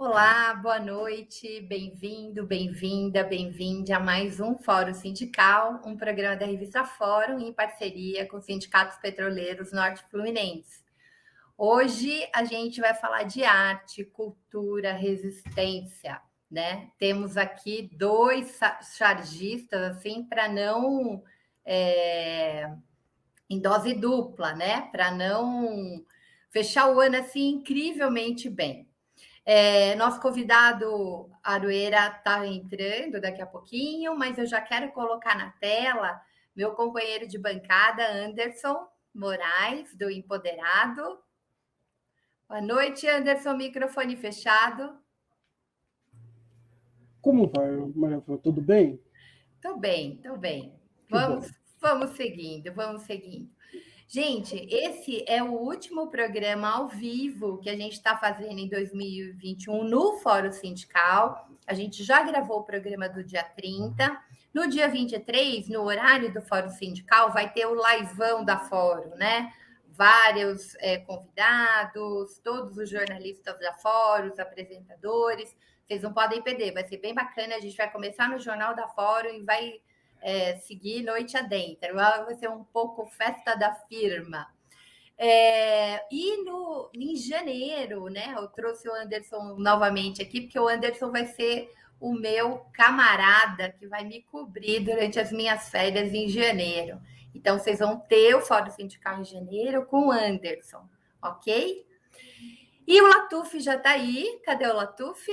Olá, boa noite, bem-vindo, bem-vinda, bem-vinde a mais um Fórum Sindical, um programa da revista Fórum em parceria com os sindicatos petroleiros norte-fluminenses. Hoje a gente vai falar de arte, cultura, resistência, né? Temos aqui dois chargistas, assim, para não em dose dupla, né? Para não fechar o ano assim incrivelmente bem. Nosso convidado Aroeira está entrando daqui a pouquinho, mas eu já quero colocar na tela meu companheiro de bancada, Anderson Moraes, do Empoderado. Boa noite, Anderson, microfone fechado. Como vai, Maria Flor? Tudo bem? Tô bem, tô bem. Que Vamos, bom. vamos seguindo, vamos seguindo. Gente, esse é o último programa ao vivo que a gente está fazendo em 2021 no Fórum Sindical. A gente já gravou o programa do dia 30. No dia 23, no horário do Fórum Sindical, vai ter o livezão da Fórum, né? Vários convidados, todos os jornalistas da Fórum, os apresentadores. Vocês não podem perder, vai ser bem bacana. A gente vai começar no Jornal da Fórum e vai seguir noite adentro. Vai ser um pouco festa da firma. Em janeiro, né? Eu trouxe o Anderson novamente aqui, porque o Anderson vai ser o meu camarada que vai me cobrir durante as minhas férias em janeiro. Então, vocês vão ter o Fórum Sindical em janeiro com o Anderson, ok? E o Latuf já está aí. Cadê o Latuf?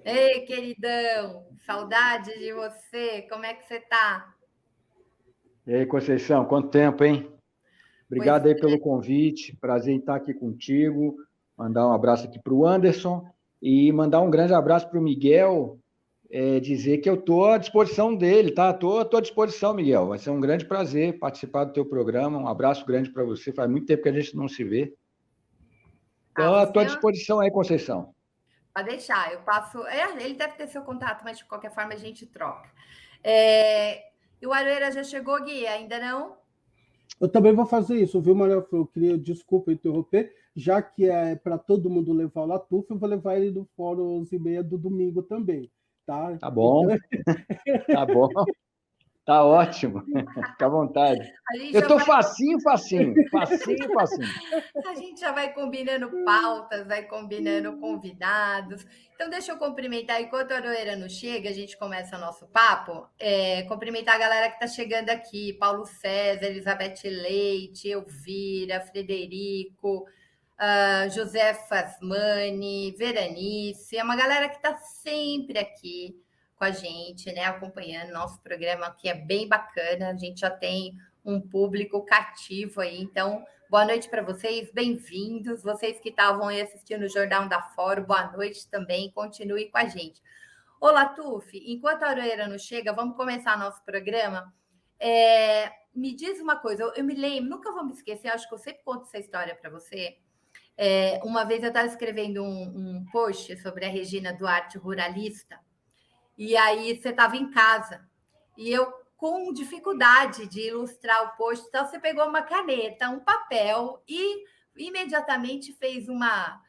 Ei, queridão, saudade de você. Como é que você está? E aí, Conceição, quanto tempo, hein? Pois Obrigado aí pelo convite, prazer em estar aqui contigo, mandar um abraço aqui para o Anderson e mandar um grande abraço para o Miguel, dizer que eu estou à disposição dele, tá? Estou à disposição, Miguel, vai ser um grande prazer participar do teu programa, um abraço grande para você, faz muito tempo que a gente não se vê. Então, à tua você disposição aí, Conceição. pode deixar, eu passo. Ele deve ter seu contato, mas de qualquer forma a gente troca. E o Aroeira já chegou, Gui? Ainda não? Eu também vou fazer isso, viu, Maria Flor? Eu queria, desculpa interromper, já que é para todo mundo levar o Latuf, eu vou levar ele no Fórum 11h30 do domingo também, tá? Tá Então, bom, tá bom. Tá ótimo, fica à vontade. A gente Eu já estou vai, facinho, facinho, facinho, facinho. a gente já vai combinando pautas, vai combinando convidados. Então, deixa eu cumprimentar, enquanto a Aroeira não chega, a gente começa o nosso papo. Cumprimentar a galera que está chegando aqui: Paulo César, Elizabeth Leite, Elvira, Frederico, José Fasmani, Veranice, é uma galera que está sempre aqui com a gente, né? Acompanhando nosso programa, que é bem bacana. A gente já tem um público cativo aí. Então, boa noite para vocês, bem-vindos. Vocês que estavam aí assistindo o Jornal da Fórum, boa noite também. Continue com a gente. Olá, Tuf, enquanto a Aroeira não chega, vamos começar nosso programa. Me diz uma coisa, eu me lembro, nunca vou me esquecer, acho que eu sempre conto essa história para você. Uma vez eu estava escrevendo um post sobre a Regina Duarte ruralista, e aí você estava em casa, e eu, com dificuldade de ilustrar o post, então você pegou uma caneta, um papel, e imediatamente fez uma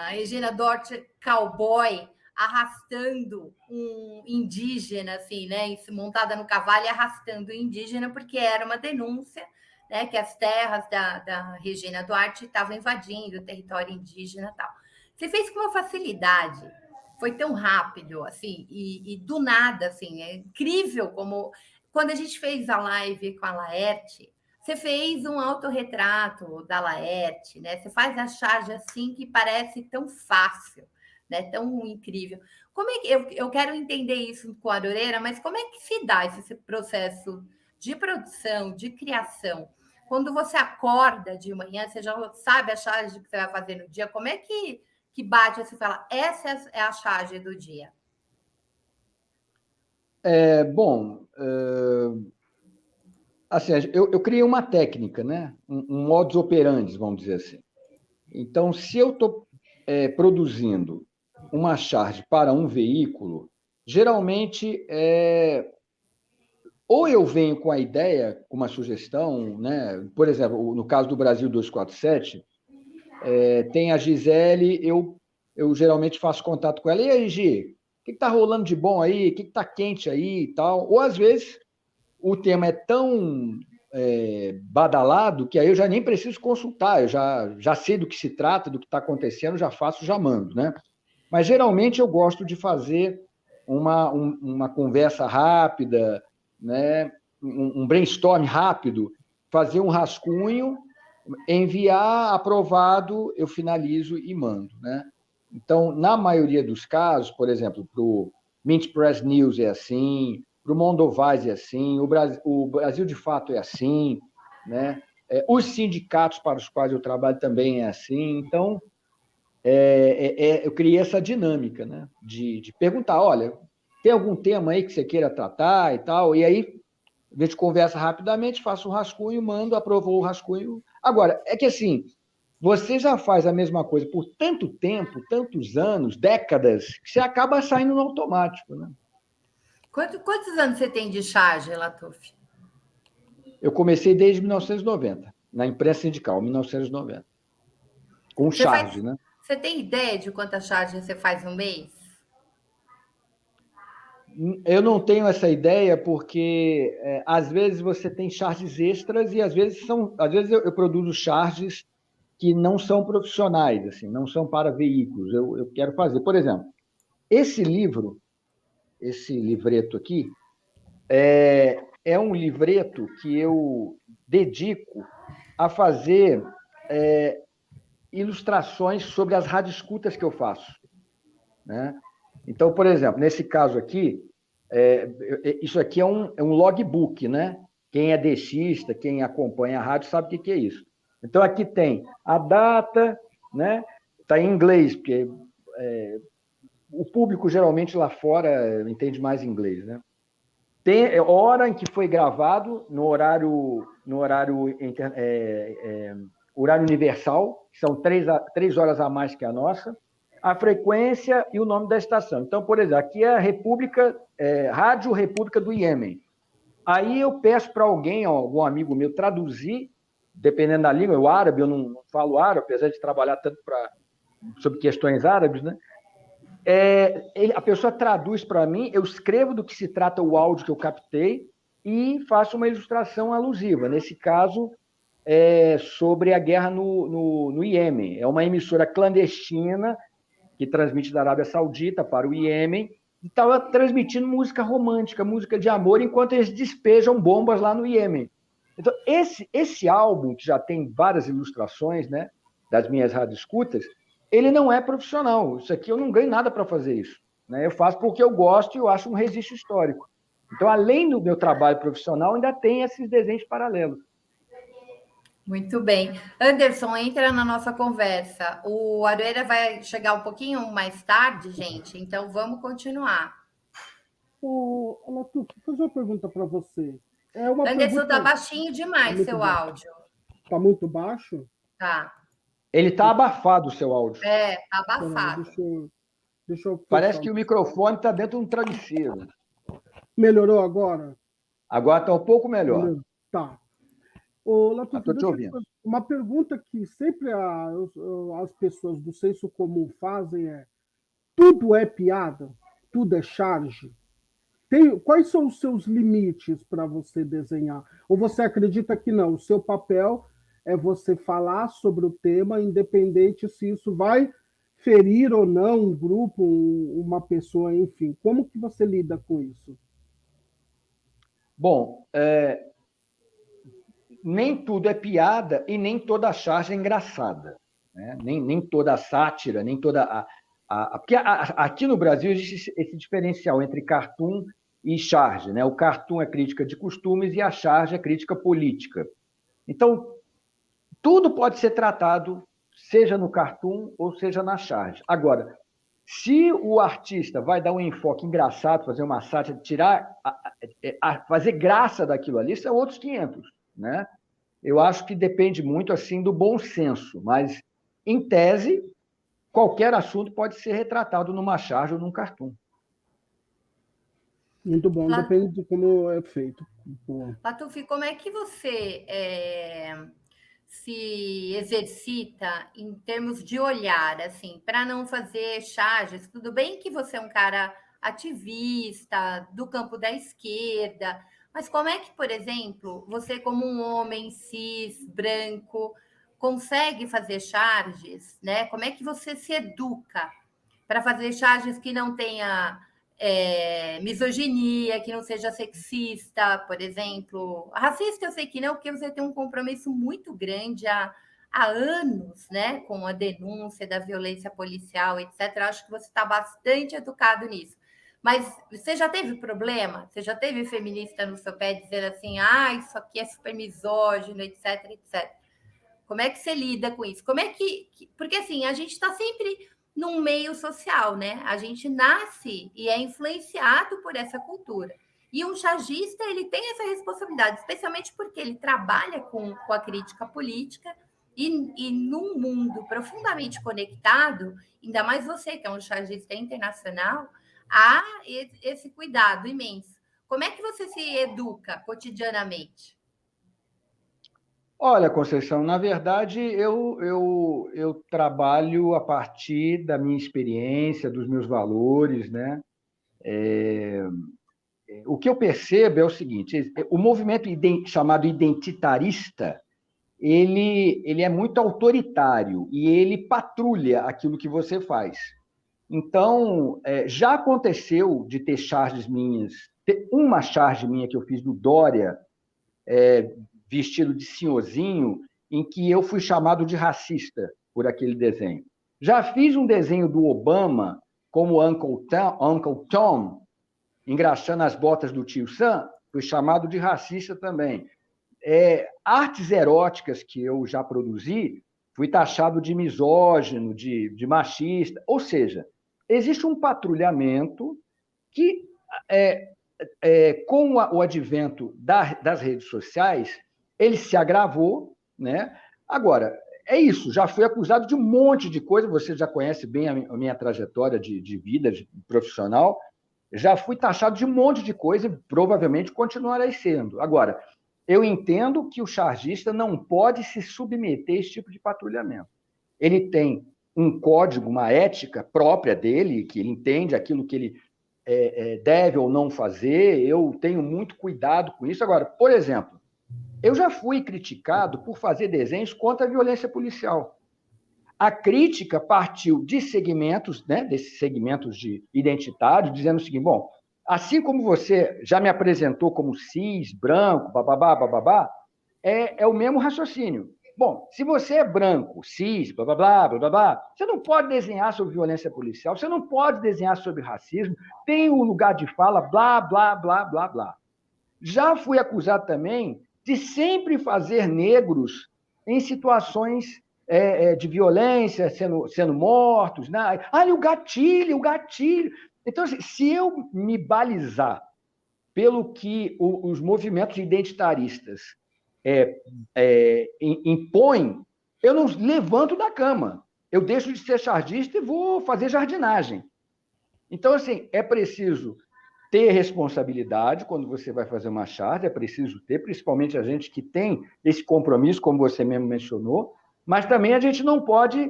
Regina Duarte cowboy, arrastando um indígena, assim, né, montada no cavalo e arrastando o indígena, porque era uma denúncia, né, que as terras da Regina Duarte estavam invadindo o território indígena e tal. Você fez com uma facilidade, foi tão rápido, assim, e do nada, assim, é incrível como... Quando a gente fez a live com a Laerte, você fez um autorretrato da Laerte, né? Você faz a charge assim que parece tão fácil, né? Tão incrível. Como é que eu quero entender isso com a Aroeira, mas como é que se dá esse processo de produção, de criação? Quando você acorda de manhã, você já sabe a charge que você vai fazer no dia, como é que bate assim, fala, essa é a charge do dia? Bom, assim, eu criei uma técnica, né? Um modus operandi, vamos dizer assim. Então, se eu estou produzindo uma charge para um veículo, geralmente ou eu venho com a ideia, com uma sugestão, né? Por exemplo, no caso do Brasil 247, Tem a Gisele, eu geralmente faço contato com ela. E aí, Gi, o que está rolando de bom aí? O que está quente aí e tal? Ou, às vezes, o tema é tão badalado que aí eu já nem preciso consultar, eu já sei do que se trata, do que está acontecendo, já faço, já mando, né? Mas, geralmente, eu gosto de fazer uma conversa rápida, né? Um brainstorm rápido, fazer um rascunho, enviar, aprovado, eu finalizo e mando, né? Então, na maioria dos casos, por exemplo, para o Mint Press News é assim, para o Mondovaz é assim, o Brasil de Fato é assim, né? Os sindicatos para os quais eu trabalho também é assim. Então, eu criei essa dinâmica, né? De perguntar, olha, tem algum tema aí que você queira tratar e tal? E aí, a gente conversa rapidamente, faço um rascunho, mando, aprovou o rascunho. Agora, é que assim, você já faz a mesma coisa por tanto tempo, tantos anos, décadas, que você acaba saindo no automático, né? Quantos anos você tem de charge, Latuf? Eu comecei desde 1990, na imprensa sindical, 1990, com charge, né? Você tem ideia de quanta charge você faz no mês? Eu não tenho essa ideia porque às vezes você tem charges extras e às vezes eu produzo charges que não são profissionais, assim, não são para veículos. Eu quero fazer, por exemplo, esse livro, esse livreto aqui, é um livreto que eu dedico a fazer ilustrações sobre as radioescutas que eu faço, né? Então, por exemplo, nesse caso aqui, isso aqui é um logbook, né? Quem é dexista, quem acompanha a rádio sabe o que é isso. Então, aqui tem a data, né? Está em inglês, porque o público geralmente lá fora entende mais inglês, né? Tem hora em que foi gravado no horário universal, que são 3 horas a mais que a nossa, a frequência e o nome da estação. Então, por exemplo, aqui é a Rádio República do Iêmen. Aí eu peço para alguém, algum amigo meu, traduzir, dependendo da língua, o árabe, eu não falo árabe, apesar de trabalhar tanto sobre questões árabes, né? A pessoa traduz para mim, eu escrevo do que se trata o áudio que eu captei e faço uma ilustração alusiva. Nesse caso, sobre a guerra no Iêmen. É uma emissora clandestina que transmite da Arábia Saudita para o Iêmen e estava transmitindo música romântica, música de amor, enquanto eles despejam bombas lá no Iêmen. Então, esse álbum, que já tem várias ilustrações, né, das minhas radioescutas, ele não é profissional. Isso aqui eu não ganho nada para fazer isso, né? Eu faço porque eu gosto e eu acho um registro histórico. Então, além do meu trabalho profissional, ainda tem esses desenhos paralelos. Muito bem. Anderson, entra na nossa conversa. O Aroeira vai chegar um pouquinho mais tarde, gente, então vamos continuar. Latuf, vou fazer uma pergunta para você. É uma Anderson, tá pergunta. baixinho Tá demais muito seu baixo. áudio. Tá muito baixo? Tá. Ele está abafado, o seu áudio. Tá Peraí, abafado. deixa eu Parece fechar. que o microfone está dentro de um travesseiro. Melhorou agora? Agora está um pouco melhor. Tá. Ô, Latuf, Estou te deixa eu ouvindo. fazer uma pergunta que sempre as pessoas do senso comum fazem tudo é piada? Tudo é charge? Quais são os seus limites para você desenhar? Ou você acredita que não? O seu papel é você falar sobre o tema, independente se isso vai ferir ou não um grupo, uma pessoa, enfim. Como que você lida com isso? Bom, nem tudo é piada e nem toda charge é engraçada, né? Nem toda sátira, nem toda porque aqui no Brasil existe esse diferencial entre cartoon e charge, né? O cartoon é crítica de costumes e a charge é crítica política. Então, tudo pode ser tratado, seja no cartoon ou seja na charge. Agora, se o artista vai dar um enfoque engraçado, fazer uma sátira, fazer graça daquilo ali, são outros 500, né? Eu acho que depende muito assim do bom senso, mas, em tese, qualquer assunto pode ser retratado numa charge ou num cartoon. Muito bom, depende de como é feito. Bom. Latuf, como é que você se exercita em termos de olhar, assim, para não fazer charges? Tudo bem que você é um cara ativista do campo da esquerda, mas como é que, por exemplo, você, como um homem cis, branco, consegue fazer charges, né? Como é que você se educa para fazer charges que não tenha misoginia, que não seja sexista, por exemplo. Racista eu sei que não, porque você tem um compromisso muito grande há anos, né, com a denúncia da violência policial, etc. Acho que você está bastante educado nisso. Mas você já teve problema? Você já teve feminista no seu pé dizendo assim, isso aqui é super misógino, etc, etc. Como é que você lida com isso? Como é que... Porque, assim, a gente está sempre num meio social, né? A gente nasce e é influenciado por essa cultura. E um chargista, ele tem essa responsabilidade, especialmente porque ele trabalha com a crítica política e num mundo profundamente conectado, ainda mais você, que é um chargista internacional, há esse cuidado imenso. Como é que você se educa cotidianamente? Olha, Conceição, na verdade, eu trabalho a partir da minha experiência, dos meus valores, né? O que eu percebo é o seguinte: o movimento chamado identitarista, ele é muito autoritário e ele patrulha aquilo que você faz. Então, já aconteceu de ter charges minhas, ter uma charge minha que eu fiz do Dória, vestido de senhorzinho, em que eu fui chamado de racista por aquele desenho. Já fiz um desenho do Obama como Uncle Tom, engraxando as botas do tio Sam, fui chamado de racista também. Artes eróticas que eu já produzi, fui taxado de misógino, de machista. Ou seja, existe um patrulhamento que, com o advento das redes sociais, ele se agravou, né? Agora, é isso, já fui acusado de um monte de coisa, você já conhece bem a minha trajetória de vida de profissional, já fui taxado de um monte de coisa e provavelmente continuarei sendo. Agora, eu entendo que o chargista não pode se submeter a esse tipo de patrulhamento. Ele tem um código, uma ética própria dele, que ele entende aquilo que ele deve ou não fazer, eu tenho muito cuidado com isso. Agora, por exemplo, eu já fui criticado por fazer desenhos contra a violência policial. A crítica partiu de segmentos, né, desses segmentos identitários, dizendo o seguinte: bom, assim como você já me apresentou como cis, branco, bababá, bababá, é o mesmo raciocínio. Bom, se você é branco, cis, blá, blá, blá, blá, blá, você não pode desenhar sobre violência policial, você não pode desenhar sobre racismo, tem um lugar de fala, blá, blá, blá, blá, blá. Já fui acusado também de sempre fazer negros em situações de violência, sendo mortos. Né? E o gatilho, o gatilho. Então, assim, se eu me balizar pelo que os movimentos identitaristas impõem, eu não levanto da cama. Eu deixo de ser chargista e vou fazer jardinagem. Então, assim, é preciso ter responsabilidade quando você vai fazer uma charge, é preciso ter, principalmente a gente que tem esse compromisso, como você mesmo mencionou, mas também a gente não pode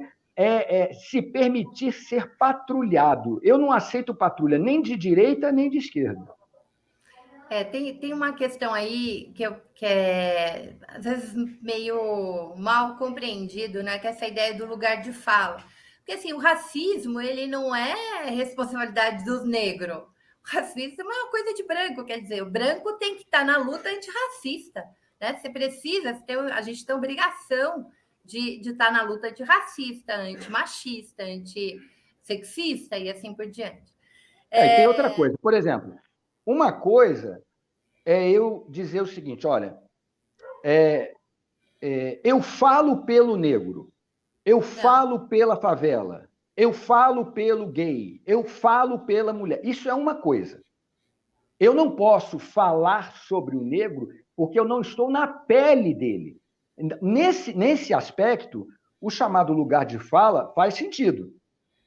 se permitir ser patrulhado. Eu não aceito patrulha nem de direita nem de esquerda. Tem uma questão aí que é, às vezes, meio mal compreendido, né? Que é essa ideia do lugar de fala. Porque, assim, o racismo, ele não é responsabilidade dos negros. O racismo é uma coisa de branco, quer dizer, o branco tem que estar na luta antirracista, né? Você precisa, a gente tem obrigação de estar na luta antirracista, antimachista, antissexista e assim por diante. E tem outra coisa, por exemplo, uma coisa é eu dizer o seguinte: olha, eu falo pelo negro, eu falo pela favela, eu falo pelo gay, eu falo pela mulher. Isso é uma coisa. Eu não posso falar sobre o negro porque eu não estou na pele dele. Nesse aspecto, o chamado lugar de fala faz sentido.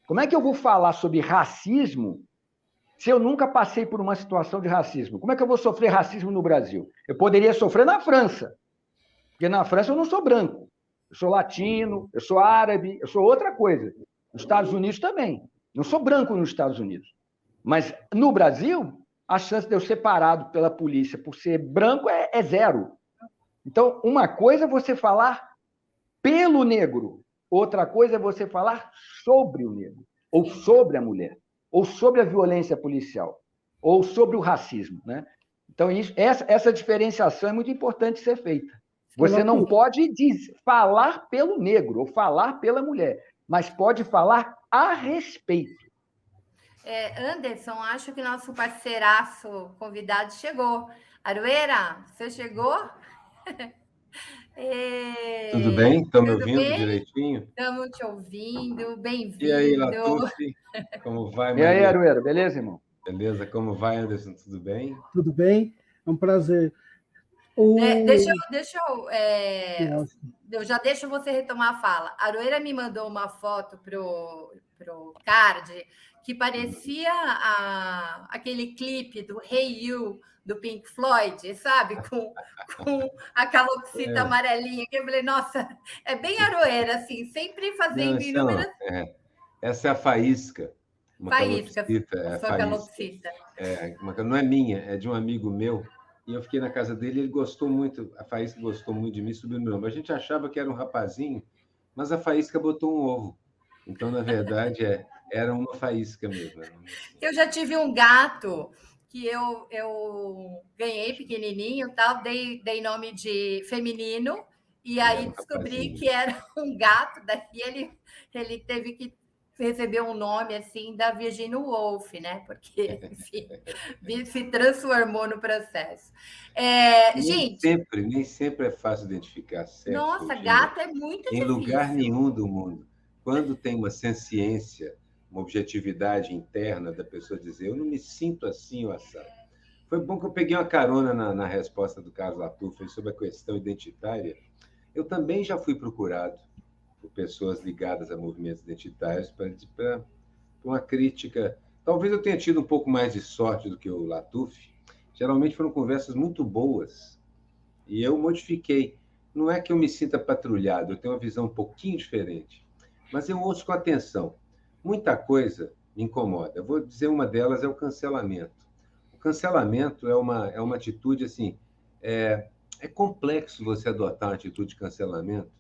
Como é que eu vou falar sobre racismo se eu nunca passei por uma situação de racismo? Como é que eu vou sofrer racismo no Brasil? Eu poderia sofrer na França, porque na França eu não sou branco. eu sou latino, eu sou árabe, eu sou outra coisa. Nos Estados Unidos também. Não sou branco nos Estados Unidos. Mas no Brasil, a chance de eu ser parado pela polícia por ser branco é zero. Então, uma coisa é você falar pelo negro, outra coisa é você falar sobre o negro, ou sobre a mulher, ou sobre a violência policial, ou sobre o racismo, né? Então, essa diferenciação é muito importante ser feita. Você não pode falar pelo negro ou falar pela mulher, mas pode falar a respeito. Anderson, acho que nosso parceiraço convidado chegou. Aroeira, você chegou? Tudo bem? Estão me ouvindo direitinho? Estamos te ouvindo, bem-vindo. E aí, Latuf? Como vai, Maria? E aí, Aroeira, beleza, irmão? Beleza, como vai, Anderson? Tudo bem? Tudo bem, é um prazer. Eu já deixo você retomar a fala. A Aroeira me mandou uma foto pro card que parecia aquele clipe do Hey You, do Pink Floyd, sabe? Com a caloxita amarelinha. Que eu falei, nossa, é bem Aroeira, assim, sempre fazendo inúmeras... Essa é a faísca. Faísca, sua caloxita. Não é minha, é de um amigo meu. E eu fiquei na casa dele, ele gostou muito, a Faísca gostou muito de mim, subiu no meu ombro. A gente achava que era um rapazinho, mas a Faísca botou um ovo. Então, na verdade, era uma faísca mesmo. Eu já tive um gato que eu ganhei pequenininho, tal, dei nome de feminino, e aí descobri que era um gato, daí ele teve que receber um nome assim da Virginia Woolf, né? Porque, enfim, se transformou no processo. Nem sempre é fácil identificar sexo. Nossa, gato é muito difícil. Em lugar nenhum do mundo. Quando tem uma senciência, uma objetividade interna da pessoa dizer, eu não me sinto assim ou assado. Foi bom que eu peguei uma carona na resposta do Carlos Latuf sobre a questão identitária. Eu também já fui procurado por pessoas ligadas a movimentos identitários para uma crítica. Talvez eu tenha tido um pouco mais de sorte do que o Latuf. Geralmente foram conversas muito boas e eu modifiquei. Não é que eu me sinta patrulhado, eu tenho uma visão um pouquinho diferente, mas eu ouço com atenção. Muita coisa me incomoda. Eu vou dizer uma delas é o cancelamento. O cancelamento é uma atitude assim, é complexo você adotar uma atitude de cancelamento.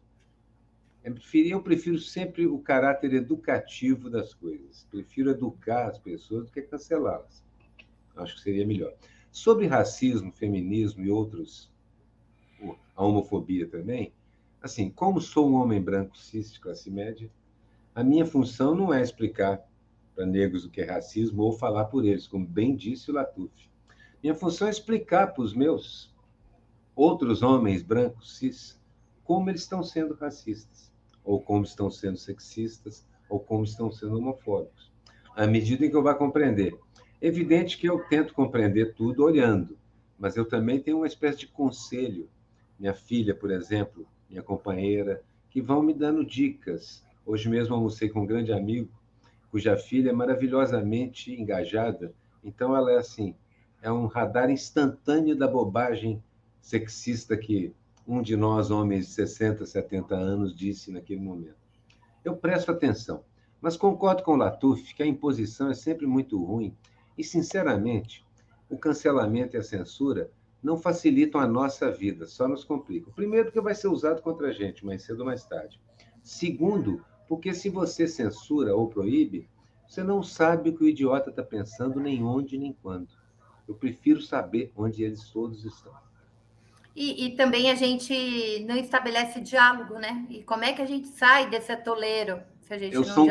Eu prefiro sempre o caráter educativo das coisas. Prefiro educar as pessoas do que cancelá-las. Acho que seria melhor. Sobre racismo, feminismo e outros, a homofobia também, assim, como sou um homem branco cis de classe média, a minha função não é explicar para negros o que é racismo ou falar por eles, como bem disse o Latuf. Minha função é explicar para os meus outros homens brancos cis como eles estão sendo racistas, ou como estão sendo sexistas, ou como estão sendo homofóbicos, à medida em que eu vá compreender. É evidente que eu tento compreender tudo olhando, mas eu também tenho uma espécie de conselho. Minha filha, por exemplo, minha companheira, que vão me dando dicas. Hoje mesmo almocei com um grande amigo, cuja filha é maravilhosamente engajada. Então, ela é assim, é um radar instantâneo da bobagem sexista que um de nós, homens de 60, 70 anos, disse naquele momento. Eu presto atenção, mas concordo com o Latuf que a imposição é sempre muito ruim e, sinceramente, o cancelamento e a censura não facilitam a nossa vida, só nos complicam. Primeiro, porque vai ser usado contra a gente, mais cedo ou mais tarde. Segundo, porque se você censura ou proíbe, você não sabe o que o idiota está pensando, nem onde, nem quando. Eu prefiro saber onde eles todos estão. E também a gente não estabelece diálogo, né? E como é que a gente sai desse atoleiro se a gente não dialoga?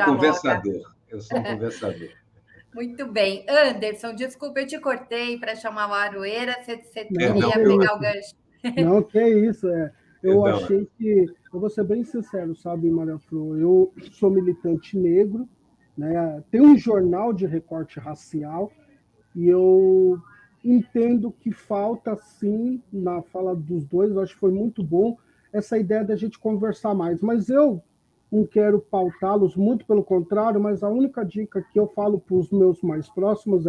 Eu sou um conversador. Muito bem. Anderson, desculpa, eu te cortei para chamar o Aroeira. Você queria pegar o gancho? Não, que isso. Eu achei que... Eu vou ser bem sincero, sabe, Maria Flor? Eu sou militante negro, né? Tem um jornal de recorte racial e eu entendo que falta, sim, na fala dos dois, eu acho que foi muito bom essa ideia da gente conversar mais. Mas eu não quero pautá-los, muito pelo contrário, mas a única dica que eu falo para os meus mais próximos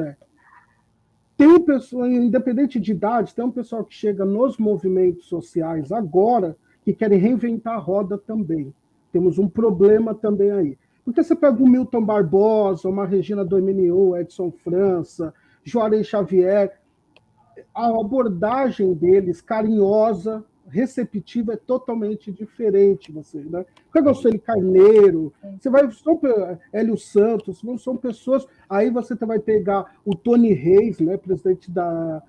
tem um pessoal, independente de idade, tem um pessoal que chega nos movimentos sociais agora que querem reinventar a roda também. Temos um problema também aí. Porque você pega o Milton Barbosa, uma Regina Dominiou, Edson França, Juarez Xavier, a abordagem deles, carinhosa, receptiva, é totalmente diferente. Você, né? Pega o Sueli Carneiro, você vai. Hélio Santos, são pessoas. Aí você vai pegar o Tony Reis, né, presidente da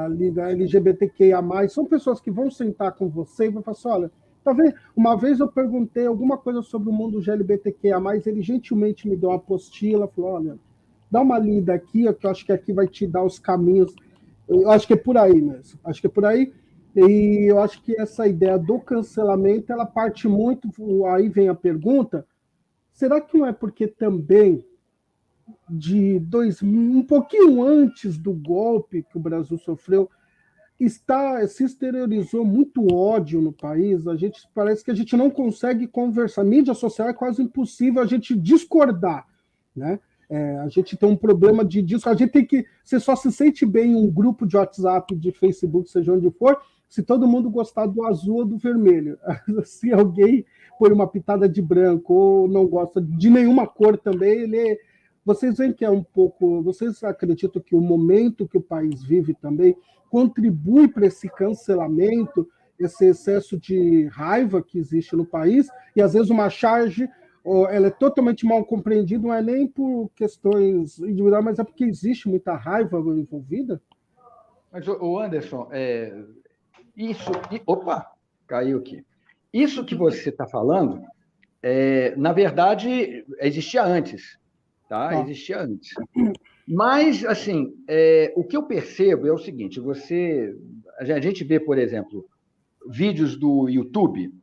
Liga LGBTQIA, são pessoas que vão sentar com você e vão falar assim: olha, tá vendo? Uma vez eu perguntei alguma coisa sobre o mundo LGBTQIA, ele gentilmente me deu uma apostila, falou: olha, dá uma lida aqui, que eu acho que aqui vai te dar os caminhos. Eu acho que é por aí mesmo. Acho que é por aí. E eu acho que essa ideia do cancelamento, ela parte muito. Aí vem a pergunta: será que não é porque também um pouquinho antes do golpe que o Brasil sofreu, se exteriorizou muito ódio no país? Parece que a gente não consegue conversar. Mídia social é quase impossível a gente discordar, né? A gente tem um problema disso. A gente tem que. Você só se sente bem em um grupo de WhatsApp, de Facebook, seja onde for, se todo mundo gostar do azul ou do vermelho. Se alguém põe uma pitada de branco ou não gosta de nenhuma cor também, vocês veem que é um pouco. Vocês acreditam que o momento que o país vive também contribui para esse cancelamento, esse excesso de raiva que existe no país, e às vezes uma charge ela é totalmente mal compreendida, não é nem por questões individuais, mas é porque existe muita raiva envolvida? Mas, o Anderson, isso... Opa, caiu aqui. Isso que você está falando, na verdade, existia antes. Tá? Existia antes. Mas, assim, o que eu percebo é o seguinte: a gente vê, por exemplo, vídeos do YouTube,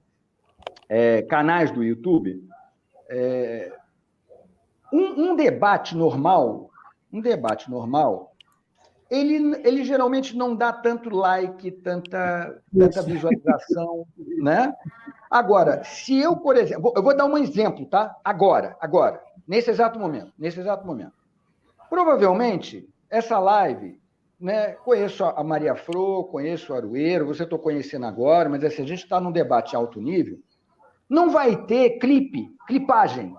canais do YouTube, um debate normal, ele geralmente não dá tanto like, tanta visualização, né? Agora, se eu, por exemplo, eu vou dar um exemplo, tá? Agora, nesse exato momento. Provavelmente, essa live, né? Conheço a Maria Flor, conheço o Aroeiro, você estou conhecendo agora, mas assim, a gente está num debate alto nível, não vai ter clipagem.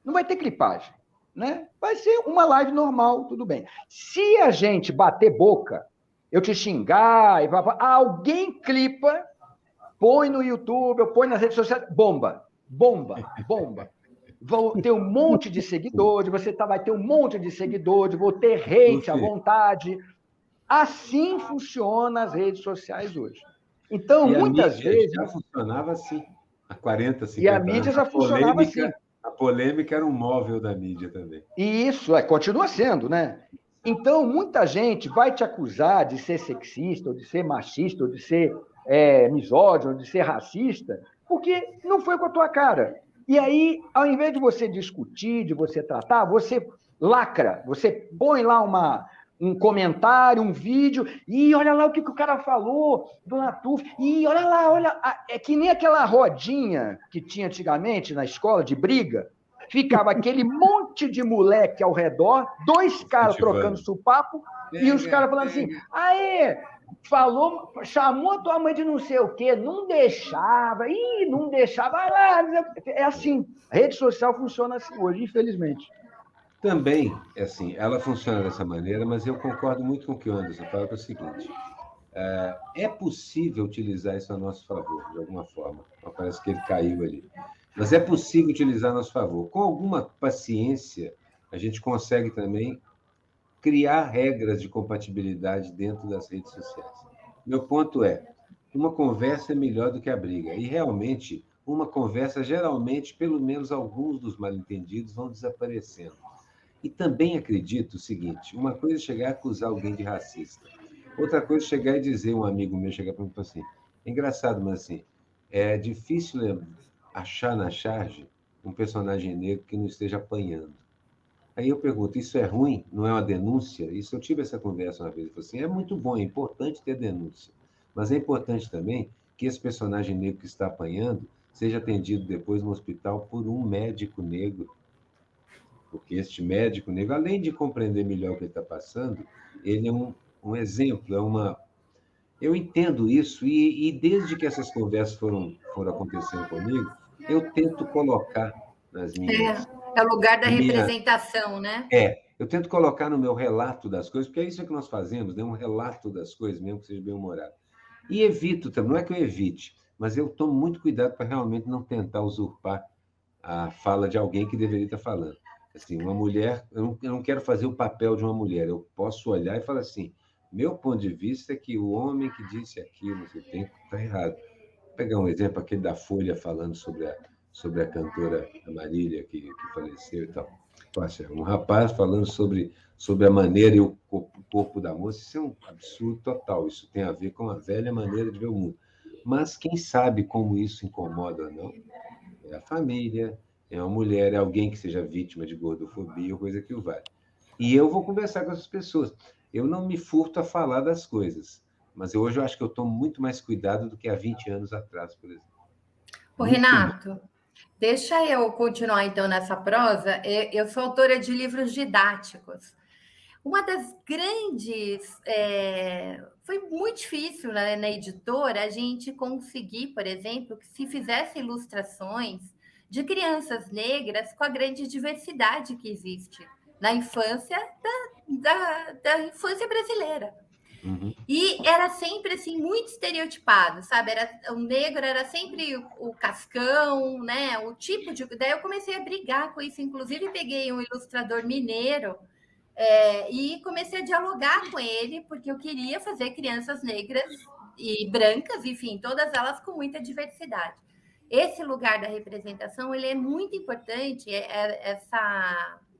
Não vai ter clipagem, né? Vai ser uma live normal, tudo bem. Se a gente bater boca, eu te xingar, alguém clipa, põe no YouTube, eu põe nas redes sociais, bomba. Vou ter um monte de seguidores, vai ter um monte de seguidores, vou ter hate à vontade. Assim funcionam as redes sociais hoje. Então, muitas vezes... já funcionava assim, há 40, 50 anos. E a mídia já funcionava assim. A polêmica era um móvel da mídia também. E isso continua sendo, né? Então, muita gente vai te acusar de ser sexista, ou de ser machista, ou de ser misógino, ou de ser racista, porque não foi com a tua cara. E aí, ao invés de você discutir, de você tratar, você lacra, você põe lá um comentário, um vídeo, e olha lá o que o cara falou, Dona Tuf, e olha lá, é que nem aquela rodinha que tinha antigamente na escola de briga, ficava aquele monte de moleque ao redor, dois caras trocando supapo, e os caras falando assim: aê, chamou a tua mãe de não sei o quê, não deixava, vai lá. É assim, a rede social funciona assim hoje, infelizmente. Também, assim, ela funciona dessa maneira, mas eu concordo muito com o que o Anderson fala, que é o seguinte: é possível utilizar isso a nosso favor, de alguma forma. Parece que ele caiu ali. Mas é possível utilizar a nosso favor. Com alguma paciência, a gente consegue também criar regras de compatibilidade dentro das redes sociais. Meu ponto é: uma conversa é melhor do que a briga. E, realmente, uma conversa, geralmente, pelo menos alguns dos mal-entendidos vão desaparecendo. E também acredito o seguinte: uma coisa é chegar a acusar alguém de racista. Outra coisa é chegar e dizer, um amigo meu chegar para mim e falar assim: é engraçado, mas assim, é difícil achar na charge um personagem negro que não esteja apanhando. Aí eu pergunto: isso é ruim? Não é uma denúncia? Isso, eu tive essa conversa uma vez. Eu falei assim: é muito bom, é importante ter denúncia. Mas é importante também que esse personagem negro que está apanhando seja atendido depois no hospital por um médico negro. Porque este médico negro, além de compreender melhor o que ele está passando, ele é um exemplo, Eu entendo isso, e desde que essas conversas foram acontecendo comigo, eu tento colocar nas minhas, É o lugar da na minha, representação, né? eu tento colocar no meu relato das coisas, porque é isso que nós fazemos, né? Um relato das coisas, mesmo que seja bem-humorado. E evito também, não é que eu evite, mas eu tomo muito cuidado para realmente não tentar usurpar a fala de alguém que deveria estar falando. Assim, uma mulher, eu não quero fazer o papel de uma mulher, eu posso olhar e falar assim, meu ponto de vista é que o homem que disse aquilo, não sei o que, está errado. Vou pegar um exemplo, aquele da Folha falando sobre a cantora Marília, que faleceu e tal. Poxa, um rapaz falando sobre a maneira e o corpo da moça, isso é um absurdo total, isso tem a ver com a velha maneira de ver o mundo. Mas quem sabe como isso incomoda ou não? É a família, é uma mulher, é alguém que seja vítima de gordofobia ou coisa que o vale. E eu vou conversar com essas pessoas. Eu não me furto a falar das coisas, mas hoje eu acho que eu tomo muito mais cuidado do que há 20 anos atrás, por exemplo. Ô, Muito mais. Renato, deixa eu continuar então nessa prosa. Eu sou autora de livros didáticos. Uma das grandes. Foi muito difícil, né, na editora a gente conseguir, por exemplo, que se fizesse ilustrações de crianças negras com a grande diversidade que existe na infância da infância brasileira. Uhum. E era sempre assim muito estereotipado, sabe? O negro era sempre o cascão, né? O tipo de. Daí eu comecei a brigar com isso. Inclusive, peguei um ilustrador mineiro e comecei a dialogar com ele, porque eu queria fazer crianças negras e brancas, enfim, todas elas com muita diversidade. Esse lugar da representação ele é muito importante.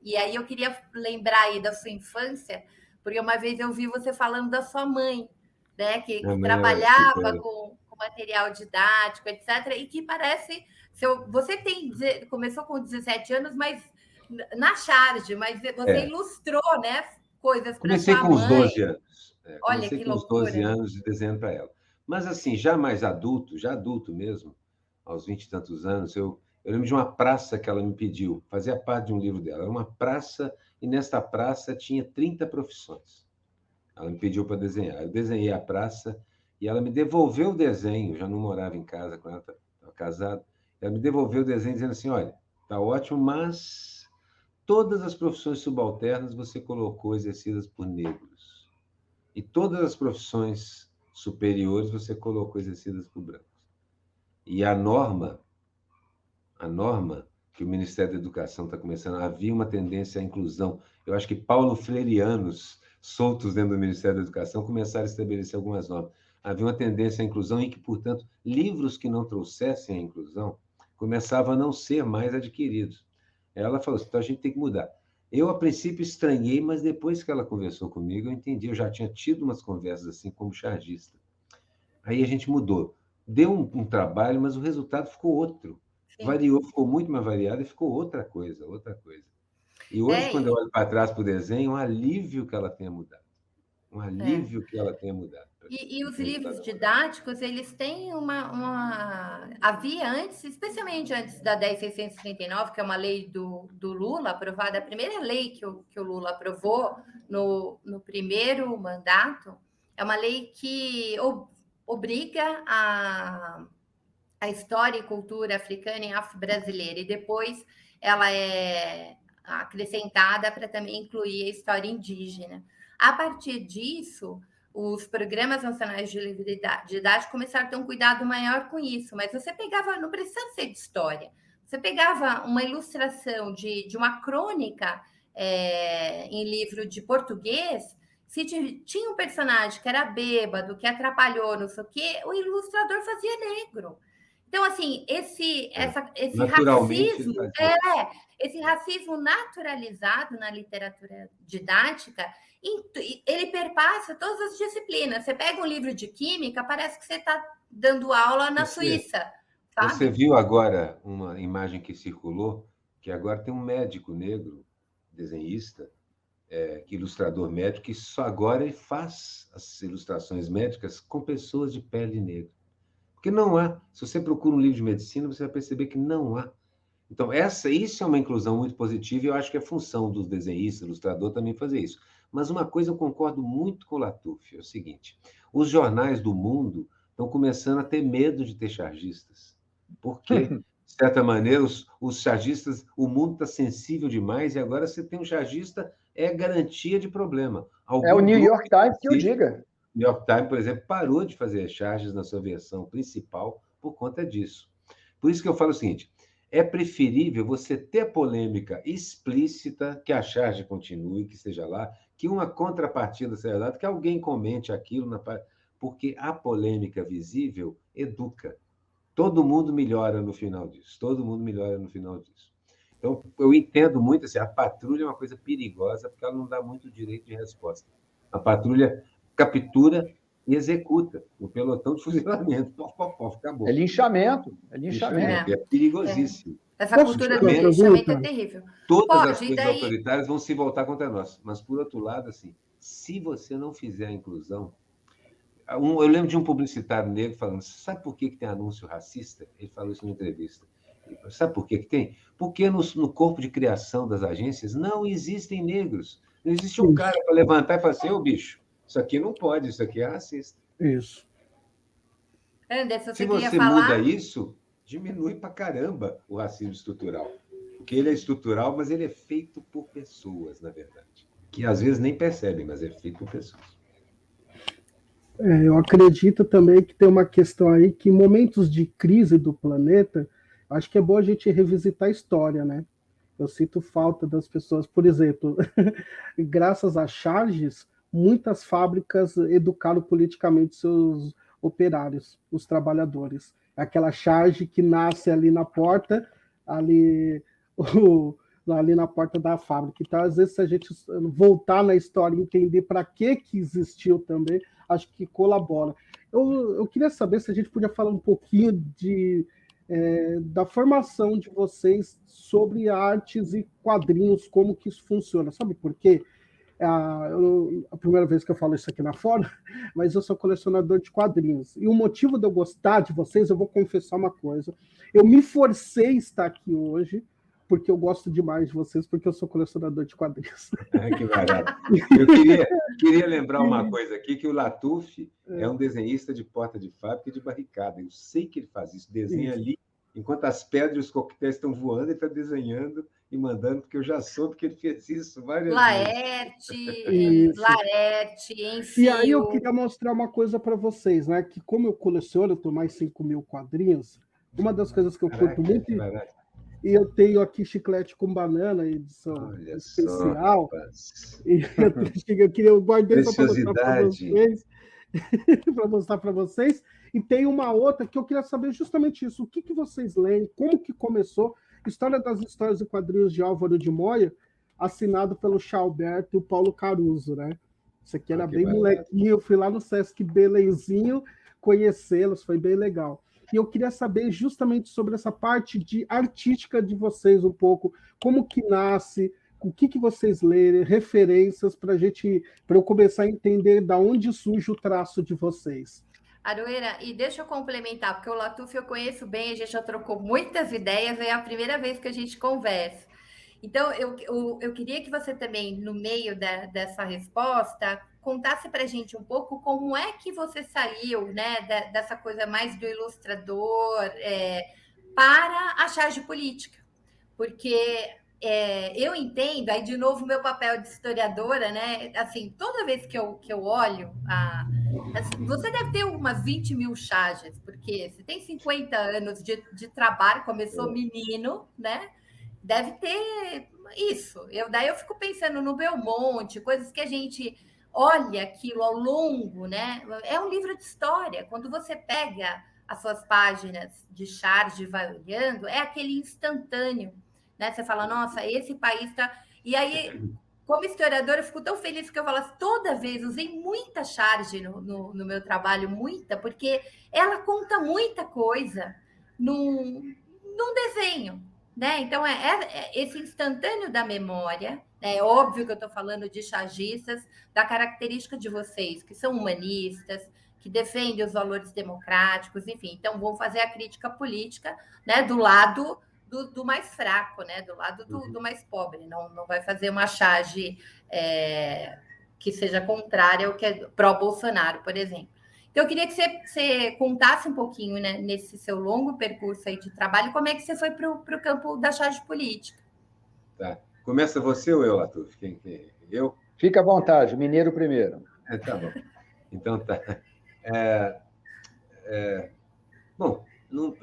E aí eu queria lembrar aí da sua infância, porque uma vez eu vi você falando da sua mãe, né, que Minha mãe era trabalhava super. com material didático, etc., e que parece. Você começou com 17 anos, mas na charge, mas você É, ilustrou, né, coisas para comecei sua com os mãe. 12 anos. Olha Comecei que com os 12 loucura. anos de desenho para ela. Mas, assim, já mais adulto, já adulto mesmo, aos 20 e tantos anos, eu lembro de uma praça que ela me pediu, fazia parte de um livro dela. Era uma praça, e nesta praça tinha 30 profissões. Ela me pediu para desenhar. Eu desenhei a praça e ela me devolveu o desenho. Eu já não morava em casa com ela, estava casado. Ela me devolveu o desenho dizendo assim: olha, tá ótimo, mas todas as profissões subalternas você colocou exercidas por negros. E todas as profissões superiores você colocou exercidas por brancos. E a norma que o Ministério da Educação está começando, havia uma tendência à inclusão. Eu acho que Paulo Freireanos, soltos dentro do Ministério da Educação, começaram a estabelecer algumas normas. Havia uma tendência à inclusão e que, portanto, livros que não trouxessem a inclusão começavam a não ser mais adquiridos. Ela falou assim, então a gente tem que mudar. Eu, a princípio, estranhei, mas depois que ela conversou comigo, eu entendi. Eu já tinha tido umas conversas assim como chargista. Aí a gente mudou. Deu um trabalho, mas o resultado ficou outro. Sim. Variou, ficou muito mais variado e ficou outra coisa, outra coisa. E hoje, quando eu É, olho para trás para o desenho, um alívio que ela tenha mudado. Um é. alívio que ela tenha mudado. E os O livros resultado é outro. didáticos, eles têm Havia antes, especialmente antes da 10.639, que é uma lei do Lula, aprovada, a primeira lei que o Lula aprovou no primeiro mandato, é uma lei que obriga a história e cultura africana e afro-brasileira, e depois ela é acrescentada para também incluir a história indígena. A partir disso, os programas nacionais de livro didático começaram a ter um cuidado maior com isso, mas você pegava, não precisa ser de história, você pegava uma ilustração de uma crônica em livro de português, se tinha um personagem que era bêbado, que atrapalhou, não sei o quê, o ilustrador fazia negro. Então, assim, esse Naturalmente, ele racismo, fazia isso. esse racismo naturalizado na literatura didática, ele perpassa todas as disciplinas. Você pega um livro de química, parece que você está dando aula na Você, Suíça, você sabe? viu agora uma imagem que circulou, que agora tem um médico negro, desenhista, que ilustrador médico, que só agora ele faz as ilustrações médicas com pessoas de pele negra. Porque não há. Se você procura um livro de medicina, você vai perceber que não há. Então, isso é uma inclusão muito positiva e eu acho que é função dos desenhistas, ilustrador também fazer isso. Mas uma coisa eu concordo muito com o Latuf, é o seguinte, Os jornais do mundo estão começando a ter medo de ter chargistas, porque, de certa maneira, os chargistas, o mundo está sensível demais e agora você tem um chargista, é garantia de problema. É o New York Times que o diga. O New York Times, por exemplo, parou de fazer charges na sua versão principal por conta disso. Por isso que eu falo o seguinte, é preferível você ter polêmica explícita, que a charge continue, que esteja lá, que uma contrapartida seja dada, que alguém comente aquilo, porque a polêmica visível educa. Todo mundo melhora no final disso. Todo mundo melhora no final disso. Então, eu entendo muito assim, a patrulha é uma coisa perigosa, porque ela não dá muito direito de resposta. A patrulha captura e executa o pelotão de fuzilamento. Acabou. É linchamento. É perigosíssimo. Essa cultura do linchamento é terrível. Todas as coisas autoritárias vão se voltar contra nós. Mas, por outro lado, assim, se você não fizer a inclusão... Eu lembro de um publicitário negro falando, sabe por que tem anúncio racista? Ele falou isso numa entrevista. Sabe por que tem? Porque no corpo de criação das agências não existem negros. Não existe um cara para levantar e falar assim, ô bicho, isso aqui não pode, isso aqui é racista. Isso. Anderson, se você muda isso, diminui para caramba o racismo estrutural. Porque ele é estrutural, mas ele é feito por pessoas, na verdade. Que às vezes nem percebem, mas é feito por pessoas. Eu acredito também que tem uma questão aí que em momentos de crise do planeta, acho que é bom a gente revisitar a história, né? Eu sinto falta das pessoas, por exemplo, graças a charges, muitas fábricas educaram politicamente seus operários, os trabalhadores. Aquela charge que nasce ali na porta, ali na porta da fábrica. Então, às vezes, se a gente voltar na história e entender para que existiu também, acho que colabora. Eu queria saber se a gente podia falar um pouquinho da formação de vocês sobre artes e quadrinhos, como que isso funciona. Sabe por quê? A primeira vez que eu falo isso aqui na fora, mas eu sou colecionador de quadrinhos. E o motivo de eu gostar de vocês, eu vou confessar uma coisa. Eu me forcei a estar aqui hoje, porque eu gosto demais de vocês, porque eu sou colecionador de quadrinhos. Que barato. Eu queria lembrar uma coisa aqui, que o Latuf é um desenhista de porta de fábrica e de barricada. Eu sei que ele faz isso, desenha ali, enquanto as pedras e os coquetéis estão voando, ele está desenhando e mandando, porque eu já soube que ele fez isso várias vezes. Laerte, enfim. E aí eu queria mostrar uma coisa para vocês, né? Que como eu coleciono, eu tenho mais 5.000 quadrinhos, uma das coisas que eu curto muito... E eu tenho aqui chiclete com banana, edição especial. Eu guardei só para mostrar para vocês. Para mostrar para vocês. E tem uma outra que eu queria saber justamente isso. O que vocês leem? Como que começou? História das Histórias e Quadrinhos de Álvaro de Moya, assinado pelo Chalberto e o Paulo Caruso, né? Isso aqui era bem molequinho. Eu fui lá no Sesc Belenzinho conhecê-los, foi bem legal. E eu queria saber justamente sobre essa parte de artística de vocês um pouco, como que nasce, o que vocês lerem, referências para eu começar a entender da onde surge o traço de vocês. Aroeira, e deixa eu complementar, porque o Latuf eu conheço bem, a gente já trocou muitas ideias, é a primeira vez que a gente conversa. Então, eu queria que você também, no meio dessa resposta, contasse para a gente um pouco como é que você saiu, né, dessa coisa mais do ilustrador para a charge política. Porque eu entendo, aí de novo meu papel de historiadora, né, assim, toda vez que eu olho, você deve ter umas 20.000 charges, porque você tem 50 anos de trabalho, começou menino, né? Deve ter isso. Daí eu fico pensando no Belmonte, coisas que a gente olha aquilo ao longo, né? É um livro de história. Quando você pega as suas páginas de charge e vai olhando, é aquele instantâneo, né? Você fala, nossa, esse país está... E aí, como historiadora, eu fico tão feliz que eu falo, toda vez usei muita charge no meu trabalho, muita, porque ela conta muita coisa num desenho. Né? Então, esse instantâneo da memória, é óbvio que eu estou falando de chargistas, da característica de vocês, que são humanistas, que defendem os valores democráticos, enfim, então vão fazer a crítica política, né, do lado do mais fraco, né, do lado do mais pobre, não vai fazer uma charge que seja contrária ao que é pró-Bolsonaro, por exemplo. Então, eu queria que você contasse um pouquinho, né, nesse seu longo percurso aí de trabalho, como é que você foi para o campo da charge política. Tá. Começa você ou eu, Latuf? Eu? Fica à vontade, mineiro primeiro. Tá bom. Então tá. Bom,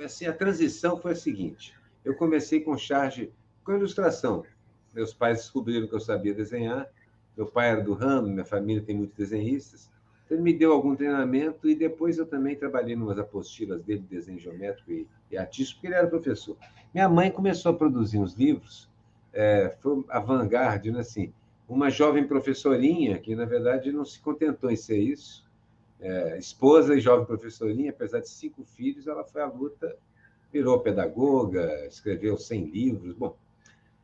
assim, a transição foi a seguinte. Eu comecei com charge, com ilustração. Meus pais descobriram que eu sabia desenhar. Meu pai era do ramo, minha família tem muitos desenhistas. Então, ele me deu algum treinamento e depois eu também trabalhei em umas apostilas dele de desenho geométrico e artístico, porque ele era professor. Minha mãe começou a produzir uns livros, foi a vanguarda, né, assim, uma jovem professorinha que, na verdade, não se contentou em ser isso, esposa e jovem professorinha, apesar de 5 filhos, ela foi à luta, virou pedagoga, escreveu 100 livros. Bom,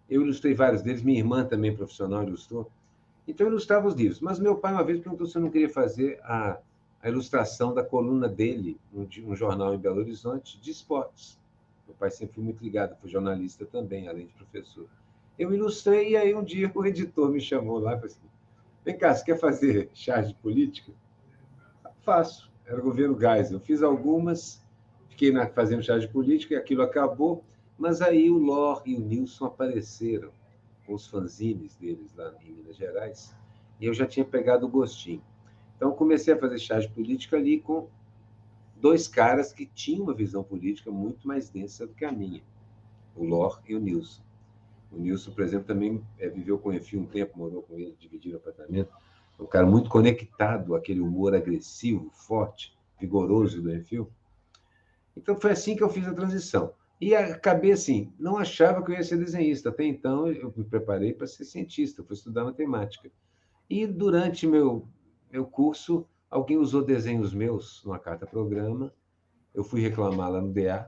eu ilustrei vários deles, minha irmã também profissional ilustrou. Então, eu ilustrava os livros. Mas meu pai uma vez perguntou se eu não queria fazer a ilustração da coluna dele, um jornal em Belo Horizonte, de esportes. Meu pai sempre foi muito ligado, foi jornalista também, além de professor. Eu ilustrei e aí um dia o editor me chamou lá e falou assim, vem cá, você quer fazer charge de política? Faço. Era o governo Geisel. Eu fiz algumas, fiquei fazendo charge de política e aquilo acabou, mas aí o Lor e o Nilson apareceram com os fanzines deles lá em Minas Gerais, e eu já tinha pegado o gostinho. Então, comecei a fazer charge política ali com 2 caras que tinham uma visão política muito mais densa do que a minha, o Lor e o Nilson. O Nilson, por exemplo, também viveu com o Enfio um tempo, morou com ele, dividiram apartamento. Um cara muito conectado àquele humor agressivo, forte, vigoroso do Enfio. Então, foi assim que eu fiz a transição. E acabei assim, não achava que eu ia ser desenhista. Até então, eu me preparei para ser cientista, fui estudar matemática. E durante meu curso, alguém usou desenhos meus numa carta-programa. Eu fui reclamar lá no DA,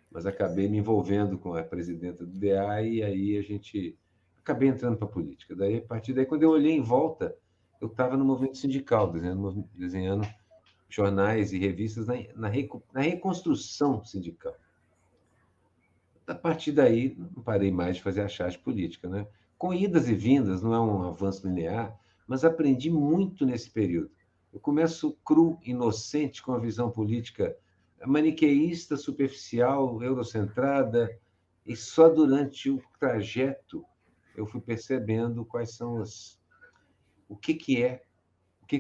mas acabei me envolvendo com a presidenta do DA e aí acabei entrando para a política. Daí, a partir daí, quando eu olhei em volta, eu estava no movimento sindical, desenhando jornais e revistas na reconstrução sindical. A partir daí, não parei mais de fazer a charge política, né? Com idas e vindas, não é um avanço linear, mas aprendi muito nesse período. Eu começo cru, inocente, com a visão política maniqueísta, superficial, eurocentrada, e só durante o trajeto eu fui percebendo quais são o que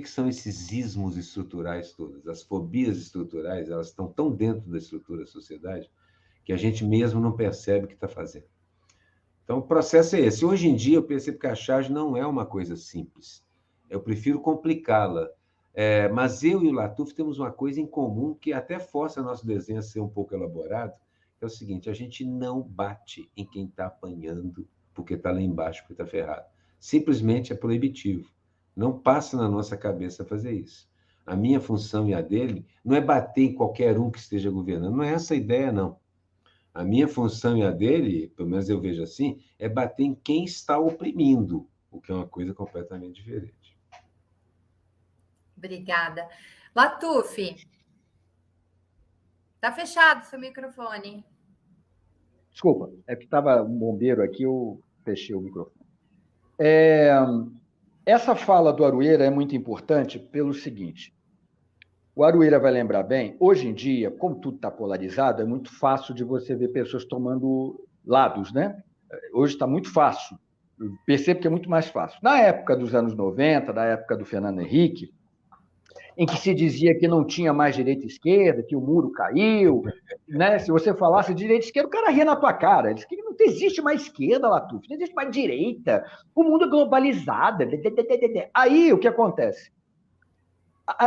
são esses ismos estruturais todos. As fobias estruturais, elas estão tão dentro da estrutura da sociedade que a gente mesmo não percebe o que está fazendo. Então, o processo é esse. Hoje em dia, eu percebo que a charge não é uma coisa simples. Eu prefiro complicá-la. Mas eu e o Latuf temos uma coisa em comum que até força nosso desenho a ser um pouco elaborado, que é o seguinte, a gente não bate em quem está apanhando porque está lá embaixo, porque está ferrado. Simplesmente é proibitivo. Não passa na nossa cabeça fazer isso. A minha função e a dele não é bater em qualquer um que esteja governando. Não é essa a ideia, não. A minha função e a dele, pelo menos eu vejo assim, é bater em quem está oprimindo, o que é uma coisa completamente diferente. Obrigada. Latuf, tá fechado seu microfone. Desculpa, é que estava um bombeiro aqui, eu fechei o microfone. Essa fala do Arueira é muito importante pelo seguinte, o Arueira vai lembrar bem, hoje em dia, como tudo está polarizado, é muito fácil de você ver pessoas tomando lados, né? Hoje está muito fácil, eu percebo que é muito mais fácil. Na época dos anos 90, da época do Fernando Henrique, em que se dizia que não tinha mais direita e esquerda, que o muro caiu, né? Se você falasse direita e esquerda, o cara ria na tua cara. Ele disse que não existe mais esquerda, Latuf, não existe mais direita, o mundo é globalizado. Aí, o que acontece?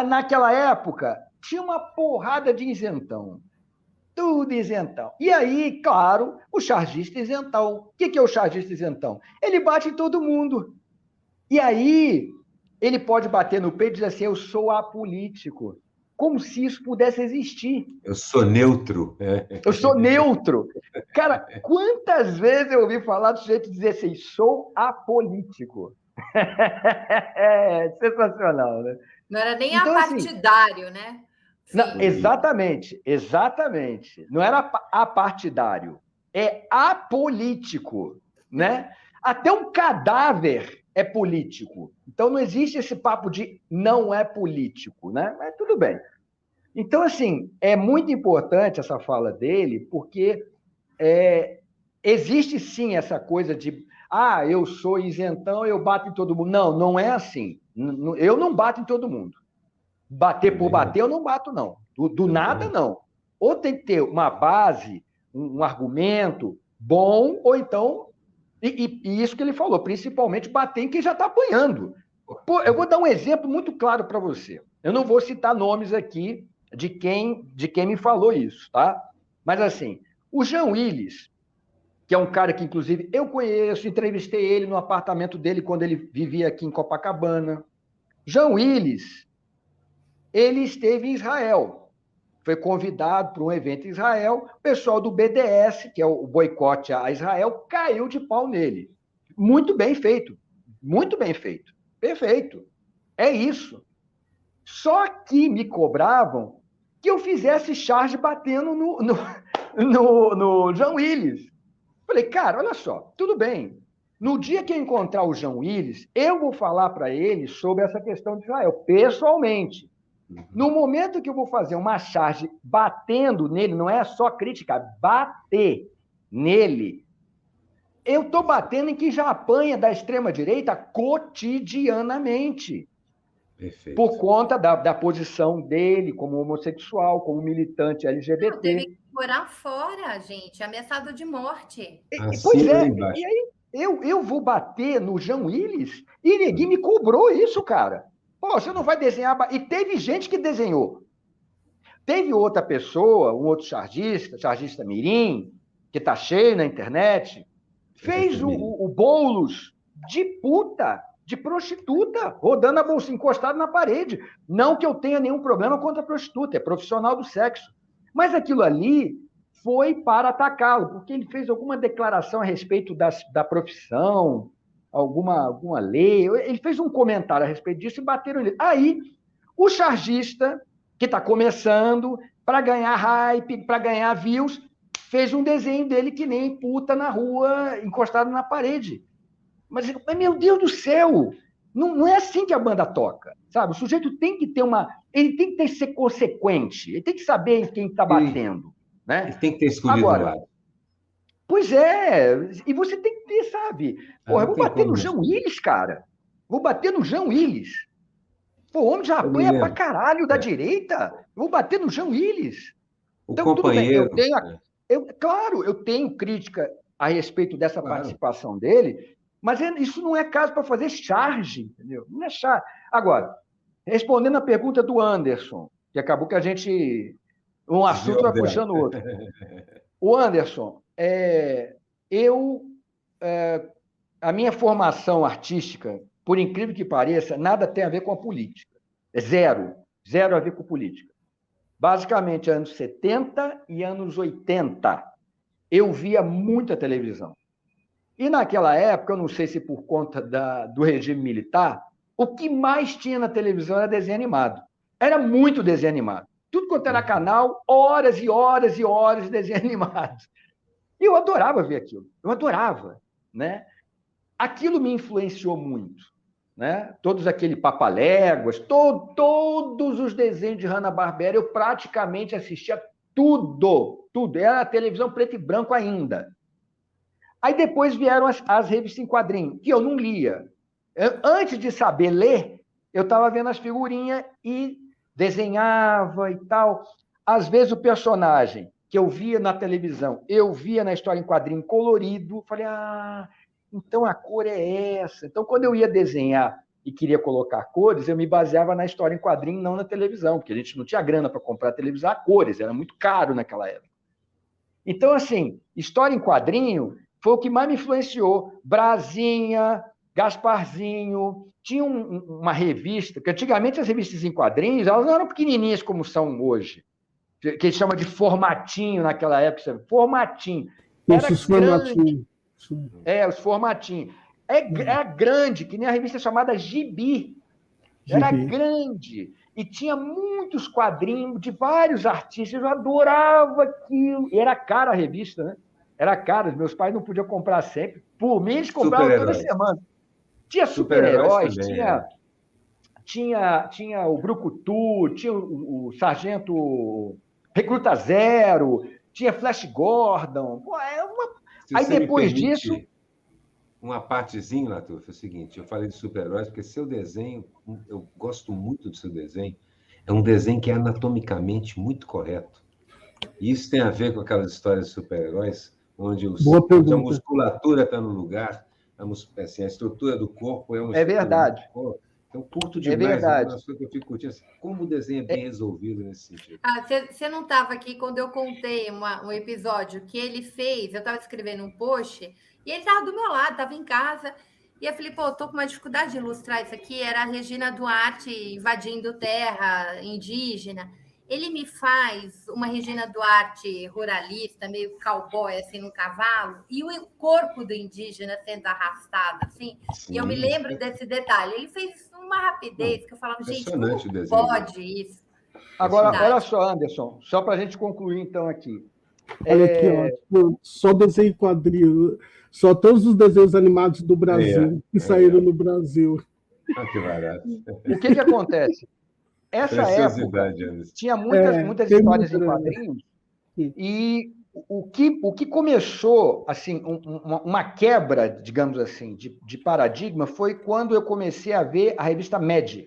Naquela época, tinha uma porrada de isentão. Tudo isentão. E aí, claro, o chargista isentão. O que é o chargista isentão? Ele bate em todo mundo. E aí, ele pode bater no peito e dizer assim, eu sou apolítico. Como se isso pudesse existir. Eu sou neutro. Eu sou neutro. Cara, quantas vezes eu ouvi falar do sujeito dizer assim, sou apolítico. É sensacional, né? Não era nem então, apartidário, assim, né? Não, exatamente. Não era apartidário, é apolítico, né? Até um cadáver é político. Então, não existe esse papo de não é político, né? Mas tudo bem. Então, assim, é muito importante essa fala dele, porque existe sim essa coisa de eu sou isentão, eu bato em todo mundo. Não, não é assim. Eu não bato em todo mundo. Bater por bater, eu não bato, não. Do nada, não. Ou tem que ter uma base, um argumento bom, ou então. E isso que ele falou, principalmente bater em quem já está apanhando. Pô, eu vou dar um exemplo muito claro para você. Eu não vou citar nomes aqui de quem me falou isso, tá? Mas, assim, o Jean Willis, que é um cara que, inclusive, eu conheço, entrevistei ele no apartamento dele quando ele vivia aqui em Copacabana. Jean Willis, ele esteve em Israel, foi convidado para um evento em Israel, o pessoal do BDS, que é o boicote a Israel, caiu de pau nele. Muito bem feito, perfeito, é isso. Só que me cobravam que eu fizesse charge batendo no Jean Willis. Falei, cara, olha só, tudo bem. No dia que eu encontrar o Jean Willis, eu vou falar para ele sobre essa questão de Israel, pessoalmente. No momento que eu vou fazer uma charge batendo nele, não é só crítica, bater nele, eu estou batendo em quem já apanha da extrema-direita cotidianamente. Perfeito. Por conta da posição dele como homossexual, como militante LGBT. Não, teve que morar fora, gente, ameaçado de morte. Pois é, e aí eu vou bater no Jean Willis e ninguém me cobrou isso, cara. Pô, você não vai desenhar... E teve gente que desenhou. Teve outra pessoa, um outro chargista mirim, que tá cheio na internet, fez o Boulos de puta, de prostituta, rodando a bolsa encostado na parede. Não que eu tenha nenhum problema contra a prostituta, é profissional do sexo. Mas aquilo ali foi para atacá-lo, porque ele fez alguma declaração a respeito da profissão, alguma lei, ele fez um comentário a respeito disso e bateram ele. Aí, o chargista, que está começando, para ganhar hype, para ganhar views, fez um desenho dele que nem puta na rua, encostado na parede. Mas, meu Deus do céu, não é assim que a banda toca, sabe? O sujeito tem que ter ele tem que ser consequente, ele tem que saber em quem está batendo, né? Ele tem que ter escolhido o lado. Pois é, e você tem que ter, sabe? Porra, eu vou bater no Jean Willis, cara. Vou bater no Jean Willis. Pô, o homem já apanha pra caralho da direita. Eu vou bater no Jean Willis. Então, companheiro... tudo bem, claro, eu tenho crítica a respeito dessa participação dele, mas isso não é caso para fazer charge, entendeu? Não é charge. Agora, respondendo a pergunta do Anderson, que acabou que a gente... Um assunto vai puxando o outro. O Anderson, a minha formação artística, por incrível que pareça, nada tem a ver com a política. É zero a ver com política. Basicamente, anos 70 e anos 80, eu via muita televisão. E naquela época, eu não sei se por conta do regime militar, o que mais tinha na televisão era desenho animado. Era muito desenho animado. Tudo quanto era canal, horas e horas e horas de desenho animado. E eu adorava ver aquilo. Eu adorava, né? Aquilo me influenciou muito, né? Todos aqueles Papaléguas, todos os desenhos de Hanna-Barbera, eu praticamente assistia tudo. Era a televisão preto e branco ainda. Aí depois vieram as revistas em quadrinho, que eu não lia. Antes de saber ler, eu estava vendo as figurinhas e desenhava e tal. Às vezes o personagem que eu via na televisão, eu via na história em quadrinho colorido, falei, então a cor é essa. Então, quando eu ia desenhar e queria colocar cores, eu me baseava na história em quadrinho, não na televisão, porque a gente não tinha grana para comprar televisão a cores, era muito caro naquela época. Então, assim, história em quadrinho foi o que mais me influenciou. Brasinha, Gasparzinho, tinha uma revista, que antigamente as revistas em quadrinhos, elas não eram pequenininhas como são hoje, que eles chamam de formatinho naquela época, sabe? Formatinho. Era grande. Os formatinhos. Era grande, que nem a revista chamada Gibi. Era grande. E tinha muitos quadrinhos de vários artistas. Eu adorava aquilo. E era cara a revista, né? Era cara. Meus pais não podiam comprar sempre. Por mim, eles compravam toda semana. Tinha super-heróis, tinha o Brucutu, tinha o Sargento Recruta Zero, tinha Flash Gordon. Pô, Se Aí você me depois permite disso, uma partezinha, Latuf, é o seguinte, eu falei de super-heróis porque seu desenho, eu gosto muito do seu desenho, é um desenho que é anatomicamente muito correto. E isso tem a ver com aquelas histórias de super-heróis, onde Boa onde a pergunta. musculatura está no lugar, assim, a estrutura do corpo é uma é estrutura muito verdade, boa. Então, curto é demais, é uma verdade. das coisas que eu fico curtindo. Assim, como o desenho é bem resolvido nesse sentido. Você não estava aqui quando eu contei um episódio que ele fez. Eu estava escrevendo um post e ele estava do meu lado, estava em casa. E eu falei, pô, eu tô com uma dificuldade de ilustrar isso aqui. Era a Regina Duarte invadindo terra indígena. Ele me faz uma Regina Duarte ruralista, meio cowboy, assim, no cavalo, e o corpo do indígena sendo arrastado, assim. E eu me Sim, lembro desse detalhe. Ele fez uma rapidez que eu falava, gente, como impressionante o desenho dele. pode isso? Agora, Impressionante. olha só, Anderson, só para a gente concluir então aqui. Olha aqui, ó. Tipo, só desenho em quadrinho. Só todos os desenhos animados do Brasil que saíram no Brasil. Ah, que barato. O que acontece? Essa época Preciosidade, Anderson. tinha muitas Tem histórias muita. em quadrinhos e o que começou assim uma quebra, digamos assim, de paradigma foi quando eu comecei a ver a revista Mad.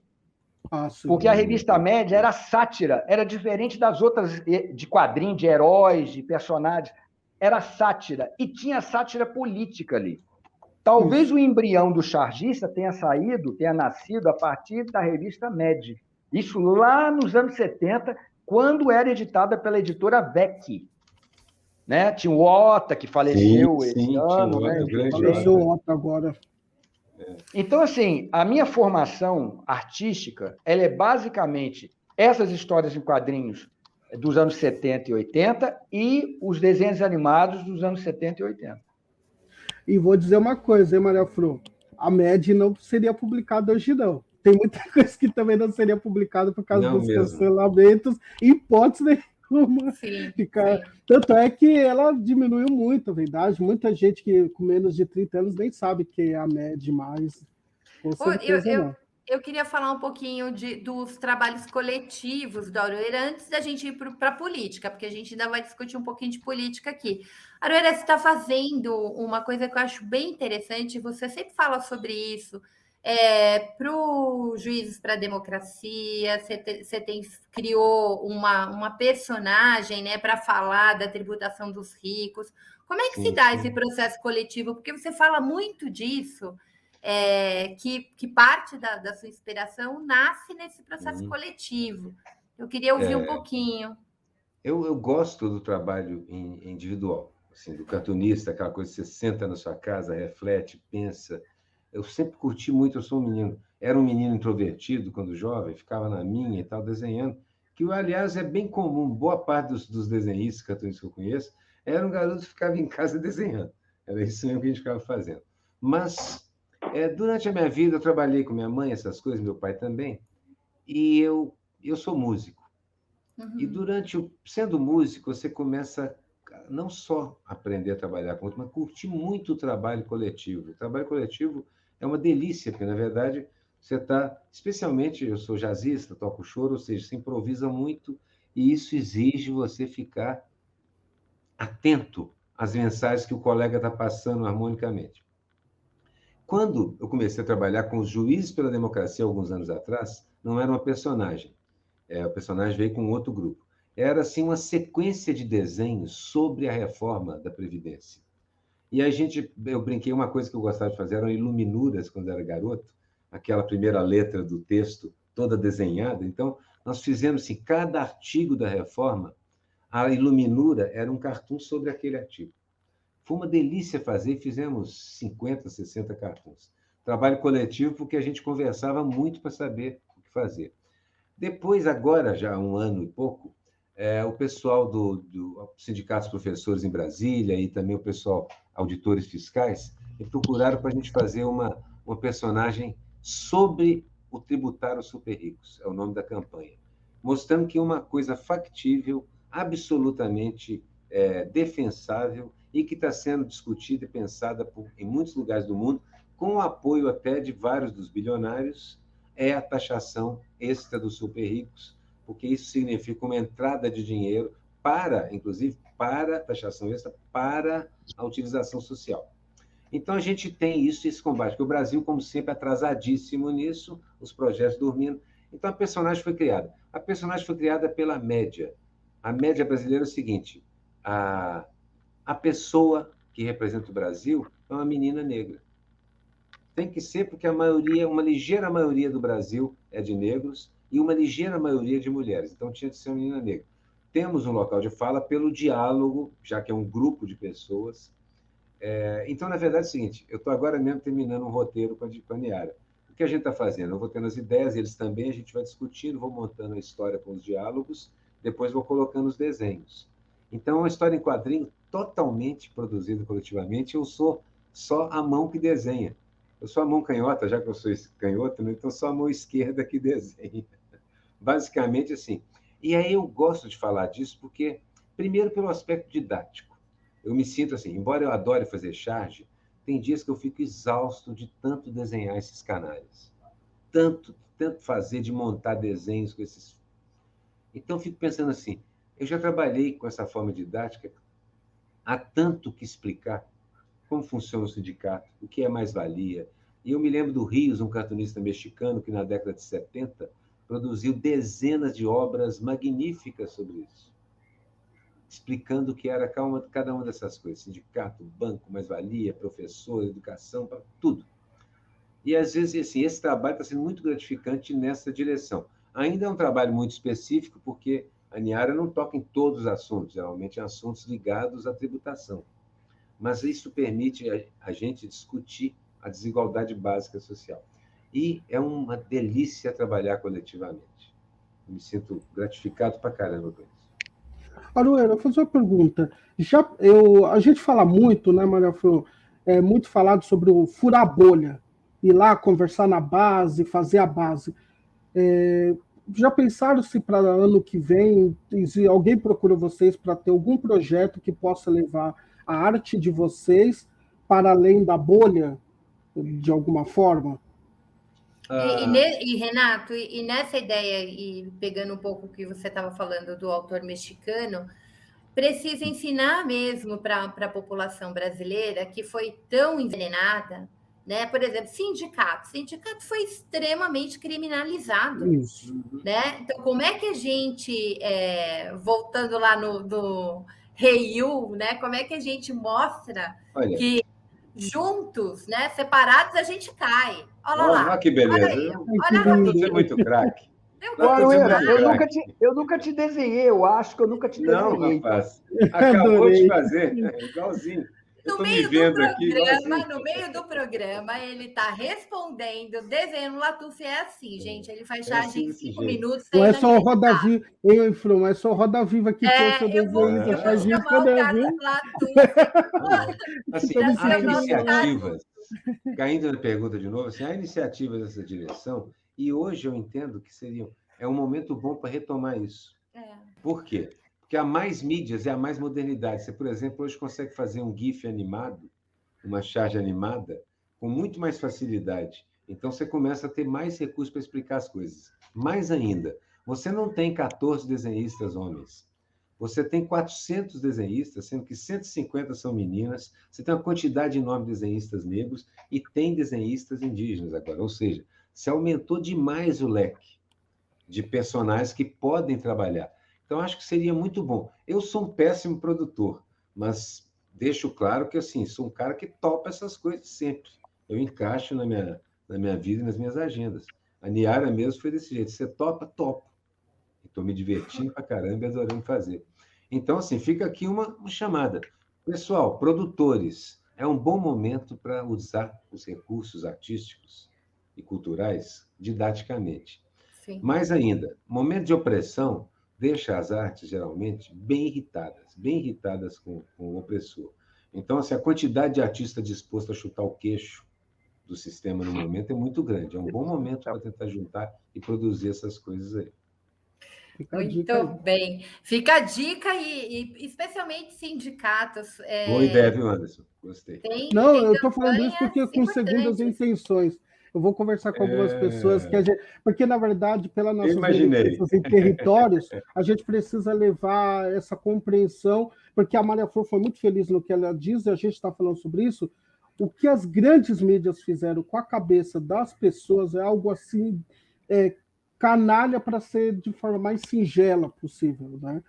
Ah, sim. Porque a revista Mad era sátira, era diferente das outras de quadrinhos, de heróis, de personagens. Era sátira, e tinha sátira política ali. Talvez Isso. o embrião do chargista tenha nascido a partir da revista Mad. Isso lá nos anos 70, quando era editada pela editora Beck. Né? Tinha o Ota, que faleceu esse tinha ano, o né? Otto, o grande Faleceu Otto. Otto agora. Então, assim, a minha formação artística, ela é basicamente essas histórias em quadrinhos dos anos 70 e 80 e os desenhos animados dos anos 70 e 80. E vou dizer uma coisa, hein, Maria Fro? A MED não seria publicada hoje, não. Tem muita coisa que também não seria publicada por causa Não dos mesmo. cancelamentos, hipótese nenhuma. Sim, Ficar... sim. Tanto é que ela diminuiu muito, a verdade. Muita gente que com menos de 30 anos nem sabe que é a MED mais. Com certeza não. Eu queria falar um pouquinho dos trabalhos coletivos da Aroeira antes da gente ir para a política, porque a gente ainda vai discutir um pouquinho de política aqui. Aroeira, você está fazendo uma coisa que eu acho bem interessante, você sempre fala sobre isso, para os Juízes para a Democracia, criou uma personagem, né, para falar da tributação dos ricos. Como é que se dá esse processo coletivo? Porque você fala muito disso. Que parte da sua inspiração nasce nesse processo coletivo. Eu queria ouvir um pouquinho. Eu gosto do trabalho individual, assim, do cartunista, aquela coisa que você senta na sua casa, reflete, pensa. Eu sempre curti muito, eu sou um menino, era um menino introvertido quando jovem, ficava na minha e tal, desenhando, que, aliás, é bem comum, boa parte dos desenhistas, cartunistas que eu conheço, era um garoto que ficava em casa desenhando. Era isso mesmo que a gente ficava fazendo. Mas durante a minha vida, eu trabalhei com minha mãe, essas coisas, meu pai também, e eu sou músico. E sendo músico, você começa não só a aprender a trabalhar com outro, mas curtir muito o trabalho coletivo. O trabalho coletivo é uma delícia, porque, na verdade, você está... Especialmente, eu sou jazzista, toco choro, ou seja, você improvisa muito, e isso exige você ficar atento às mensagens que o colega está passando harmonicamente. Quando eu comecei a trabalhar com os Juízes pela Democracia, alguns anos atrás, não era uma personagem. O personagem veio com outro grupo. Era, assim, uma sequência de desenhos sobre a reforma da Previdência. E eu brinquei, uma coisa que eu gostava de fazer eram iluminuras, quando eu era garoto, aquela primeira letra do texto toda desenhada. Então, nós fizemos, assim, cada artigo da reforma, a iluminura era um cartoon sobre aquele artigo. Foi uma delícia fazer, fizemos 50, 60 cartões. Trabalho coletivo, porque a gente conversava muito para saber o que fazer. Depois, agora, já há um ano e pouco, o pessoal do Sindicato dos Professores em Brasília e também o pessoal auditores fiscais me procuraram para a gente fazer uma personagem sobre o tributar aos super ricos, é o nome da campanha, mostrando que é uma coisa factível, absolutamente defensável e que está sendo discutida e pensada em muitos lugares do mundo, com o apoio até de vários dos bilionários, é a taxação extra dos super ricos, porque isso significa uma entrada de dinheiro inclusive, para a taxação extra, para a utilização social. Então, a gente tem isso, esse combate, porque o Brasil, como sempre, atrasadíssimo nisso, os projetos dormindo. Então, a personagem foi criada. A personagem foi criada pela média. A média brasileira é o seguinte, a pessoa que representa o Brasil é uma menina negra. Tem que ser porque uma ligeira maioria do Brasil é de negros e uma ligeira maioria de mulheres. Então, tinha de ser uma menina negra. Temos um local de fala pelo diálogo, já que é um grupo de pessoas. Então, na verdade, é o seguinte, eu estou agora mesmo terminando um roteiro com a Niara. O que a gente está fazendo? Eu vou tendo as ideias, eles também, a gente vai discutindo, vou montando a história com os diálogos, depois vou colocando os desenhos. Então, é uma história em quadrinho totalmente produzida coletivamente, eu sou só a mão que desenha. Eu sou a mão canhota, já que eu sou canhoto, né? Então sou a mão esquerda que desenha. Basicamente assim. E aí eu gosto de falar disso porque, primeiro, pelo aspecto didático. Eu me sinto assim, embora eu adore fazer charge, tem dias que eu fico exausto de tanto desenhar esses canais. Tanto fazer, de montar desenhos com esses... Então, eu fico pensando assim, eu já trabalhei com essa forma didática, há tanto que explicar como funciona o sindicato, o que é mais-valia. E eu me lembro do Rios, um cartunista mexicano que, na década de 70, produziu dezenas de obras magníficas sobre isso, explicando o que era cada uma dessas coisas, sindicato, banco, mais-valia, professor, educação, tudo. E, às vezes, assim, esse trabalho está sendo muito gratificante nessa direção. Ainda é um trabalho muito específico, porque a Niara não toca em todos os assuntos, geralmente em assuntos ligados à tributação. Mas isso permite a gente discutir a desigualdade básica social. E é uma delícia trabalhar coletivamente. Me sinto gratificado pra caramba com isso. Aroeira, eu vou fazer uma pergunta. A gente fala muito, né, Maria Flor? É muito falado sobre o furar a bolha, ir lá conversar na base, fazer a base. Já pensaram se para ano que vem, se alguém procura vocês para ter algum projeto que possa levar a arte de vocês para além da bolha, de alguma forma? Renato, e nessa ideia, e pegando um pouco o que você estava falando do autor mexicano, precisa ensinar mesmo para a população brasileira que foi tão envenenada, né? Por exemplo, sindicato foi extremamente criminalizado. Isso. Né? Então, como é que a gente, voltando lá do Reiu, né? Como é que a gente mostra que juntos, né? Separados, a gente cai? Olha lá. Olha que beleza. Olha aí, Você é muito craque. Eu nunca te desenhei, eu acho que eu nunca te desenhei. Não, rapaz. Acabou de fazer, igualzinho. No meio do programa, ele está respondendo, desenhando. Latuf é assim, gente. Ele faz charge em 5 minutos. Não é só o Roda Viva, hein, Flo? Não é só o Roda Viva que tem o seu desenho. Eu vou chamar o Carlos Latuf. Assim, há iniciativas, caindo na pergunta de novo, assim, há iniciativas nessa direção, e hoje eu entendo que é um momento bom para retomar isso. Por quê? Porque há mais mídias e há mais modernidade. Você, por exemplo, hoje consegue fazer um GIF animado, uma charge animada, com muito mais facilidade. Então, você começa a ter mais recursos para explicar as coisas. Mais ainda, você não tem 14 desenhistas homens. Você tem 400 desenhistas, sendo que 150 são meninas. Você tem uma quantidade enorme de desenhistas negros e tem desenhistas indígenas agora. Ou seja, você aumentou demais o leque de personagens que podem trabalhar. Então, acho que seria muito bom. Eu sou um péssimo produtor, mas deixo claro que, assim, sou um cara que topa essas coisas sempre. Eu encaixo na minha vida e nas minhas agendas. A Niara mesmo foi desse jeito. Você topa? Topo. Estou me divertindo pra caramba e adorando fazer. Então, assim, fica aqui uma chamada. Pessoal, produtores, é um bom momento para usar os recursos artísticos e culturais didaticamente. Sim. Mais ainda, momento de opressão deixa as artes, geralmente, bem irritadas com o opressor. Então, assim, a quantidade de artista disposto a chutar o queixo do sistema no momento é muito grande. É um bom momento para tentar juntar e produzir essas coisas aí. Muito bem. Fica a dica e especialmente sindicatos. Boa ideia, viu, Anderson? Gostei. Não, eu estou falando isso porque com segundas intenções. Eu vou conversar com algumas pessoas porque, na verdade, pelas Eu nossas imaginei. militâncias em territórios, a gente precisa levar essa compreensão, porque a Maria Flor foi muito feliz no que ela diz, e a gente está falando sobre isso. O que as grandes mídias fizeram com a cabeça das pessoas é algo assim, canalha para ser de forma mais singela possível, né?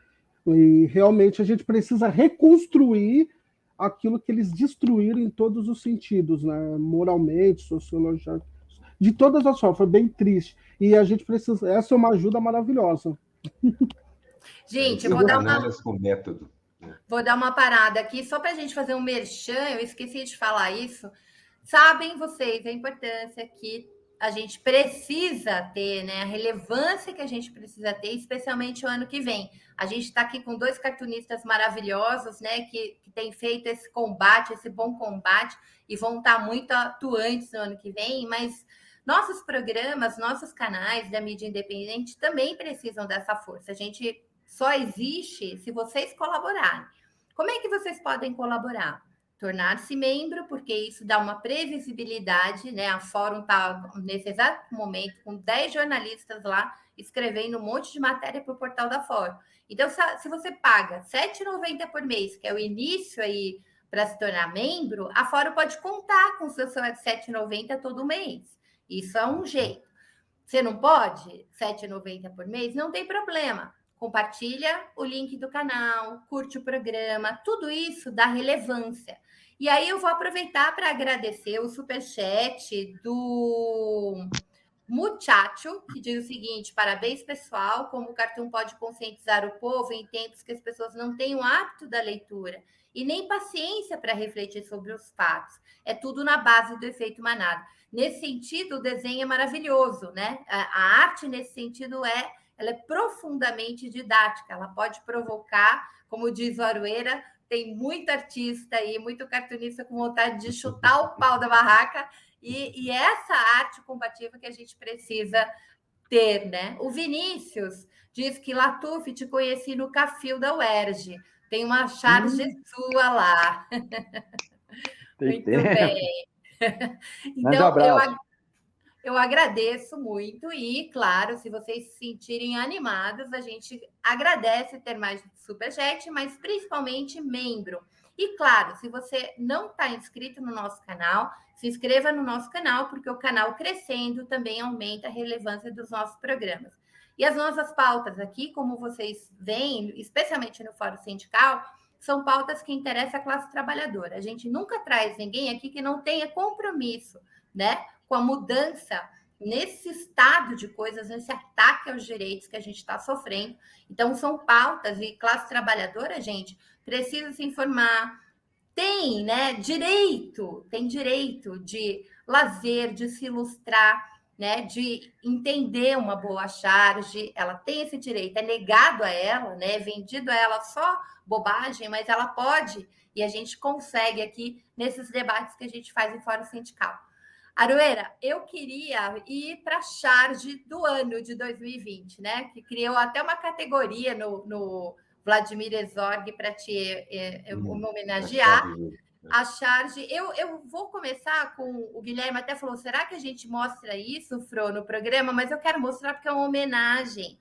E realmente a gente precisa reconstruir aquilo que eles destruíram em todos os sentidos, né? Moralmente, sociologicamente, de todas as formas. Foi bem triste. E a gente precisa. Essa é uma ajuda maravilhosa. Gente, eu São canalhas com método. vou dar uma parada aqui só para a gente fazer um merchan. Eu esqueci de falar isso. Sabem vocês a importância que a gente precisa ter, né? A relevância que a gente precisa ter, especialmente o ano que vem. A gente está aqui com 2 cartunistas maravilhosos, né? Que têm feito esse combate, esse bom combate, e vão estar muito atuantes no ano que vem, mas nossos programas, nossos canais da mídia independente também precisam dessa força. A gente só existe se vocês colaborarem. Como é que vocês podem colaborar? Tornar-se membro, porque isso dá uma previsibilidade, né? A Fórum está, nesse exato momento, com 10 jornalistas lá, escrevendo um monte de matéria para o portal da Fórum. Então, se você paga R$ 7,90 por mês, que é o início aí para se tornar membro, a Fórum pode contar com o seu salário de R$ 7,90 todo mês. Isso é um jeito. Você não pode? R$ 7,90 por mês? Não tem problema. Compartilha o link do canal, curte o programa, tudo isso dá relevância. E aí eu vou aproveitar para agradecer o superchat do Muchacho, que diz o seguinte: parabéns, pessoal, como o Cartoon pode conscientizar o povo em tempos que as pessoas não têm o hábito da leitura e nem paciência para refletir sobre os fatos. É tudo na base do efeito manada. Nesse sentido, o desenho é maravilhoso, né? A arte, nesse sentido, ela é profundamente didática, ela pode provocar, como diz o Aroeira, tem muito artista aí, muito cartunista com vontade de chutar o pau da barraca, e essa arte combativa que a gente precisa ter, né? O Vinícius diz que Latuf, te conheci no Cafil da UERJ, tem uma charge sua lá. Muito bem. Então, eu agradeço muito e, claro, se vocês se sentirem animados, a gente agradece ter mais superchat, mas principalmente membro. E, claro, se você não está inscrito no nosso canal, se inscreva no nosso canal, porque o canal crescendo também aumenta a relevância dos nossos programas. E as nossas pautas aqui, como vocês veem, especialmente no Fórum Sindical, são pautas que interessam a classe trabalhadora. A gente nunca traz ninguém aqui que não tenha compromisso, né, com a mudança nesse estado de coisas, nesse ataque aos direitos que a gente está sofrendo. Então, são pautas, e classe trabalhadora, gente, precisa se informar, tem, né, tem direito de lazer, de se ilustrar, né, de entender uma boa charge, ela tem esse direito, é negado a ela, né, é vendido a ela só bobagem, mas ela pode, e a gente consegue aqui nesses debates que a gente faz em Fórum Sindical. Aroeira, eu queria ir para a charge do ano de 2020, né? Que criou até uma categoria no Vladimir Herzog para te homenagear. A charge. Eu vou começar com o Guilherme, até falou: será que a gente mostra isso, Fro, no programa? Mas eu quero mostrar porque é uma homenagem.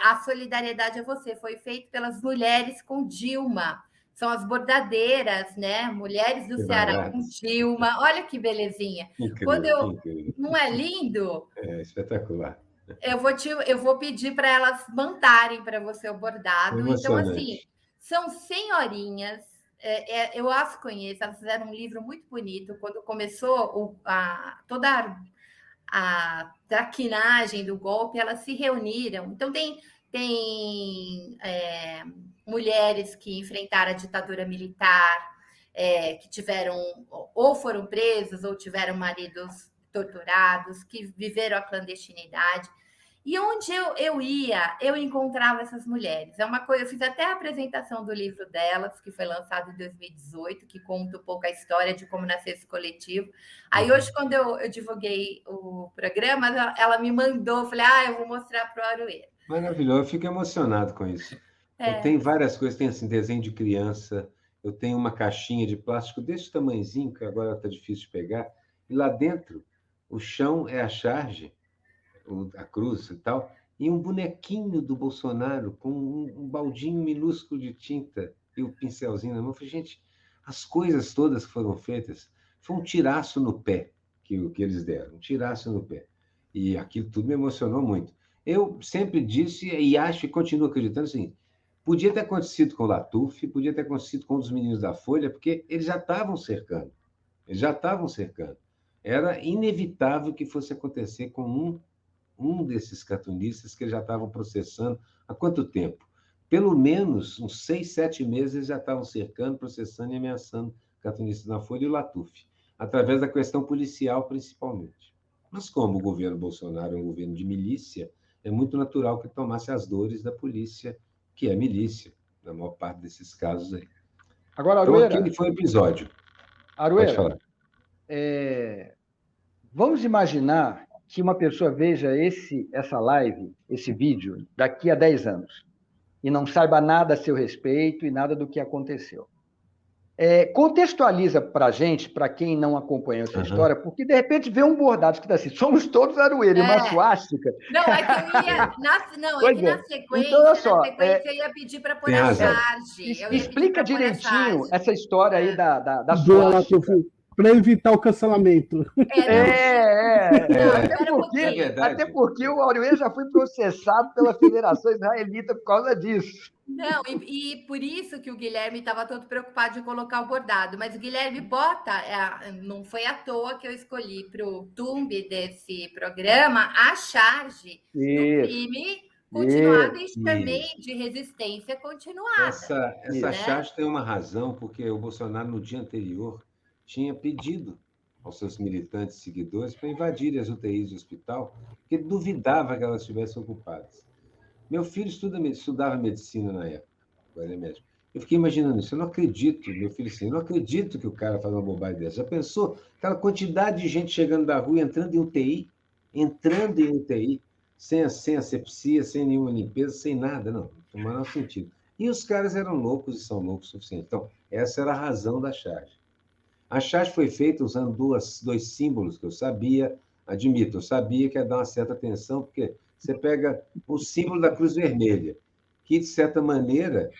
A solidariedade a você foi feito pelas mulheres com Dilma. São as bordadeiras, né? Mulheres do Ceará com Dilma. Olha que belezinha. Incrível, incrível. Não é lindo? É espetacular. Eu vou pedir para elas mandarem para você o bordado. Então, assim, são senhorinhas. Eu as conheço, elas fizeram um livro muito bonito. Quando começou toda a traquinagem do golpe, elas se reuniram. Então, tem mulheres que enfrentaram a ditadura militar, que tiveram, ou foram presos, ou tiveram maridos torturados, que viveram a clandestinidade. E onde eu ia, eu encontrava essas mulheres. É uma coisa, eu fiz até a apresentação do livro delas, que foi lançado em 2018, que conta um pouco a história de como nasceu esse coletivo. Aí hoje, quando eu divulguei o programa, ela me mandou, eu falei, eu vou mostrar para o Aroeira. Maravilhoso, eu fico emocionado com isso. Eu tenho várias coisas, tem assim, desenho de criança, eu tenho uma caixinha de plástico desse tamanhozinho, que agora está difícil de pegar, e lá dentro o chão é a charge, a cruz e tal, e um bonequinho do Bolsonaro com um baldinho minúsculo de tinta e o pincelzinho na mão. Eu falei, gente, as coisas todas que foram feitas, foi um tiraço no pé que eles deram, um tiraço no pé. E aquilo tudo me emocionou muito. Eu sempre disse e acho e continuo acreditando assim, podia ter acontecido com o Latuf, podia ter acontecido com os meninos da Folha, porque eles já estavam cercando. Eles já estavam cercando. Era inevitável que fosse acontecer com um desses cartunistas que eles já estavam processando há quanto tempo? Pelo menos uns 6, 7 meses eles já estavam cercando, processando e ameaçando cartunistas na Folha e o Latuf, através da questão policial, principalmente. Mas como o governo Bolsonaro é um governo de milícia, é muito natural que tomasse as dores da polícia, que é milícia, na maior parte desses casos aí. Agora, Então, Arueira, aquele foi o episódio. Pode Arueira, falar. vamos imaginar que uma pessoa veja essa live, esse vídeo, daqui a 10 anos, e não saiba nada a seu respeito e nada do que aconteceu. Contextualiza para a gente, para quem não acompanhou essa história, porque de repente vê um bordado que está assim, somos todos Arueira, e uma suástica. Não, é que eu ia. Na sequência, então, olha só, eu ia pedir para pôr tem a razão. charge. Explica direitinho essa história aí da Do suástica. Latuf, para evitar o cancelamento. Até porque o Arueira já foi processado pela Federação Israelita por causa disso. Não, e por isso que o Guilherme estava todo preocupado de colocar o bordado. Mas o Guilherme bota, não foi à toa que eu escolhi para o tumbe desse programa a charge do crime continuado e também de resistência continuada. Essa charge tem uma razão, porque o Bolsonaro, no dia anterior, tinha pedido aos seus militantes e seguidores para invadirem as UTIs do hospital, porque ele duvidava que elas estivessem ocupadas. Meu filho estudava medicina na época, agora é médico. Eu fiquei imaginando isso, eu não acredito, meu filho assim, eu não acredito que o cara faz uma bobagem dessa. Já pensou? Aquela quantidade de gente chegando da rua, entrando em UTI, sem asepsia, sem nenhuma limpeza, sem nada, não menor sentido. E os caras eram loucos e são loucos o suficiente. Então, essa era a razão da charge. A charge foi feita usando dois símbolos que eu sabia, admito, eu sabia que ia dar uma certa atenção, porque você pega o símbolo da Cruz Vermelha, que, de certa maneira,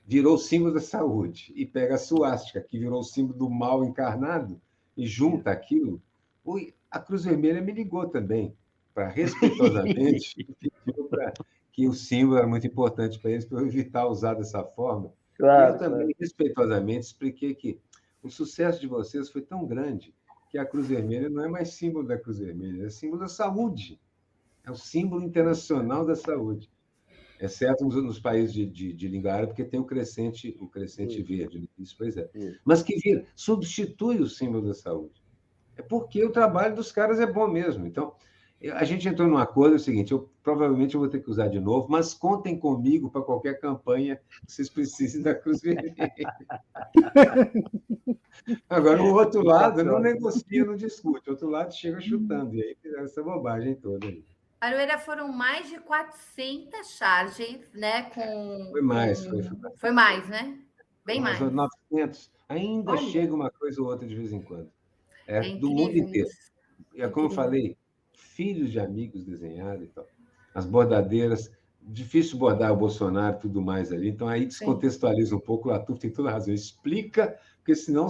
virou o símbolo da saúde, e pega a suástica, que virou o símbolo do mal encarnado, e junta aquilo. A Cruz Vermelha me ligou também, para, respeitosamente, pediu que o símbolo era muito importante para eles, para eu evitar usar dessa forma. Claro, e eu também, respeitosamente, expliquei que o sucesso de vocês foi tão grande que a Cruz Vermelha não é mais símbolo da Cruz Vermelha, é símbolo da saúde. É o símbolo internacional da saúde. Exceto nos países de língua árabe, porque tem o crescente verde. Isso, pois é. Mas que substitui o símbolo da saúde. É porque o trabalho dos caras é bom mesmo. Então, a gente entrou num acordo, é o seguinte, provavelmente eu vou ter que usar de novo, mas contem comigo para qualquer campanha que vocês precisem da Cruz Vermelha. Agora, o outro lado não negocia, não discute. O outro lado chega chutando. E aí fizeram essa bobagem toda aí. Arueira, foram mais de 400 charges, né? Foi mais. Foi mais, né? Bem mais. 900. Ainda chega uma coisa ou outra de vez em quando. Do mundo inteiro. E como eu falei, filhos de amigos desenharam e tal. As bordadeiras, difícil bordar o Bolsonaro e tudo mais ali. Então, aí descontextualiza um pouco. O Latuf tem toda a razão. Explica, porque senão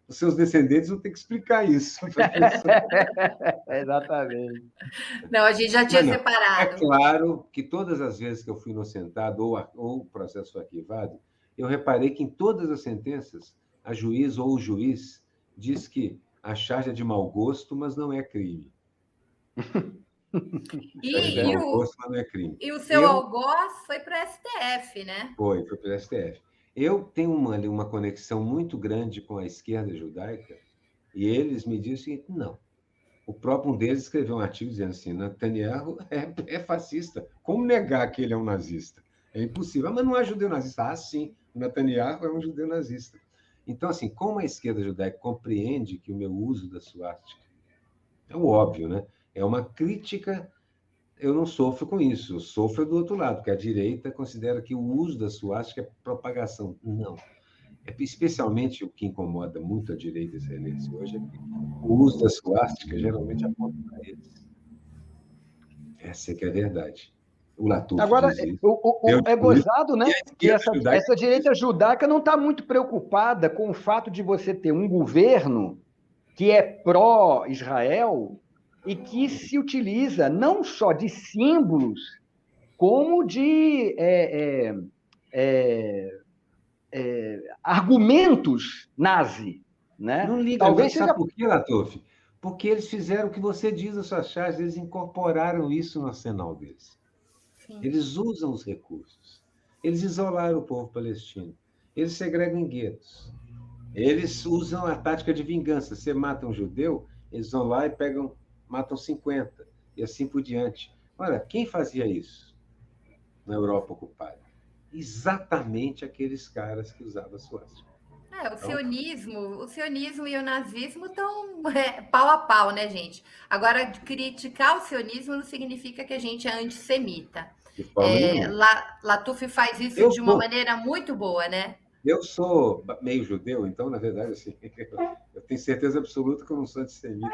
os seus descendentes vão ter que explicar isso. Exatamente. Não, a gente já tinha separado. É claro que todas as vezes que eu fui inocentado ou o processo foi arquivado, eu reparei que em todas as sentenças, a juiz ou o juiz diz que a charge é de mau gosto, mas não é crime. E o seu algoz foi para o STF, né? Foi para o STF. Eu tenho uma conexão muito grande com a esquerda judaica e eles me dizem que não. O próprio um deles escreveu um artigo dizendo assim, Netanyahu é fascista. Como negar que ele é um nazista? É impossível. Mas não é judeu nazista. Ah, sim, o Netanyahu é um judeu nazista. Então, assim, como a esquerda judaica compreende que o meu uso da suástica é o óbvio, né? É uma crítica, eu não sofro com isso, eu sofro do outro lado, porque a direita considera que o uso da suástica é propagação. Não. Especialmente o que incomoda muito a direita israelense hoje é que o uso da suástica geralmente aponta para eles. Essa é que é a verdade. O Latuf Agora, diz isso. é gozado, né? E a Que esquerda judaica essa direita judaica não está muito preocupada com o fato de você ter um governo que é pró-Israel e que se utiliza não só de símbolos, como de argumentos nazi. Né? não liga, Talvez sabe seja. por quê, Latuf? Porque eles fizeram o que você diz nas suas charges, eles incorporaram isso no arsenal deles. Sim. Eles usam os recursos. Eles isolaram o povo palestino. Eles segregam em guetos. Eles usam a tática de vingança. Você mata um judeu, eles vão lá e matam 50, e assim por diante. Olha, quem fazia isso na Europa ocupada? Exatamente aqueles caras que usavam a suástica. O sionismo e o nazismo estão pau a pau, né, gente? Agora, criticar o sionismo não significa que a gente é antissemita. De forma nenhuma. Latuf faz isso de uma maneira muito boa, né? Eu sou meio judeu, então, na verdade, assim, eu tenho certeza absoluta que eu não sou antissemita.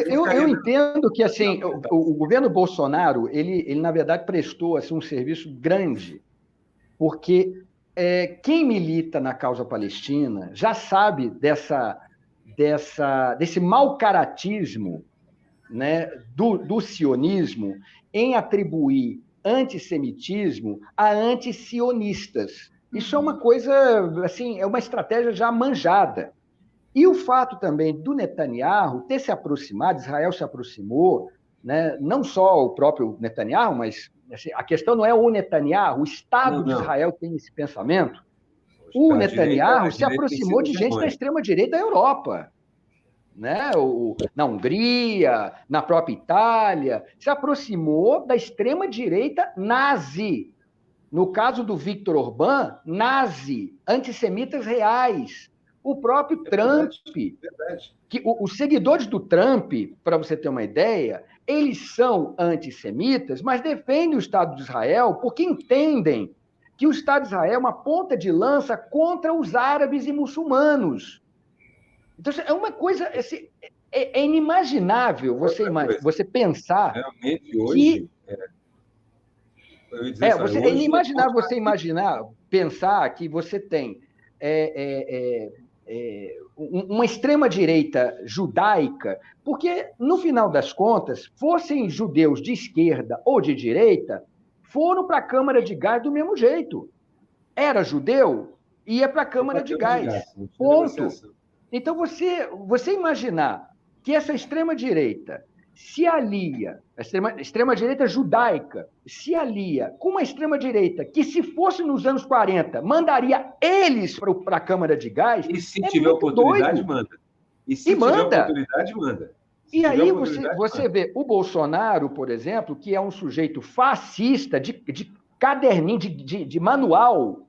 Eu entendo que assim, o governo Bolsonaro, ele na verdade, prestou assim, um serviço grande, porque quem milita na causa palestina já sabe desse mau caratismo, né, do sionismo em atribuir antissemitismo a antisionistas. Isso é uma coisa, assim, é uma estratégia já manjada. E o fato também do Netanyahu ter se aproximado, Israel se aproximou, né, não só o próprio Netanyahu, mas assim, a questão não é o Netanyahu, o Estado de Israel tem esse pensamento. O Netanyahu se aproximou de gente da extrema-direita da Europa, né? Na Hungria, na própria Itália, se aproximou da extrema-direita nazi. No caso do Viktor Orbán, nazi, antissemitas reais. O próprio Trump, que os seguidores do Trump, para você ter uma ideia, eles são antissemitas, mas defendem o Estado de Israel porque entendem que o Estado de Israel é uma ponta de lança contra os árabes e muçulmanos. Então, é uma coisa... Assim, é inimaginável você pensar... Realmente, hoje... É inimaginável você pensar que você tem uma extrema-direita judaica, porque, no final das contas, fossem judeus de esquerda ou de direita, foram para a Câmara de Gás do mesmo jeito. Era judeu, ia para a Câmara de Gás. Ponto. Então, você imaginar que essa extrema-direita se alia, a extrema-direita judaica, se alia com uma extrema-direita que, se fosse nos anos 40, mandaria eles para a Câmara de Gás. E se tiver oportunidade, manda. E se tiver oportunidade, manda. E aí você vê o Bolsonaro, por exemplo, que é um sujeito fascista, de caderninho, de manual,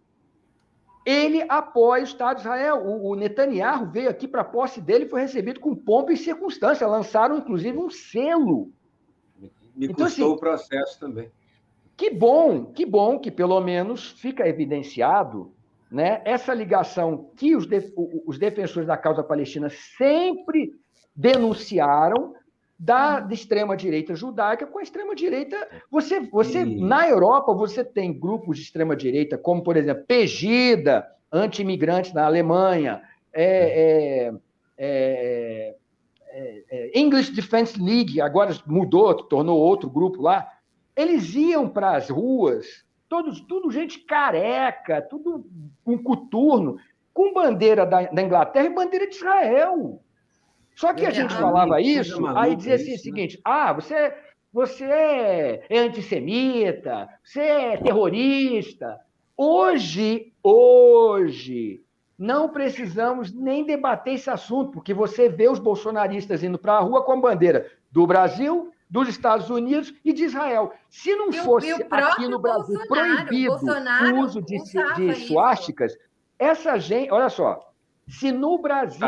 ele apoia o Estado de Israel. O Netanyahu veio aqui para a posse dele e foi recebido com pompa e circunstância. Lançaram, inclusive, um selo. Me custou assim, o processo também. Que bom que pelo menos fica evidenciado, né, essa ligação que os defensores da causa palestina sempre denunciaram da extrema-direita judaica com a extrema-direita. Na Europa, você tem grupos de extrema-direita, como, por exemplo, Pegida, anti-imigrantes na Alemanha, English Defense League, agora mudou, tornou outro grupo lá. Eles iam para as ruas, tudo gente careca, tudo com coturno, com bandeira da Inglaterra e bandeira de Israel. Só que a gente falava isso, aí dizia assim, o seguinte, você é antissemita, você é terrorista. Hoje, não precisamos nem debater esse assunto, porque você vê os bolsonaristas indo para a rua com a bandeira do Brasil, dos Estados Unidos e de Israel. Se não fosse aqui no Brasil proibido o uso de suásticas, essa gente... Olha só, se no Brasil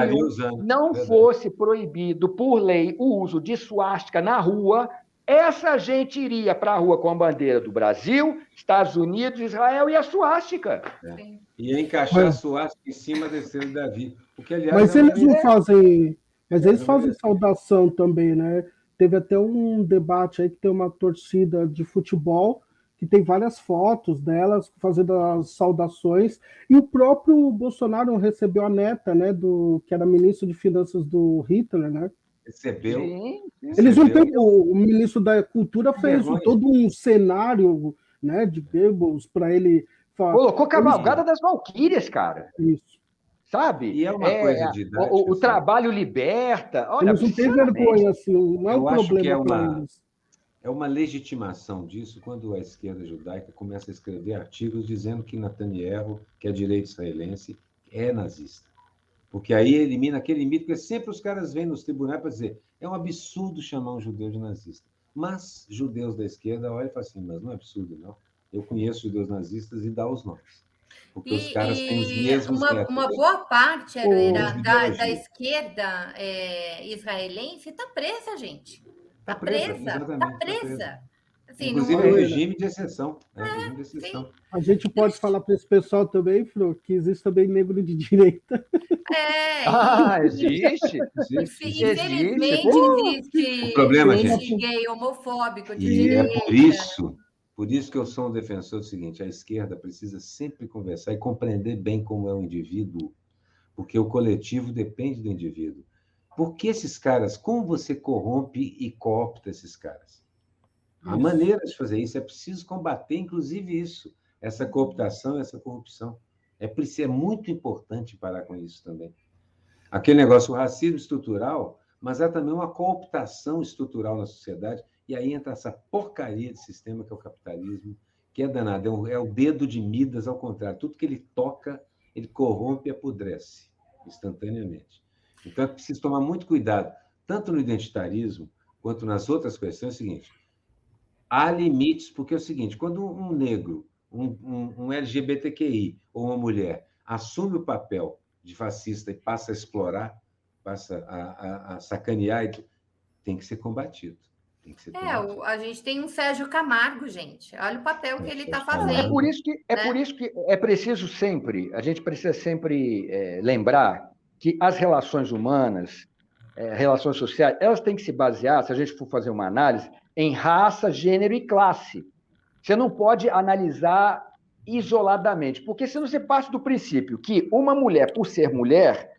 não fosse proibido por lei o uso de suástica na rua, essa gente iria para a rua com a bandeira do Brasil, Estados Unidos, Israel e a suástica. E ia encaixar a suástica em cima da estrela de Davi. Porque, aliás, Mas eles não fazem. Mas eles fazem saudação também, né? Teve até um debate aí que tem uma torcida de futebol que tem várias fotos delas fazendo as saudações. E o próprio Bolsonaro recebeu a neta, né? Que era ministro de Finanças do Hitler, né? Recebeu. Eles não têm. O ministro da Cultura fez todo um cenário, né, de Goebbels para ele. Colocou Cavalgada das Valquírias, cara. Isso. Sabe? E é uma coisa didática. O trabalho liberta. Olha, eles não têm vergonha, assim, não é um problema para eles. É uma legitimação disso quando a esquerda judaica começa a escrever artigos dizendo que Netanyahu, que é direito israelense, é nazista. Porque aí elimina aquele mito, porque sempre os caras vêm nos tribunais para dizer é um absurdo chamar um judeu de nazista. Mas judeus da esquerda olham e falam assim, mas não é absurdo, não. Eu conheço judeus nazistas e dá os nomes. Porque os caras têm os mesmos métodos. Uma boa parte da esquerda israelense está presa, gente. Está presa. Assim, inclusive, é regime de exceção. Regime de exceção. A gente pode falar para esse pessoal também, Flo, que existe também negro de direita. Existe. Infelizmente, existe o problema, gente, gay homofóbico de e direita. É por isso que eu sou um defensor do seguinte, a esquerda precisa sempre conversar e compreender bem como é o indivíduo, porque o coletivo depende do indivíduo. Por que esses caras, como você corrompe e coopta esses caras? Há maneiras de fazer isso, é preciso combater, inclusive isso, essa cooptação, essa corrupção. É muito importante parar com isso também. Aquele negócio, o racismo estrutural, mas há também uma cooptação estrutural na sociedade, e aí entra essa porcaria de sistema que é o capitalismo, que é danado, é o dedo de Midas ao contrário. Tudo que ele toca, ele corrompe e apodrece instantaneamente. Então, é preciso tomar muito cuidado, tanto no identitarismo, quanto nas outras questões. É o seguinte, há limites, porque é o seguinte, quando um negro, um LGBTQI ou uma mulher assume o papel de fascista e passa a explorar, passa a sacanear, tem que ser combatido. A gente tem um Sérgio Camargo, gente. Olha o papel que ele está fazendo. É por isso que é preciso sempre, a gente precisa sempre lembrar que as relações humanas, relações sociais, elas têm que se basear, se a gente for fazer uma análise, em raça, gênero e classe. Você não pode analisar isoladamente, porque senão você parte do princípio que uma mulher, por ser mulher,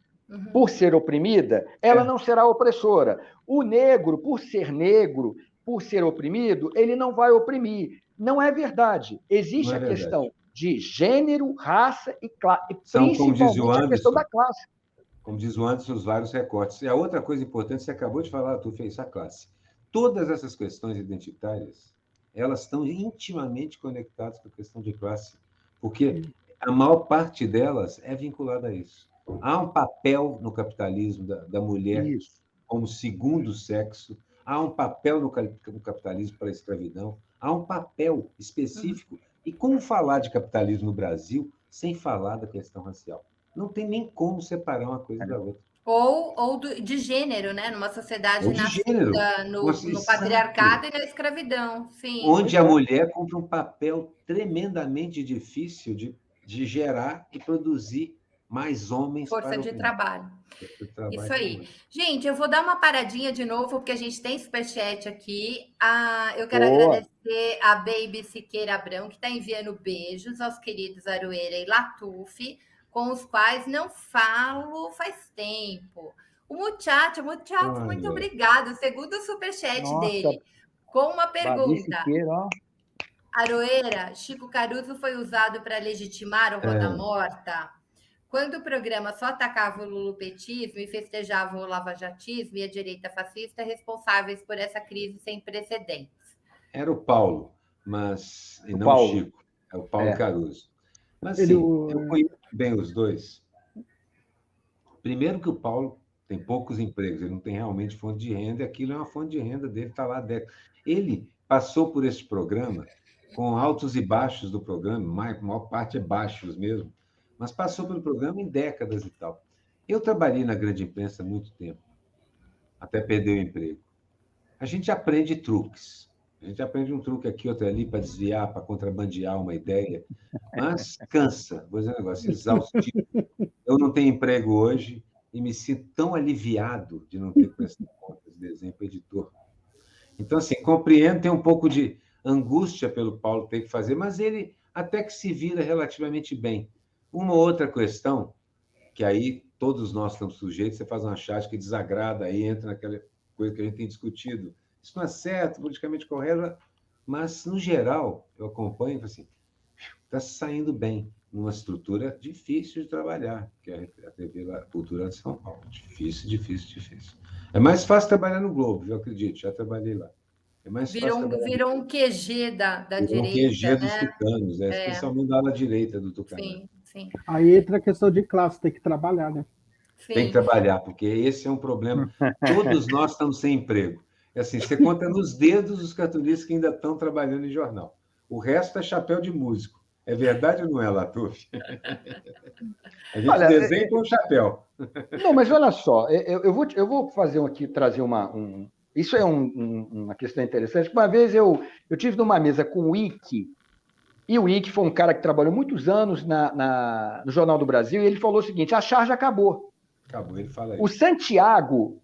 por ser oprimida, ela não será opressora. O negro, por ser oprimido, ele não vai oprimir. Não é verdade. Existe a questão de gênero, raça e classe, e principalmente a questão da classe. Como diz o Anderson, os vários recortes. E a outra coisa importante, você acabou de falar, tu fez a classe. Todas essas questões identitárias, elas estão intimamente conectadas com a questão de classe, porque a maior parte delas é vinculada a isso. Há um papel no capitalismo da mulher como segundo sexo, há um papel no capitalismo para a escravidão, há um papel específico. E como falar de capitalismo no Brasil sem falar da questão racial? Não tem nem como separar uma coisa da outra. Ou de gênero, né? Numa sociedade nascida no patriarcado e na escravidão. Sim. Onde a mulher cumpre um papel tremendamente difícil de gerar e produzir mais homens. Força de trabalho. Isso aí. Gente, eu vou dar uma paradinha de novo, porque a gente tem superchat aqui. Eu quero agradecer a Baby Siqueira Abrão, que está enviando beijos aos queridos Aroeira e Latuf, com os quais não falo faz tempo. O Muchacho, muito obrigado. O segundo superchat dele, com uma pergunta. Aroeira, Chico Caruso foi usado para legitimar o Roda Morta? Quando o programa só atacava o lulupetismo e festejava o lavajatismo e a direita fascista responsáveis por essa crise sem precedentes? Era o Paulo, mas e não o Chico. É o Paulo Caruso. Mas sim, eu conheço bem os dois. Primeiro que o Paulo tem poucos empregos, ele não tem realmente fonte de renda, e aquilo é uma fonte de renda dele, está lá dentro. Ele passou por esse programa com altos e baixos do programa, a maior parte é baixos mesmo, mas passou pelo programa em décadas e tal. Eu trabalhei na grande imprensa há muito tempo, até perder o emprego. a gente aprende truques. A gente aprende um truque aqui, outro ali, para desviar, para contrabandear uma ideia, mas cansa. Vou dizer um negócio, exaustivo. Eu não tenho emprego hoje e me sinto tão aliviado de não ter que prestar contas de desenho para o editor. Então, assim, compreendo, tem um pouco de angústia pelo Paulo ter que fazer, mas ele até que se vira relativamente bem. Uma outra questão, que aí todos nós estamos sujeitos, você faz uma charge que desagrada, aí entra naquela coisa que a gente tem discutido. Isso não é certo, politicamente correto, mas, no geral, eu acompanho e falo assim, está saindo bem, numa estrutura difícil de trabalhar, que é a TV Cultura de São Paulo. Difícil, difícil, difícil. É mais fácil trabalhar no Globo, eu acredito, já trabalhei lá. É mais fácil Virou um QG da virou um direita, QG dos né? tucanos, especialmente da ala direita do Tucano. Sim, sim. Aí entra a questão de classe, tem que trabalhar, né? Tem que trabalhar, porque esse é um problema. Todos nós estamos sem emprego. Assim, você conta nos dedos os cartunistas que ainda estão trabalhando em jornal. O resto é chapéu de músico. É verdade ou não é, Latuf? A gente desenha com o chapéu. Não, mas olha só, eu vou fazer aqui, trazer isso é uma questão interessante. Uma vez eu tive numa mesa com o Ike, e o Ike foi um cara que trabalhou muitos anos no Jornal do Brasil, e ele falou o seguinte, a charge acabou. Acabou, ele fala isso. O Santiago,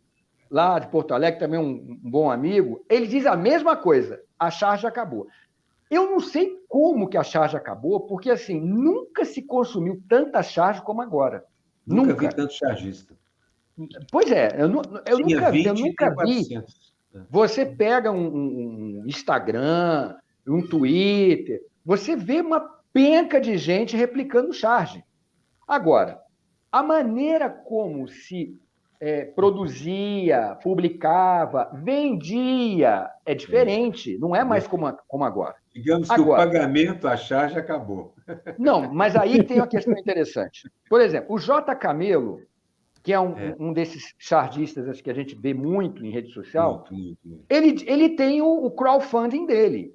lá de Porto Alegre, também um bom amigo, ele diz a mesma coisa, a charge acabou. Eu não sei como que a charge acabou, porque, assim, nunca se consumiu tanta charge como agora. Nunca vi tanto chargista. Pois é, eu nunca vi. Você pega um Instagram, um Twitter, você vê uma penca de gente replicando charge. Agora, a maneira como se produzia, publicava, vendia é diferente, não é mais como agora. Digamos que agora, o pagamento, a charge acabou. Não, mas aí tem uma questão interessante. Por exemplo, o J. Camelo, que é um desses chargistas que a gente vê muito em rede social, muito. Ele tem o crowdfunding dele.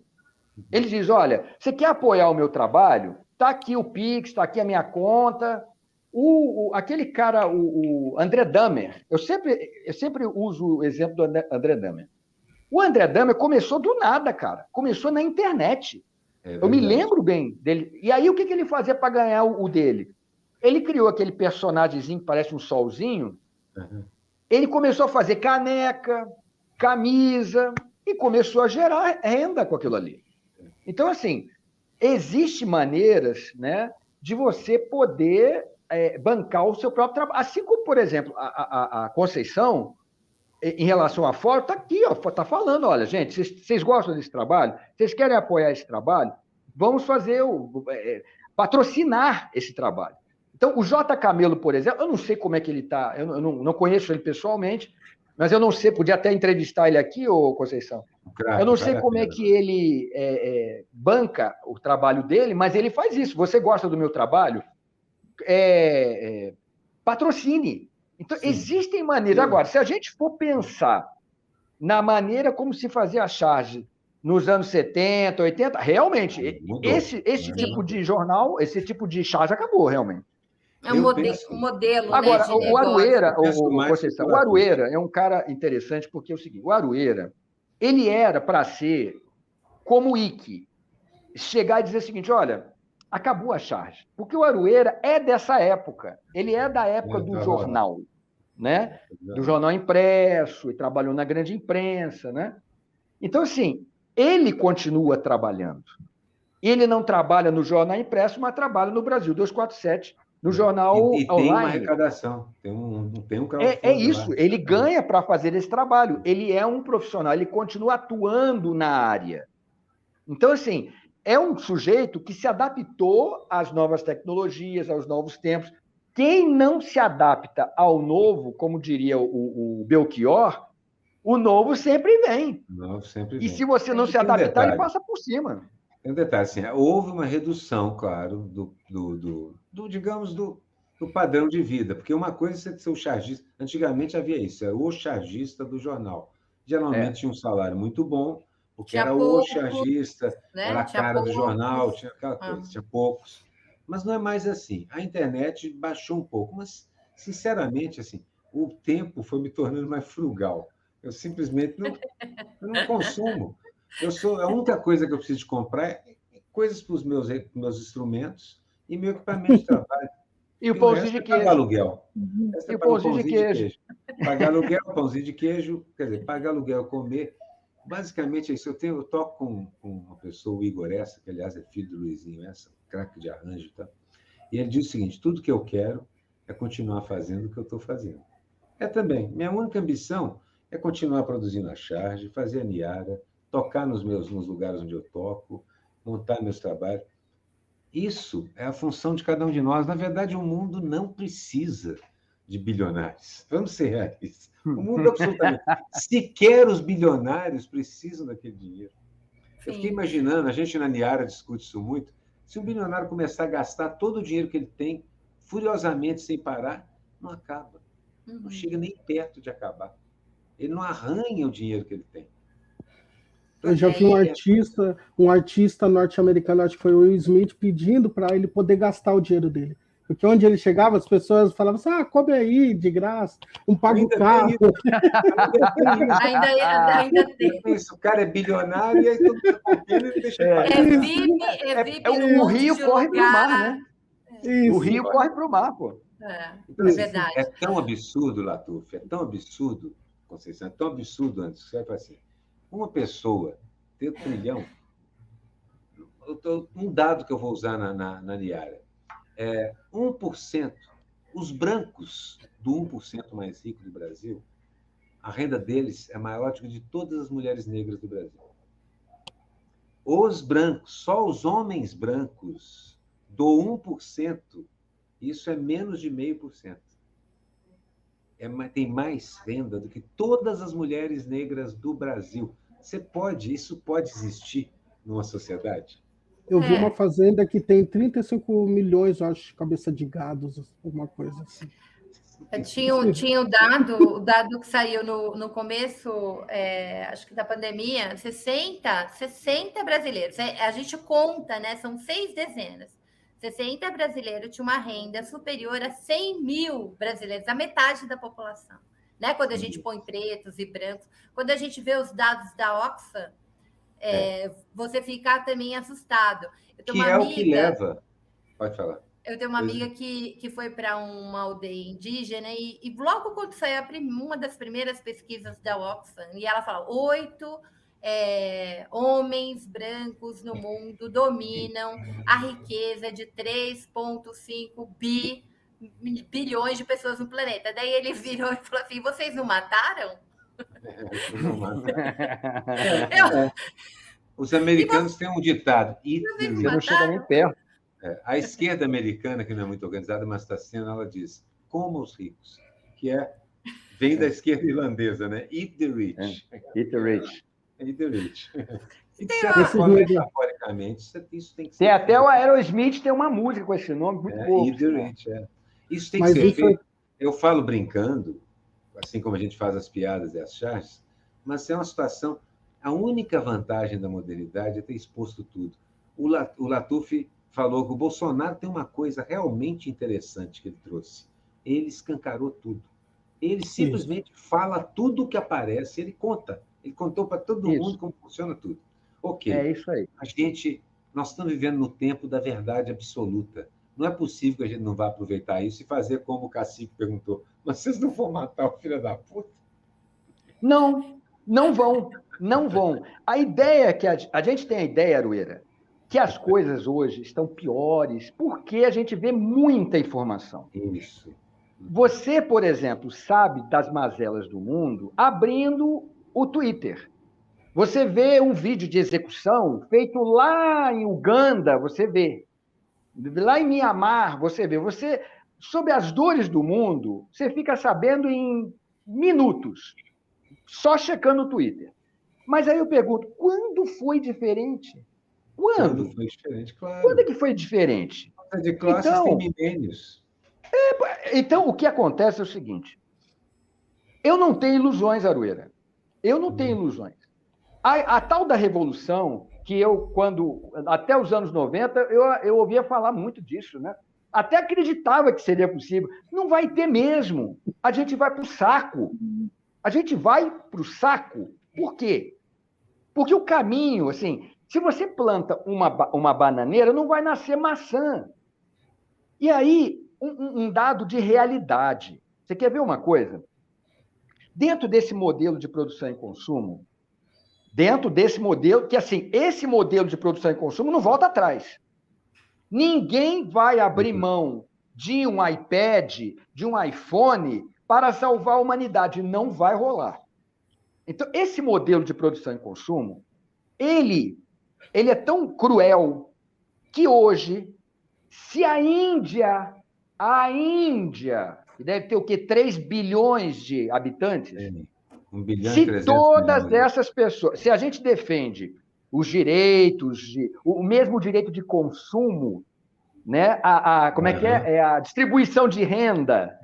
Ele diz, olha, você quer apoiar o meu trabalho? Está aqui o Pix, está aqui a minha conta. Aquele cara, o André Dahmer, eu sempre uso o exemplo do André Dahmer. O André Dahmer começou do nada, cara. Começou na internet. Eu me lembro bem dele. E aí, o que ele fazia para ganhar o dele? Ele criou aquele personagemzinho que parece um solzinho. Uhum. Ele começou a fazer caneca, camisa, e começou a gerar renda com aquilo ali. Então, assim, existem maneiras, né, de você poder bancar o seu próprio trabalho. Assim como, por exemplo, a Conceição, em relação à fora, está aqui, está falando, olha, gente, vocês gostam desse trabalho? Vocês querem apoiar esse trabalho? Vamos fazer patrocinar esse trabalho. Então, o J. Camelo, por exemplo, eu não sei como é que ele está, eu não conheço ele pessoalmente, mas eu não sei, podia até entrevistar ele aqui, ô Conceição. Eu não sei como é que ele banca o trabalho dele, mas ele faz isso. Você gosta do meu trabalho? Patrocine. Então, existem maneiras. Agora, se a gente for pensar na maneira como se fazia a charge nos anos 70, 80, realmente, esse tipo de jornal, esse tipo de charge acabou, realmente. É um modelo. Agora, né, o Arueira, o Arueira é um cara interessante, porque é o seguinte, o Arueira, ele era para ser como o Ike, chegar e dizer o seguinte, olha, acabou a charge. Porque o Arueira é dessa época. Ele é da época do jornal, né? Do jornal impresso, e trabalhou na grande imprensa, né? Então, assim, ele continua trabalhando. Ele não trabalha no jornal impresso, mas trabalha no Brasil 247, no jornal online. E tem uma arrecadação, tem um crowdfunding. É isso, ele ganha para fazer esse trabalho. Ele é um profissional, ele continua atuando na área. Então, assim, é um sujeito que se adaptou às novas tecnologias, aos novos tempos. Quem não se adapta ao novo, como diria o Belchior, o novo sempre vem. E se você não se adaptar, ele passa por cima. Tem um detalhe, assim, houve uma redução, claro, digamos, do padrão de vida, porque uma coisa é ser o chargista, antigamente havia isso, era o chargista do jornal. Geralmente tinha um salário muito bom, porque tinha era poucos, o chargista, né? Era a cara do jornal, tinha aquela coisa, tinha poucos. Mas não é mais assim. A internet baixou um pouco, mas, sinceramente, assim, o tempo foi me tornando mais frugal. Eu simplesmente Eu não consumo. A única coisa que eu preciso de comprar é coisas para os meus instrumentos e meu equipamento de trabalho. E o pãozinho de Pagar queijo. aluguel. E o pãozinho de queijo. Pagar aluguel, pãozinho de queijo, quer dizer, pagar aluguel, comer. Basicamente é isso. Eu toco com uma pessoa, o Igor Essa, que aliás é filho do Luizinho Essa, craque de arranjo, tá? E ele diz o seguinte: tudo que eu quero é continuar fazendo o que eu estou fazendo. Também. Minha única ambição é continuar produzindo a charge, fazer a Niara, tocar nos lugares onde eu toco, montar meus trabalhos. Isso é a função de cada um de nós. Na verdade, o mundo não precisa de bilionários. Vamos ser realistas. O mundo absolutamente. Sequer os bilionários precisam daquele dinheiro. Eu fiquei imaginando, a gente na Niara discute isso muito, se um bilionário começar a gastar todo o dinheiro que ele tem, furiosamente, sem parar, não acaba. Não chega nem perto de acabar. Ele não arranha o dinheiro que ele tem. Eu já vi um artista norte-americano, acho que foi o Will Smith, pedindo para ele poder gastar o dinheiro dele. Porque onde ele chegava, as pessoas falavam assim, come aí, de graça, não paga o carro. Ainda tem. Isso, o cara é bilionário e aí todo mundo confia e deixa VIP. O rio corre para o mar, né? Isso. O rio corre para o mar, pô. É verdade. É tão absurdo, Latuf, é tão absurdo, Conceição, é tão absurdo antes, que você vai falar assim, uma pessoa ter 1 trilhão, um dado que eu vou usar na Niara, 1%, os brancos do 1% mais rico do Brasil, a renda deles é maior do que de todas as mulheres negras do Brasil. Os brancos, só os homens brancos do 1%, isso é menos de 0,5%. Tem mais renda do que todas as mulheres negras do Brasil. Isso pode existir numa sociedade? Eu vi uma fazenda que tem 35 milhões, eu acho, de cabeça de gados, alguma coisa assim. Tinha o dado que saiu no começo, acho que da pandemia, 60 brasileiros. A gente conta, né? São 6 dezenas. 60 brasileiros tinham uma renda superior a 100 mil brasileiros, a metade da população. Né? Quando a gente põe pretos e brancos, quando a gente vê os dados da Oxfam, você fica também assustado. O que leva. Pode falar. Eu tenho uma amiga que foi para uma aldeia indígena e logo quando saiu uma das primeiras pesquisas da Oxfam, e ela fala 8 homens brancos no mundo dominam a riqueza de 3,5 bilhões de pessoas no planeta. Daí ele virou e falou assim, vocês não mataram? Os americanos têm um ditado. Você não chega nem perto. A esquerda americana, que não é muito organizada, mas está sendo, ela diz, coma os ricos, que vem da esquerda irlandesa, né? Eat the rich. Eat the rich. Eat the rich. E de certa forma, metaforicamente, isso tem que ser. Tem até o Aerosmith, tem uma música com esse nome, muito bom. Eat the rich, Isso tem que ser feito. Eu falo brincando, assim como a gente faz as piadas e as charges, mas é uma situação. A única vantagem da modernidade é ter exposto tudo. O Latuf falou que o Bolsonaro tem uma coisa realmente interessante que ele trouxe. Ele escancarou tudo. Ele simplesmente fala tudo o que aparece, ele conta. Ele contou para todo mundo como funciona tudo. Ok. É isso aí. Nós estamos vivendo no tempo da verdade absoluta. Não é possível que a gente não vá aproveitar isso e fazer como o Cacique perguntou. Mas vocês não vão matar o filho da puta? Não vão. Não vão. A ideia é que a gente tem a ideia, Arueira, que as coisas hoje estão piores porque a gente vê muita informação. Isso. Você, por exemplo, sabe das mazelas do mundo abrindo o Twitter. Você vê um vídeo de execução feito lá em Uganda, você vê. Lá em Mianmar, você vê. Você, sobre as dores do mundo, você fica sabendo em minutos, só checando o Twitter. Mas aí eu pergunto, quando foi diferente? Quando foi diferente, claro. Quando é que foi diferente? De classes tem milênios. Então, o que acontece é o seguinte. Eu não tenho ilusões, Arueira. Eu não tenho ilusões. A tal da revolução, que até os anos 90, eu ouvia falar muito disso, né? Até acreditava que seria possível. Não vai ter mesmo. A gente vai para o saco. A gente vai para o saco. Por quê? Porque o caminho, assim, se você planta uma bananeira, não vai nascer maçã. E aí, um dado de realidade. Você quer ver uma coisa? Dentro desse modelo de produção e consumo, dentro desse modelo, que assim, esse modelo de produção e consumo não volta atrás. Ninguém vai abrir mão de um iPad, de um iPhone, para salvar a humanidade. Não vai rolar. Então, esse modelo de produção e consumo, ele é tão cruel que hoje, se a Índia, que deve ter o quê? 3 bilhões de habitantes, 1 bilhão e se 300 todas milhões. essas pessoas, se a gente defende os direitos, o mesmo direito de consumo, né? Como é que é? É a distribuição de renda.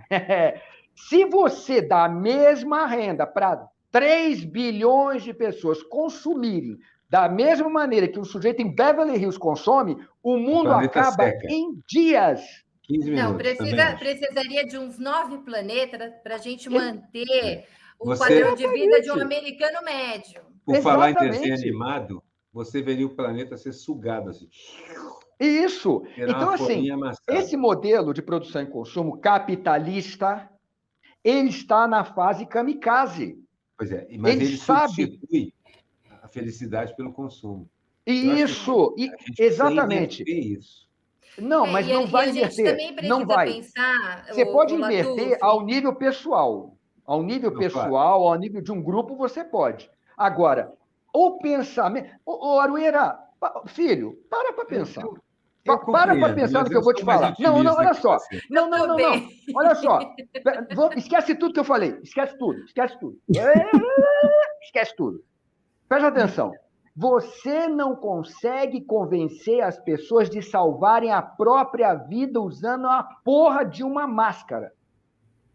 Se você dá a mesma renda para 3 bilhões de pessoas consumirem da mesma maneira que um sujeito em Beverly Hills consome, o mundo acaba em dias. 15 minutos. Não, precisaria de uns 9 planetas para a gente manter o Você... padrão de vida de um americano médio. Por falar em desenho animado, você veria o planeta ser sugado assim. Isso. Então, assim, esse modelo de produção e consumo capitalista, ele está na fase kamikaze. Pois é, mas ele substitui a felicidade pelo consumo. Isso, exatamente. Isso. Não, mas não vai inverter. A gente também precisa pensar... Você pode inverter ao nível pessoal. Ao nível pessoal, ao nível de um grupo, você pode. Agora, o pensamento... Ô, Arueira, filho, para pensar. Para pensar no que eu vou te falar. Não, olha só. Não. Olha só. Esquece tudo que eu falei. Esquece tudo. Esquece tudo. Presta atenção. Você não consegue convencer as pessoas de salvarem a própria vida usando a porra de uma máscara.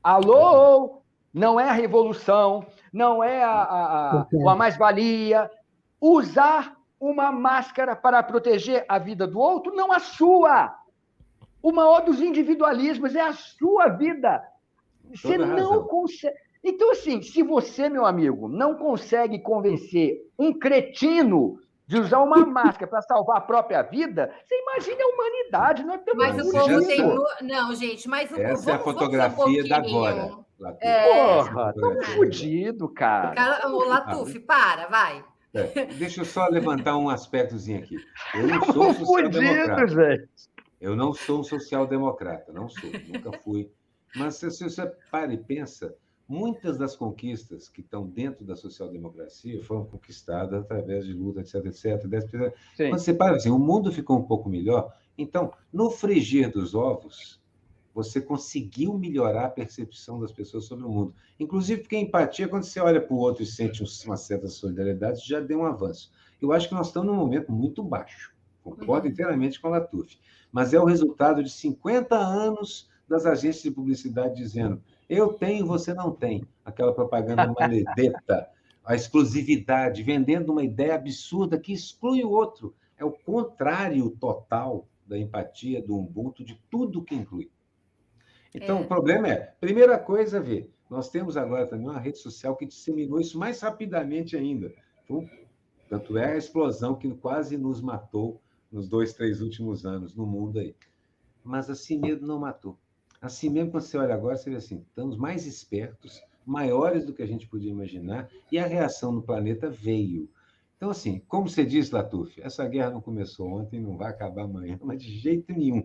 Alô? Não é a revolução, não é a mais-valia. Usar uma máscara para proteger a vida do outro, não a sua. O maior dos individualismos é a sua vida. Você não consegue... Então, assim, se você, meu amigo, não consegue convencer um cretino de usar uma máscara para salvar a própria vida, você imagina a humanidade. Nós estamos mas o povo tem... Não, gente, mas o Essa é a fotografia da agora. Porra, tô fudido, cara. Ô, Latuf, vai. Deixa eu só levantar um aspectozinho aqui. Eu não sou social-democrata. Eu não sou um social-democrata, não sou, nunca fui. Mas se você para e pensa, muitas das conquistas que estão dentro da social-democracia foram conquistadas através de luta, etc. Quando você para assim, o mundo ficou um pouco melhor. Então, no frigir dos ovos, você conseguiu melhorar a percepção das pessoas sobre o mundo. Inclusive porque a empatia, quando você olha para o outro e sente uma certa solidariedade, já deu um avanço. Eu acho que nós estamos num momento muito baixo. Concordo inteiramente com a Latuf. Mas é o resultado de 50 anos das agências de publicidade dizendo: eu tenho, você não tem. Aquela propaganda maledeta, a exclusividade, vendendo uma ideia absurda que exclui o outro. É o contrário total da empatia, do Ubuntu, de tudo que inclui. Então, o problema é, primeira coisa, nós temos agora também uma rede social que disseminou isso mais rapidamente ainda. Tanto é a explosão que quase nos matou nos 2, 3 últimos anos no mundo aí. Mas assim mesmo não matou. Assim mesmo, quando você olha agora, você vê assim, estamos mais espertos, maiores do que a gente podia imaginar, e a reação no planeta veio. Então, assim, como você disse, Latuf, essa guerra não começou ontem, não vai acabar amanhã, mas de jeito nenhum.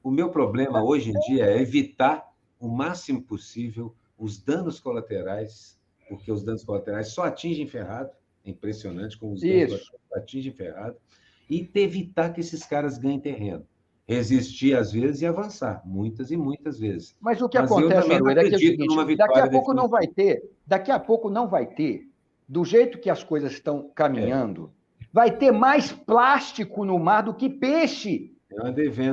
O meu problema hoje em dia é evitar o máximo possível os danos colaterais, porque os danos colaterais só atingem ferrado, é impressionante como os danos colaterais só atingem ferrado, e evitar que esses caras ganhem terreno. Resistir às vezes e avançar, muitas e muitas vezes. Mas o que acontece, Arueira, é que é o seguinte, daqui a pouco não vai ter, do jeito que as coisas estão caminhando, vai ter mais plástico no mar do que peixe.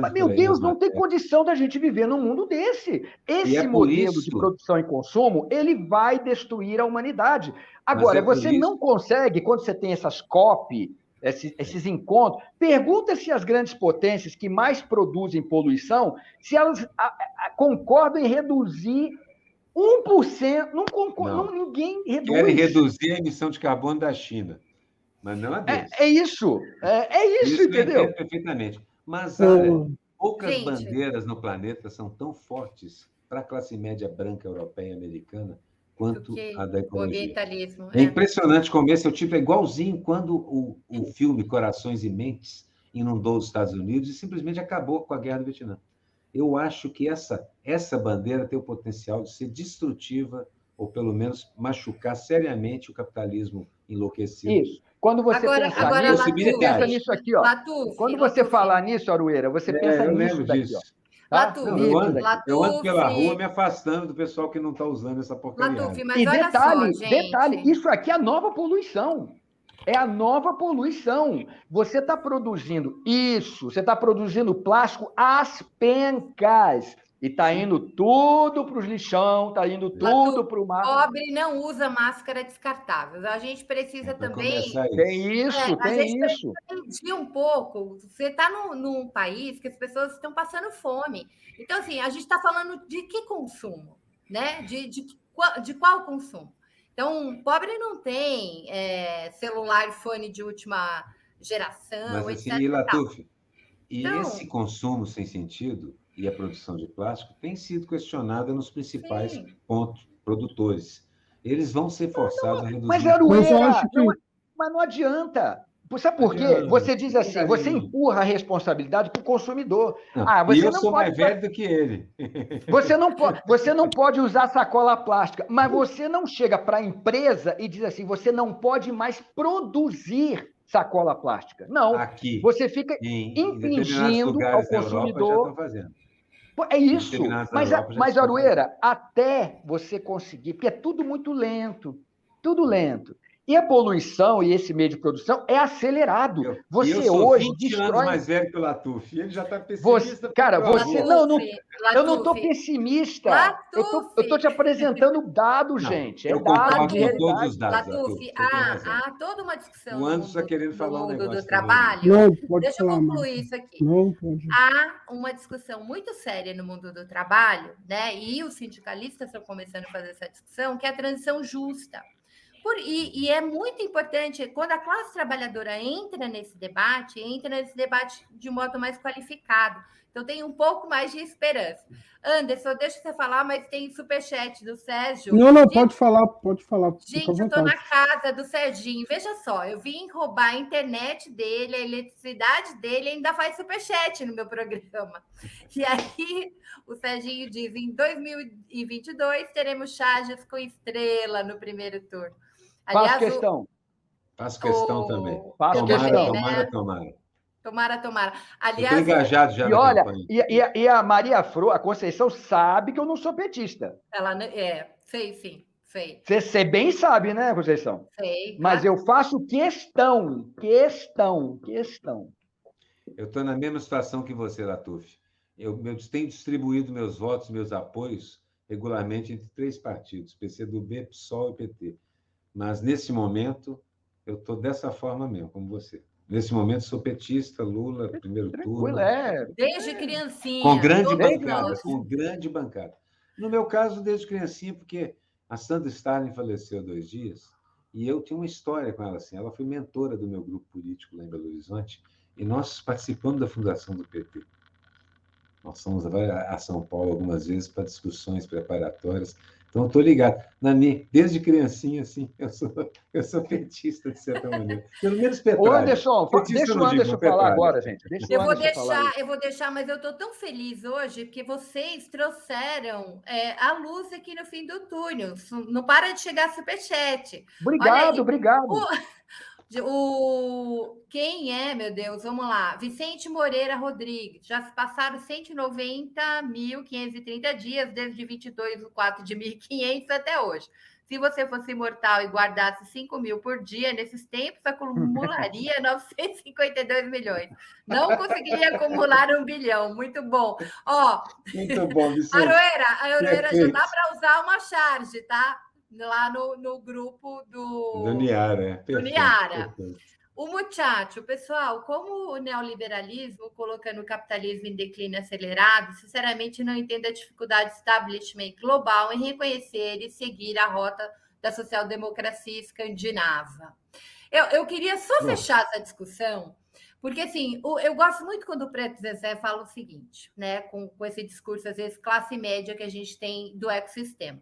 Mas, meu Deus, não tem condição da gente viver num mundo desse. Esse modelo de produção e consumo, ele vai destruir a humanidade. Agora, você não consegue, quando você tem essas COP, esses encontros, pergunta se as grandes potências que mais produzem poluição, se elas concordam em reduzir 1%, ninguém reduz. Querem reduzir a emissão de carbono da China. mas não a deles. É isso. É isso, Eu entendeu? entendo perfeitamente. Mas Ô, poucas Gente. bandeiras no planeta são tão fortes para a classe média branca, europeia e americana quanto Do que a da o ecologia. ambientalismo. É impressionante como esse tipo é igualzinho quando o filme Corações e Mentes inundou os Estados Unidos e simplesmente acabou com a guerra do Vietnã. Eu acho que essa bandeira tem o potencial de ser destrutiva ou pelo menos machucar seriamente o capitalismo enlouquecido. Isso. Quando você Agora, pensar agora nisso, você pensa Latuf, nisso aqui, ó. Latuf, Quando você Latuf, falar nisso, Aroeira, você pensa Eu nisso lembro daqui, ó. disso. Tá? Latuf, Não, Nisso daqui. eu ando pela Latuf, rua me afastando do pessoal que não está usando essa porcaria. Latuf, mas E olha detalhe, só, detalhe, gente. isso aqui é a nova poluição. É a nova poluição. Você está produzindo isso, você está produzindo plástico às pencas. E está indo tudo para os lixão, está indo tudo para o mar. Pobre não usa máscara descartável. A gente precisa Para também. começar Tem isso. isso, A gente tem isso. precisa medir um pouco. Você está num país que as pessoas estão passando fome. Então, assim, a gente está falando de que consumo, né? De qual consumo? Então, pobre não tem celular e fone de última geração, Mas assim, etc. e Latuf, e Então, esse consumo sem sentido e a produção de plástico tem sido questionada nos principais sim. pontos produtores. Eles vão ser forçados a reduzir. Mas, Mas eu Aroeira, acho que mas não adianta. Sabe por quê? Adianta. Você diz assim, Não. você empurra a responsabilidade para o consumidor. Não, Ah, e você eu não sou pode. mais velho do que ele. Você não pode usar sacola plástica, mas você não chega para a empresa e diz assim, você não pode mais produzir sacola plástica. Não. Aqui, Você fica em determinados infringindo ao lugares da Europa, já estão consumidor. fazendo. Pô, é Em isso. determinados da Mas, Europa já mas estão fazendo. Aroeira, até você conseguir, porque é tudo muito lento, tudo lento. E a poluição e esse meio de produção é acelerado. E eu Você sou hoje 20 anos destrói. mais velho que o Latuf. Ele já está pessimista. Cara, por você. favor. Não, eu não estou Latuf, pessimista. Eu tô te apresentando dados, Não, gente. É eu dado concordo de com realidade. todos os dados, Latuf, Latuf. Você tem razão. há toda uma discussão O no Anderson está mundo, querendo no falar um mundo negócio do também. trabalho. não pode Deixa eu falar, concluir Marta. isso aqui. Não pode. Há uma discussão muito séria no mundo do trabalho, né? E os sindicalistas estão começando a fazer essa discussão, que é a transição justa. E é muito importante, quando a classe trabalhadora entra nesse debate de modo mais qualificado. Então, tem um pouco mais de esperança. Anderson, deixa você falar, mas tem superchat do Sérgio. Não, pode falar, fica à Gente, eu estou vontade. na casa do Serginho. Veja só, eu vim roubar a internet dele, a eletricidade dele, e ainda faz superchat no meu programa. E aí, o Serginho diz: em 2022 teremos charges com estrela no primeiro turno. Faço questão. Faço questão também. Faço eu questão. também, Tomara, né? tomara. Aliás, eu estou engajado já E na olha, campanha. e a Maria Fro, a Conceição, sabe que eu não sou petista. ela sei, sim, sei. Você bem sabe, né, Conceição? Sei, Mas claro. eu faço questão. Eu estou na mesma situação que você, Latuf. Eu tenho distribuído meus votos, meus apoios, regularmente entre 3 partidos, PCdoB, PSOL e PT. Mas, nesse momento, eu estou dessa forma mesmo, como você. Nesse momento, sou petista, Lula, primeiro turno. Desde criancinha. Com grande todos bancada, nós. com grande bancada. No meu caso, desde criancinha, porque a Sandra Starling faleceu há 2 dias, e eu tinha uma história com ela assim. Ela foi mentora do meu grupo político lá em Belo Horizonte, e nós participamos da fundação do PT. Nós fomos a São Paulo algumas vezes para discussões preparatórias. Então, estou ligado. Desde criancinha, assim, eu sou petista, de certa maneira. Pelo menos Ô, Anderson, deixa o Anderson falar agora, gente. Eu vou deixar, mas eu estou tão feliz hoje porque vocês trouxeram a luz aqui no fim do túnel. Não para de chegar superchat. Obrigado. Quem é, meu Deus? Vamos lá. Vicente Moreira Rodrigues. Já se passaram 190.530 dias, desde 22/4 de 1.500 até hoje. Se você fosse imortal e guardasse 5.000 por dia, nesses tempos, acumularia 952 milhões. Não conseguiria acumular 1 bilhão. Muito bom. Muito bom, Vicente. A Aroeira já dá para usar uma charge, tá? Lá no grupo do Niara. Do Niara. O muchacho, pessoal, como o neoliberalismo, colocando o capitalismo em declínio acelerado, sinceramente não entendo a dificuldade do establishment global em reconhecer e seguir a rota da social-democracia escandinava. Eu queria só Bom. fechar essa discussão, porque assim, eu gosto muito quando o Preto Zezé fala o seguinte, né? Com esse discurso, às vezes, classe média que a gente tem do ecossistema.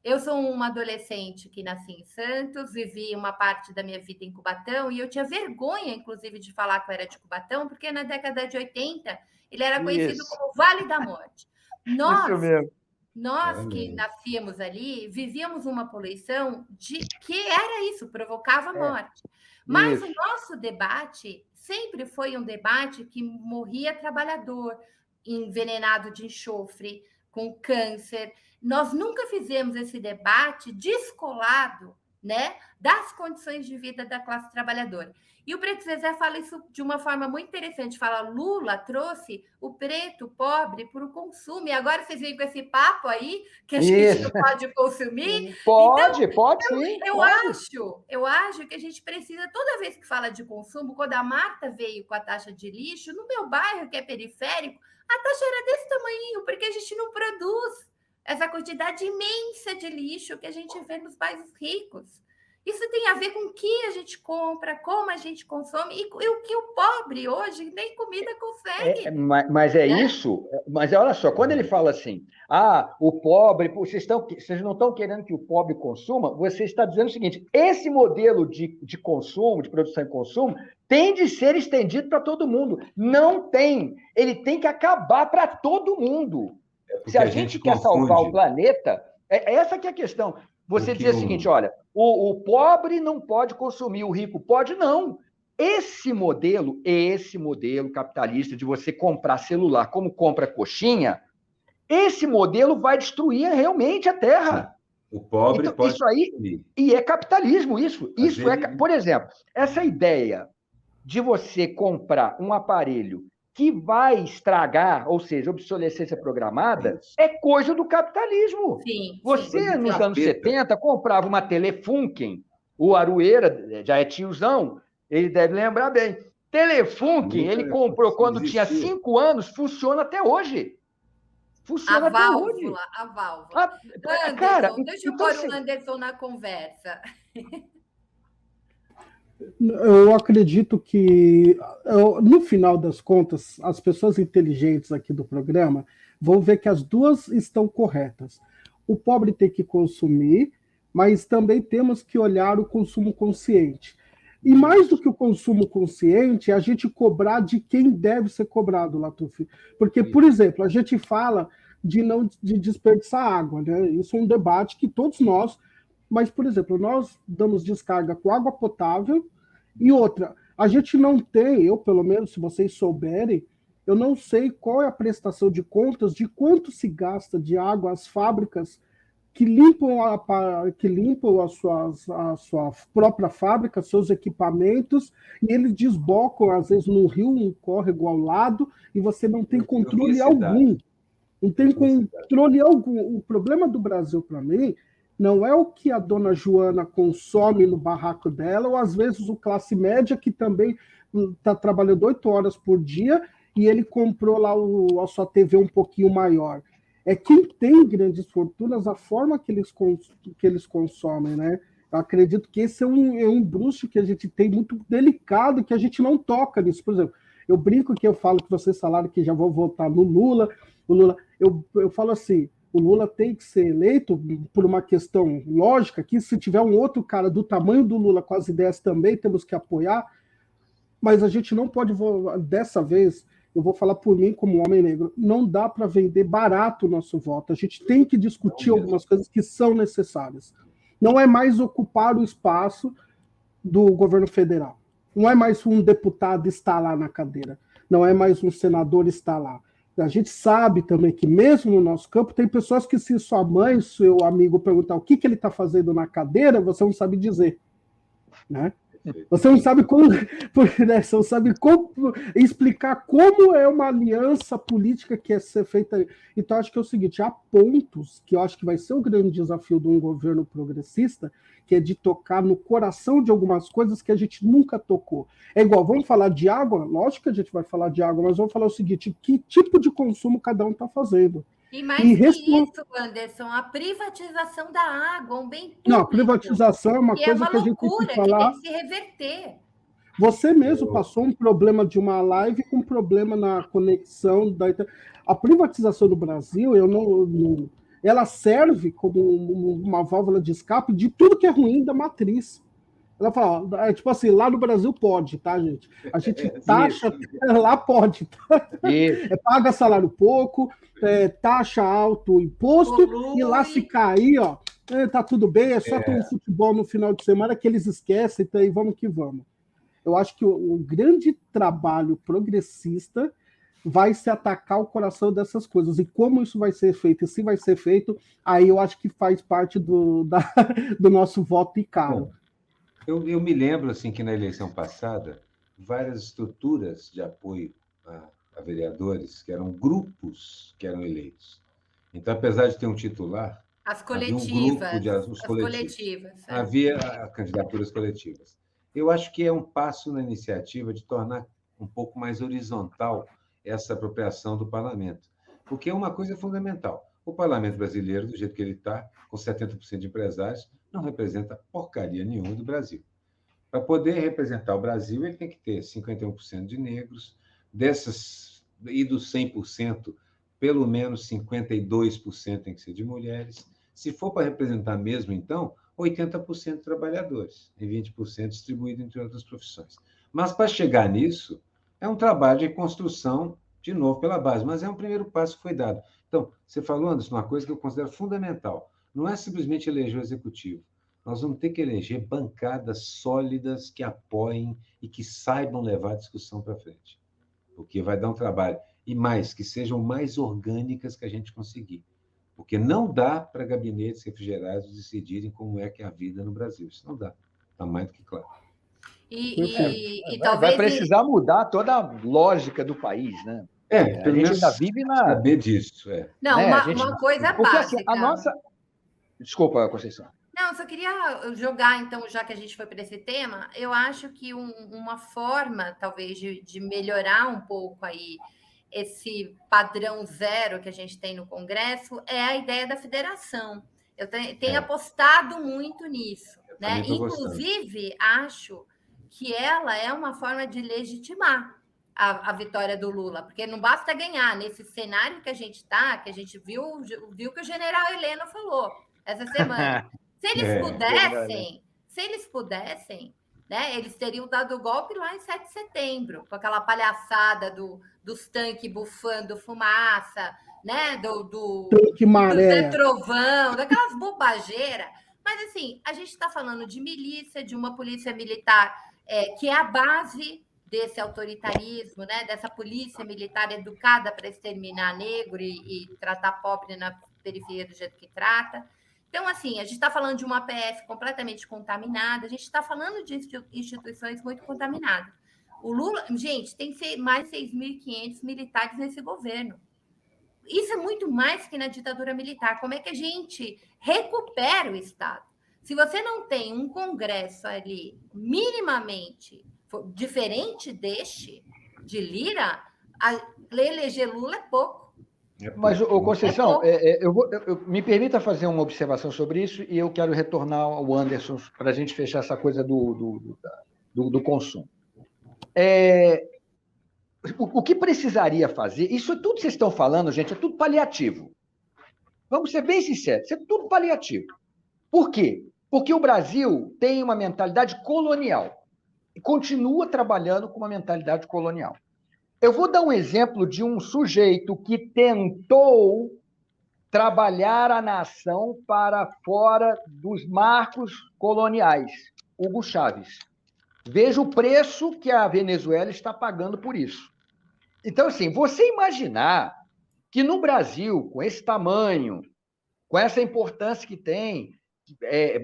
Eu sou uma adolescente que nasci em Santos, vivi uma parte da minha vida em Cubatão, e eu tinha vergonha, inclusive, de falar que eu era de Cubatão, porque na década de 80 ele era conhecido Isso. como Vale da Morte. Isso Nós, mesmo. nós É que mesmo. nascíamos ali, vivíamos uma poluição de que era isso, provocava morte. Mas o Isso. nosso debate sempre foi um debate que morria trabalhador, envenenado de enxofre, com câncer. Nós nunca fizemos esse debate descolado, né, das condições de vida da classe trabalhadora. E o Preto Zezé fala isso de uma forma muito interessante. Fala, Lula trouxe o preto pobre para o consumo. E agora vocês vêm com esse papo aí que a gente não Isso. pode consumir. Pode sim. Eu Pode. acho que a gente precisa, toda vez que fala de consumo, quando a Marta veio com a taxa de lixo, no meu bairro, que é periférico, a taxa era desse tamanho, porque a gente não produz essa quantidade imensa de lixo que a gente vê nos bairros ricos. Isso tem a ver com o que a gente compra, como a gente consome, e o que o pobre hoje nem comida consegue. Mas é isso. Mas olha só, quando ele fala assim, o pobre, vocês não estão querendo que o pobre consuma, você está dizendo o seguinte: esse modelo de consumo, de produção e consumo, tem de ser estendido para todo mundo. Não tem. Ele tem que acabar para todo mundo. Se a gente quer salvar o planeta, essa que é a questão. Você diz o seguinte, olha, o pobre não pode consumir, o rico pode, não. Esse modelo capitalista de você comprar celular como compra coxinha, esse modelo vai destruir realmente a Terra. O pobre então, pode isso aí, e é capitalismo isso. Isso é, por exemplo, essa ideia de você comprar um aparelho que vai estragar, ou seja, obsolescência programada, é coisa do capitalismo. Sim, você, sim. nos anos 70, comprava uma Telefunken, o Arueira já é tiozão, ele deve lembrar bem. Telefunken, ele comprou quando tinha 5 anos, funciona até hoje. Funciona até hoje. A válvula. Anderson, cara, deixa eu pôr o Anderson na conversa. Eu acredito que, no final das contas, as pessoas inteligentes aqui do programa vão ver que as duas estão corretas. O pobre tem que consumir, mas também temos que olhar o consumo consciente. E mais do que o consumo consciente, a gente cobrar de quem deve ser cobrado, Latuf. Porque, por exemplo, a gente fala de desperdiçar água, né? Isso é um debate que todos nós... Mas, por exemplo, nós damos descarga com água potável e outra, a gente não tem, eu pelo menos, se vocês souberem, eu não sei qual é a prestação de contas de quanto se gasta de água as fábricas que limpam a sua própria fábrica, seus equipamentos, e eles desbocam, às vezes, no rio, um córrego ao lado, e você não tem controle algum. Não tem controle algum. O problema do Brasil, para mim, não é o que a dona Joana consome no barraco dela, ou às vezes o classe média que também está trabalhando 8 horas por dia e ele comprou lá a sua TV um pouquinho maior. É quem tem grandes fortunas, a forma que eles consomem, né? Eu acredito que esse é um bruxo que a gente tem muito delicado, que a gente não toca nisso. Por exemplo, eu brinco que eu falo que vocês falaram que já vão votar no Lula. Eu falo assim, o Lula tem que ser eleito por uma questão lógica, que se tiver um outro cara do tamanho do Lula com as ideias também, temos que apoiar, mas a gente não pode, dessa vez, eu vou falar por mim como homem negro, não dá para vender barato o nosso voto, a gente tem que discutir algumas coisas que são necessárias. Não é mais ocupar o espaço do governo federal, não é mais um deputado estar lá na cadeira, não é mais um senador estar lá. A gente sabe também que mesmo no nosso campo tem pessoas que se sua mãe, seu amigo perguntar o que ele está fazendo na cadeira, você não sabe dizer, né? Você não sabe como, né? Você não sabe como explicar como é uma aliança política que é ser feita. Então, acho que é o seguinte, há pontos que eu acho que vai ser o grande desafio de um governo progressista, que é de tocar no coração de algumas coisas que a gente nunca tocou. É igual, vamos falar de água? Lógico que a gente vai falar de água, mas vamos falar o seguinte, que tipo de consumo cada um está fazendo. E mais E que isso, Anderson, a privatização da água, um bem Não, a público, privatização é uma que é coisa uma que a gente tem que loucura, que falar. tem que se reverter. Você mesmo passou um problema de uma live com um problema na conexão da a privatização do Brasil, ela serve como uma válvula de escape de tudo que é ruim da matriz. Ela fala, ó, tipo assim, lá no Brasil pode, tá, gente? A gente taxa, lá pode, tá? Paga salário pouco, taxa alto imposto, e lá se cair, ó, tá tudo bem, é só ter um futebol no final de semana que eles esquecem, então aí vamos que vamos. Eu acho que o grande trabalho progressista vai se atacar o coração dessas coisas. E como isso vai ser feito, e se vai ser feito, aí eu acho que faz parte do nosso voto e caro. Eu me lembro assim que na eleição passada, várias estruturas de apoio a vereadores, que eram grupos que eram eleitos. Então, apesar de ter um titular, as coletivas, havia um grupo de os coletivos. Havia candidaturas coletivas. Eu acho que é um passo na iniciativa de tornar um pouco mais horizontal essa apropriação do parlamento. Porque uma coisa é fundamental. O parlamento brasileiro, do jeito que ele está, com 70% de empresários, não representa porcaria nenhuma do Brasil. Para poder representar o Brasil, ele tem que ter 51% de negros, e dos 100%, pelo menos 52% tem que ser de mulheres. Se for para representar mesmo, então, 80% de trabalhadores e 20% distribuído entre outras profissões. Mas, para chegar nisso, é um trabalho de construção, de novo, pela base, mas é um primeiro passo que foi dado. Então, você falou, Anderson, uma coisa que eu considero fundamental. Não é simplesmente eleger o executivo. Nós vamos ter que eleger bancadas sólidas que apoiem e que saibam levar a discussão para frente. Porque vai dar um trabalho. E mais, que sejam mais orgânicas que a gente conseguir. Porque não dá para gabinetes refrigerados decidirem como é que é a vida no Brasil. Isso não dá. Está mais do que claro. E talvez vai precisar mudar toda a lógica do país, né? A gente ainda vive na... saber disso. Não, né? uma coisa porque, básica. Assim, a nossa... Desculpa, Conceição. Não, só queria jogar, então, já que a gente foi para esse tema, eu acho que uma forma, talvez, de melhorar um pouco aí esse padrão zero que a gente tem no Congresso é a ideia da federação. Eu tenho apostado muito nisso, né? Inclusive, acho que ela é uma forma de legitimar a vitória do Lula, porque não basta ganhar nesse cenário que a gente está, que a gente viu que o general Heleno falou essa semana. Se eles pudessem, né, eles teriam dado o golpe lá em 7 de setembro, com aquela palhaçada dos tanques bufando fumaça, né, do Zé Trovão, daquelas bobageiras. Mas, assim, a gente está falando de milícia, de uma polícia militar que é a base desse autoritarismo, né, dessa polícia militar educada para exterminar negro e tratar pobre na periferia do jeito que trata. Então, assim, a gente está falando de uma PF completamente contaminada, a gente está falando de instituições muito contaminadas. O Lula, gente, tem mais de 6.500 militares nesse governo. Isso é muito mais que na ditadura militar. Como é que a gente recupera o Estado? Se você não tem um Congresso ali minimamente diferente deste, de Lira, eleger Lula é pouco. Mas, Conceição, me permita fazer uma observação sobre isso e eu quero retornar ao Anderson para a gente fechar essa coisa do consumo. O que precisaria fazer? Isso tudo que vocês estão falando, gente, é tudo paliativo. Vamos ser bem sinceros, isso é tudo paliativo. Por quê? Porque o Brasil tem uma mentalidade colonial e continua trabalhando com uma mentalidade colonial. Eu vou dar um exemplo de um sujeito que tentou trabalhar a nação para fora dos marcos coloniais, Hugo Chávez. Veja o preço que a Venezuela está pagando por isso. Então, assim, você imaginar que no Brasil, com esse tamanho, com essa importância que tem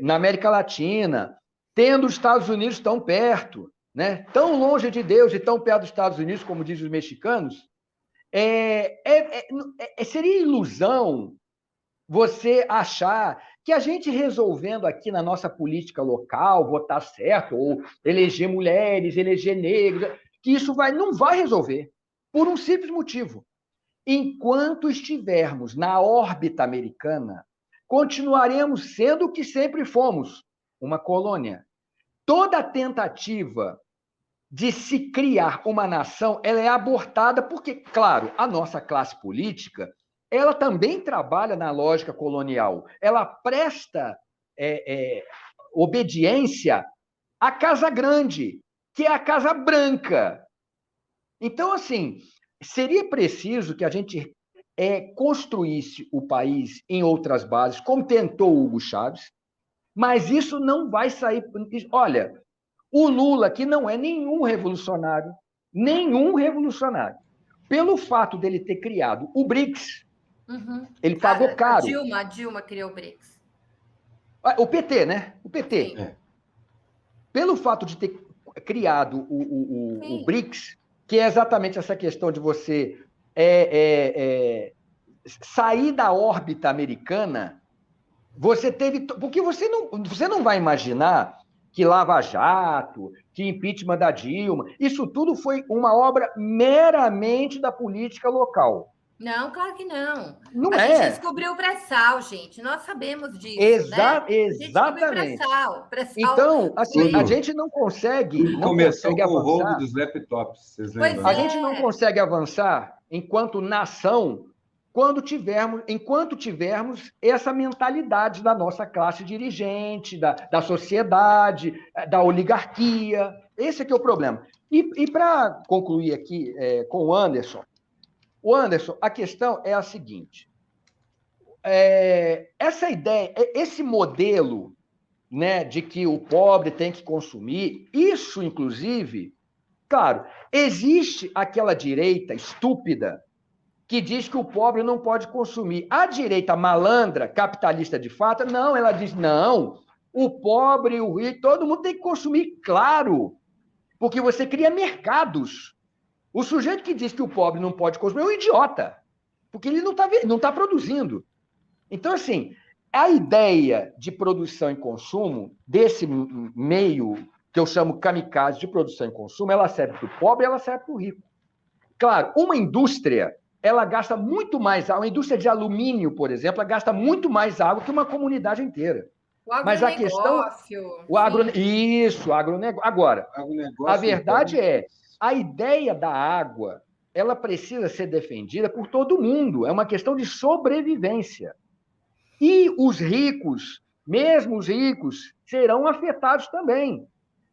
na América Latina, tendo os Estados Unidos tão perto, né? Tão longe de Deus e tão perto dos Estados Unidos, como dizem os mexicanos, seria ilusão você achar que a gente resolvendo aqui na nossa política local, votar certo, ou eleger mulheres, eleger negros, que isso não vai resolver, por um simples motivo. enquanto estivermos na órbita americana, continuaremos sendo o que sempre fomos, uma colônia. Toda tentativa de se criar uma nação, ela é abortada porque, claro, a nossa classe política, ela também trabalha na lógica colonial. Ela presta obediência à Casa Grande, que é a Casa Branca. Então, assim, seria preciso que a gente construísse o país em outras bases, como tentou o Hugo Chávez, mas isso não vai sair... Olha, o Lula, que não é nenhum revolucionário, pelo fato dele ter criado o BRICS, ele pagou caro. A Dilma criou o BRICS. O PT, né? O PT. Sim. Pelo fato de ter criado o BRICS, que é exatamente essa questão de você sair da órbita americana, você teve... Porque você não vai imaginar que Lava Jato, que impeachment da Dilma, isso tudo foi uma obra meramente da política local. Não, claro que não. Não a é. gente descobriu o pré-sal, gente. Nós sabemos disso, né? Exatamente. Pré-sal. Então, assim, a gente não consegue... Começou com o roubo dos laptops, vocês lembram? A gente não consegue avançar enquanto nação enquanto tivermos essa mentalidade da nossa classe dirigente, da sociedade, da oligarquia. Esse é que é o problema. E para concluir aqui com o Anderson, a questão é a seguinte. Essa ideia, esse modelo, né, de que o pobre tem que consumir, isso, inclusive, claro, existe aquela direita estúpida que diz que o pobre não pode consumir. A direita malandra, capitalista de fato, não, ela diz, não, o pobre, o rico, todo mundo tem que consumir, claro, porque você cria mercados. O sujeito que diz que o pobre não pode consumir é um idiota, porque ele não está produzindo. Então, assim, a ideia de produção e consumo, desse meio que eu chamo kamikaze de produção e consumo, ela serve para o pobre e ela serve para o rico. Claro, uma indústria... ela gasta muito mais água. A indústria de alumínio, por exemplo, ela gasta muito mais água que uma comunidade inteira. O agronegócio. Mas a questão... Isso, o agronegócio. Agora, a verdade a ideia da água, ela precisa ser defendida por todo mundo. É uma questão de sobrevivência. E os ricos, mesmo os ricos, serão afetados também.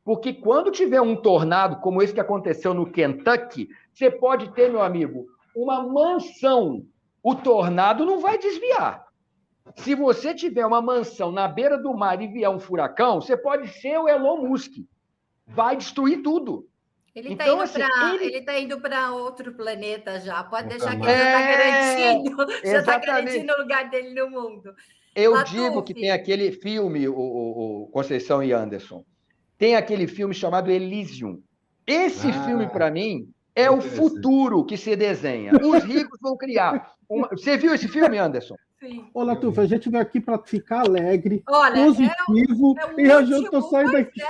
Porque quando tiver um tornado como esse que aconteceu no Kentucky, você pode ter, meu amigo, uma mansão, o tornado não vai desviar. Se você tiver uma mansão na beira do mar e vier um furacão, você pode ser o Elon Musk. Vai destruir tudo. Ele está indo para outro planeta já. Pode deixar que ele já está garantindo o lugar dele no mundo. Eu digo que tem aquele filme, o Conceição e Anderson, tem aquele filme chamado Elysium. Esse filme, para mim, é o futuro que se desenha. Os ricos vão criar. Você viu esse filme, Anderson? Sim. Ô, Latuf, a gente veio aqui para ficar alegre, olha, positivo, e a gente está saindo daqui.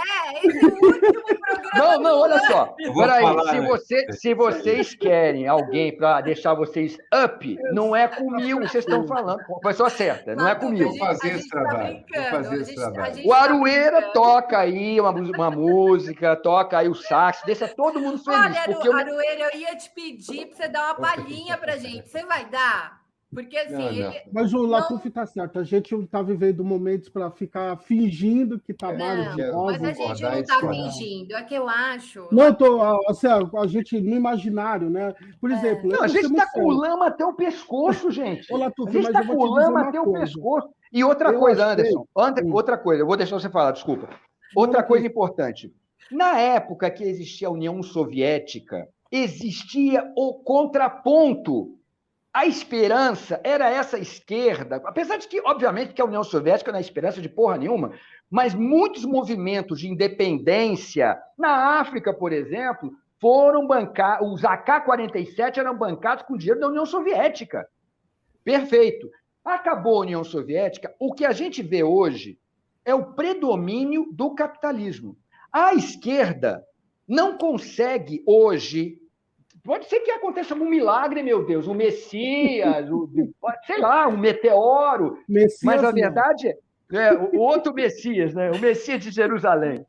Esse é o último programa. Não, olha só. Peraí, se vocês querem alguém para deixar vocês up, não é comigo que vocês estão falando. Com a pessoa certa, não é comigo. Vou fazer esse trabalho. O Aroeira toca aí uma música, toca aí o sax, deixa todo mundo feliz. Olha, Aroeira, eu ia te pedir para você dar uma palhinha para gente. Você vai dar? Porque assim. Não. Mas o Latuf está certo, a gente não está vivendo momentos para ficar fingindo que está maravilhoso. Mas a gente não está fingindo, é que eu acho. Não, assim, a gente no imaginário, né? Por exemplo. Não, a gente está com lama até o pescoço, gente. Ô, Latuf, a gente está com lama até o pescoço. E outra coisa, Anderson, outra coisa, eu vou deixar você falar, desculpa. Outra coisa importante. Na época que existia a União Soviética, existia o contraponto. A esperança era essa esquerda, apesar de que, obviamente, que a União Soviética não é esperança de porra nenhuma, mas muitos movimentos de independência, na África, por exemplo, foram bancados, os AK-47 eram bancados com dinheiro da União Soviética. Perfeito. Acabou a União Soviética, o que a gente vê hoje é o predomínio do capitalismo. A esquerda não consegue hoje Pode ser que aconteça algum milagre, meu Deus, um Messias, sei lá, um meteoro. Messias, mas a não. verdade é o outro Messias, né? O Messias de Jerusalém.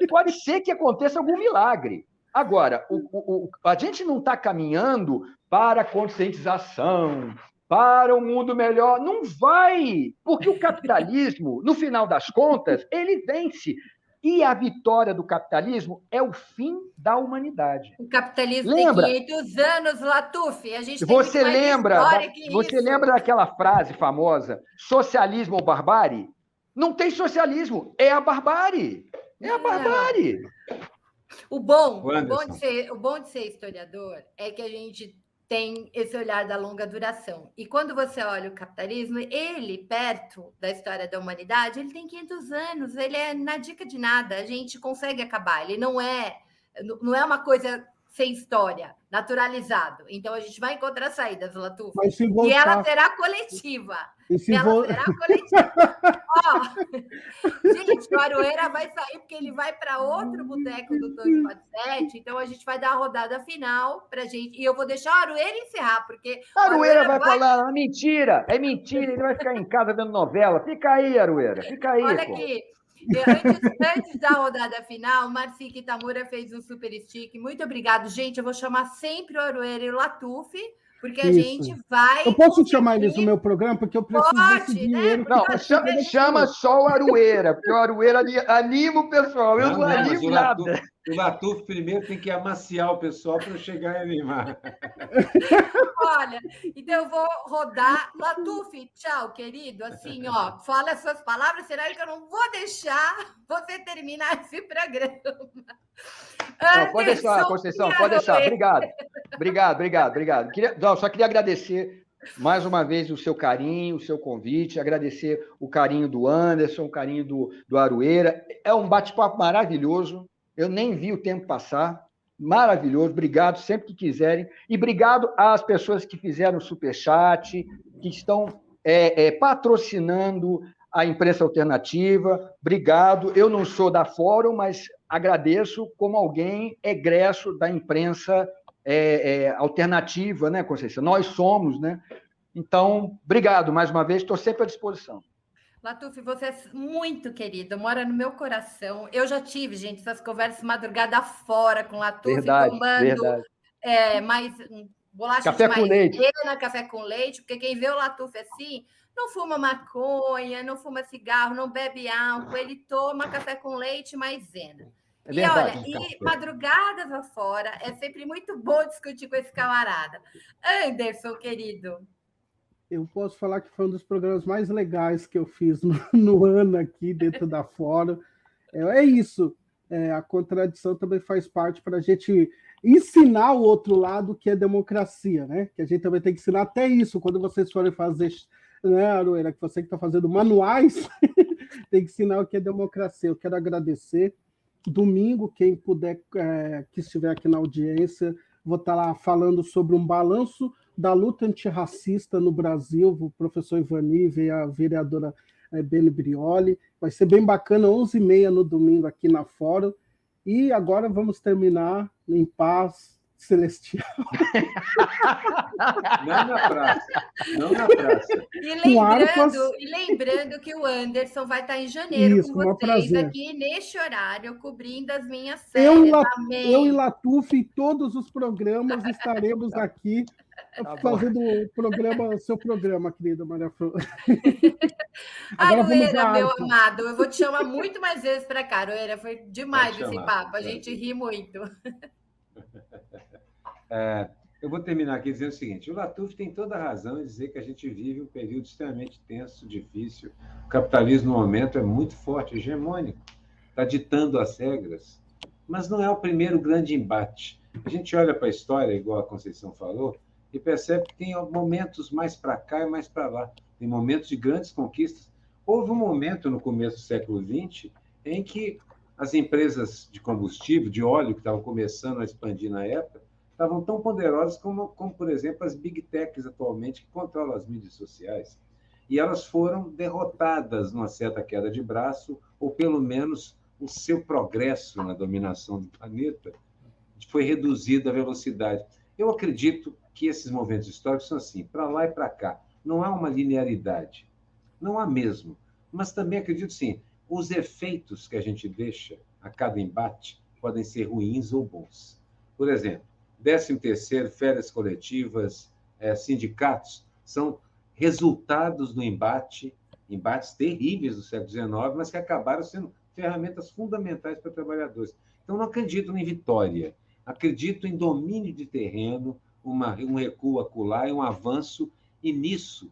Pode ser que aconteça algum milagre. Agora, a gente não está caminhando para a conscientização, para um mundo melhor. Não vai, porque o capitalismo, no final das contas, ele vence. E a vitória do capitalismo é o fim da humanidade. O capitalismo Lembra? tem 500 anos, Latuf. A gente tem muito Você mais lembra, história que você isso. lembra daquela frase famosa, socialismo ou barbárie? Não tem socialismo, é a barbárie. É a barbárie. O bom de ser historiador é que a gente tem esse olhar da longa duração. E quando você olha o capitalismo, ele, perto da história da humanidade, ele tem 500 anos, ele é na dica de nada, a gente consegue acabar. Ele não é uma coisa sem história, naturalizado. Então, a gente vai encontrar saídas, Latuf. E ela será coletiva. Será coletiva. Gente, o Aroeira vai sair porque ele vai para outro boteco do 247, então a gente vai dar a rodada final para gente. E eu vou deixar o Aroeira encerrar, porque. A Aroeira vai falar, mentira, é mentira, ele vai ficar em casa vendo novela. Fica aí, Aroeira, fica aí. Olha aqui. Antes da rodada final, o Marci Kitamura fez um super stick. Muito obrigado, gente. Eu vou chamar sempre o Aroeira e o Latuf, porque a gente vai. Eu posso chamar eles no meu programa, porque eu preciso desse dinheiro. Não, chama só o Aroeira, porque o Aroeira anima o pessoal. Eu não animo nada. O Latuf primeiro tem que amaciar o pessoal para chegar a animar. Olha, então eu vou rodar. Latuf, tchau, querido. Assim, ó, fala as suas palavras, será que eu não vou deixar você terminar esse programa? Não, pode deixar, Conceição, pode deixar. Obrigado. Só queria agradecer mais uma vez o seu carinho, o seu convite, agradecer o carinho do Anderson, o carinho do Aroeira. É um bate-papo maravilhoso. Eu nem vi o tempo passar. Maravilhoso. Obrigado sempre que quiserem. E obrigado às pessoas que fizeram o superchat, que estão patrocinando a imprensa alternativa. Obrigado. Eu não sou da Fórum, mas agradeço como alguém egresso da imprensa alternativa, né, Conceição? Nós somos, né? Então, obrigado mais uma vez, estou sempre à disposição. Latuf, você é muito querido, mora no meu coração. Eu já tive, gente, essas conversas madrugada fora com Latuf, tomando mais bolacha café de com leite. Café com leite, porque quem vê o Latuf assim, não fuma maconha, não fuma cigarro, não bebe álcool, ele toma café com leite maisena. É verdade, olha, madrugadas afora, é sempre muito bom discutir com esse camarada. Anderson, querido. Eu posso falar que foi um dos programas mais legais que eu fiz no ano aqui, dentro da Fórum. É isso. A contradição também faz parte para a gente ensinar o outro lado que é democracia, né? Que a gente também tem que ensinar até isso. Quando vocês forem fazer, né, Aroeira, que você que está fazendo manuais, tem que ensinar o que é democracia. Eu quero agradecer. Domingo, quem puder, que estiver aqui na audiência, vou estar lá falando sobre um balanço da luta antirracista no Brasil, o professor Ivani e a vereadora Beni Brioli. Vai ser bem bacana, 11h30 no domingo aqui na Fórum. E agora vamos terminar em paz celestial. Não na praça. Não na praça. E lembrando que o Anderson vai estar em janeiro com vocês aqui neste horário, cobrindo as minhas séries. Eu e Latuf, em todos os programas, estaremos aqui fazendo o seu programa, querida Maria Flor. Aroeira, meu amado, eu vou te chamar muito mais vezes para cá, Aroeira. Foi demais esse papo, a gente ri muito. Eu vou terminar aqui dizendo o seguinte: o Latuf tem toda a razão em dizer que a gente vive um período extremamente tenso, difícil. O capitalismo, no momento, é muito forte, hegemônico, está ditando as regras, mas não é o primeiro grande embate. A gente olha para a história, igual a Conceição falou, e percebe que tem momentos mais para cá e mais para lá. Tem momentos de grandes conquistas. Houve um momento, no começo do século XX, em que as empresas de combustível, de óleo, que estavam começando a expandir na época, estavam tão poderosas como, por exemplo, as big techs atualmente, que controlam as mídias sociais. E elas foram derrotadas numa certa queda de braço, ou pelo menos o seu progresso na dominação do planeta foi reduzido a velocidade. Eu acredito que esses momentos históricos são assim, para lá e para cá. Não há uma linearidade. Não há mesmo. Mas também acredito, sim, os efeitos que a gente deixa a cada embate podem ser ruins ou bons. Por exemplo, 13º, férias coletivas, sindicatos, são resultados do embates terríveis do século XIX, mas que acabaram sendo ferramentas fundamentais para trabalhadores. Então, não acredito em vitória. Acredito em domínio de terreno, um recuo acolá e um avanço, e nisso,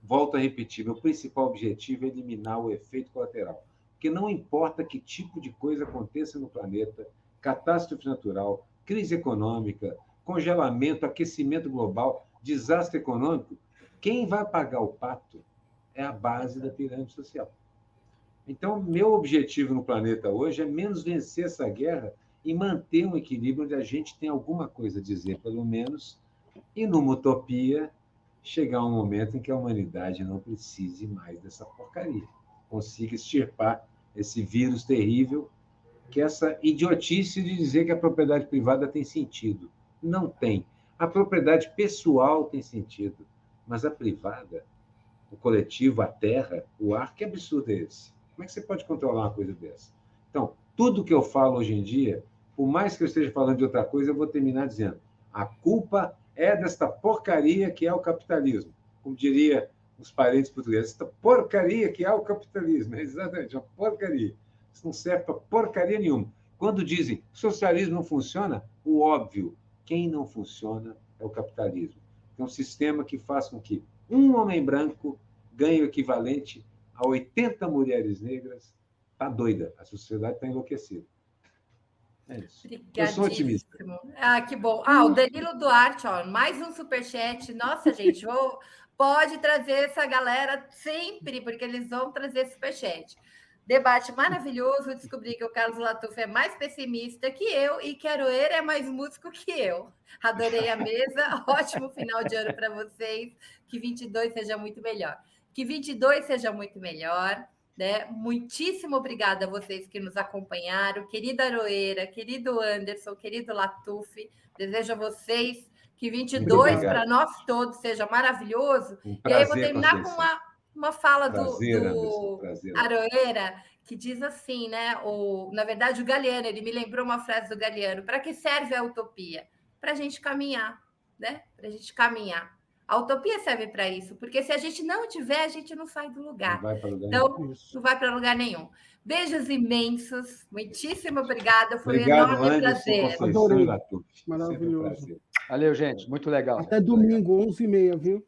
volto a repetir, meu principal objetivo é eliminar o efeito colateral. Porque não importa que tipo de coisa aconteça no planeta, catástrofe natural, crise econômica, congelamento, aquecimento global, desastre econômico, quem vai pagar o pato é a base da pirâmide social. Então, meu objetivo no planeta hoje é menos vencer essa guerra e manter um equilíbrio onde a gente tem alguma coisa a dizer, pelo menos, e numa utopia, chegar um momento em que a humanidade não precise mais dessa porcaria, consiga extirpar esse vírus terrível, que é essa idiotice de dizer que a propriedade privada tem sentido. Não tem. A propriedade pessoal tem sentido, mas a privada, o coletivo, a terra, o ar, que absurdo é esse? Como é que você pode controlar uma coisa dessa? Então, tudo que eu falo hoje em dia, por mais que eu esteja falando de outra coisa, eu vou terminar dizendo: a culpa é desta porcaria que é o capitalismo. Como diria os parentes portugueses, esta porcaria que é o capitalismo. É exatamente, uma porcaria. Isso não serve para porcaria nenhuma. Quando dizem o socialismo não funciona, o óbvio, quem não funciona é o capitalismo. É um sistema que faz com que um homem branco ganhe o equivalente a 80 mulheres negras. Está doida, a sociedade está enlouquecida. É isso. Eu sou otimista. Ah, que bom. O Danilo Duarte, ó, mais um superchat. Nossa, gente, pode trazer essa galera sempre, porque eles vão trazer superchat. Debate maravilhoso. Descobri que o Carlos Latuf é mais pessimista que eu e que Aroeira é mais músico que eu. Adorei a mesa. Ótimo final de ano para vocês. Que 22 seja muito melhor. Que 22 seja muito melhor. Né? Muitíssimo obrigada a vocês que nos acompanharam, querida Aroeira, querido Anderson, querido Latuf. Desejo a vocês que 22 para nós todos seja maravilhoso. E aí eu vou terminar com uma fala do Aroeira, que diz assim, né? Na verdade, o Galeano, ele me lembrou uma frase do Galeano: para que serve a utopia? Para a gente caminhar, né? Para a gente caminhar. A utopia serve para isso, porque se a gente não tiver, a gente não sai do lugar. Não vai para lugar então, nenhum. Não vai para lugar nenhum. Beijos imensos. Muitíssimo obrigada. Foi Obrigado, um enorme prazer. Adorei. Maravilhoso. Valeu, gente. Muito legal. Até domingo, 11h30, viu?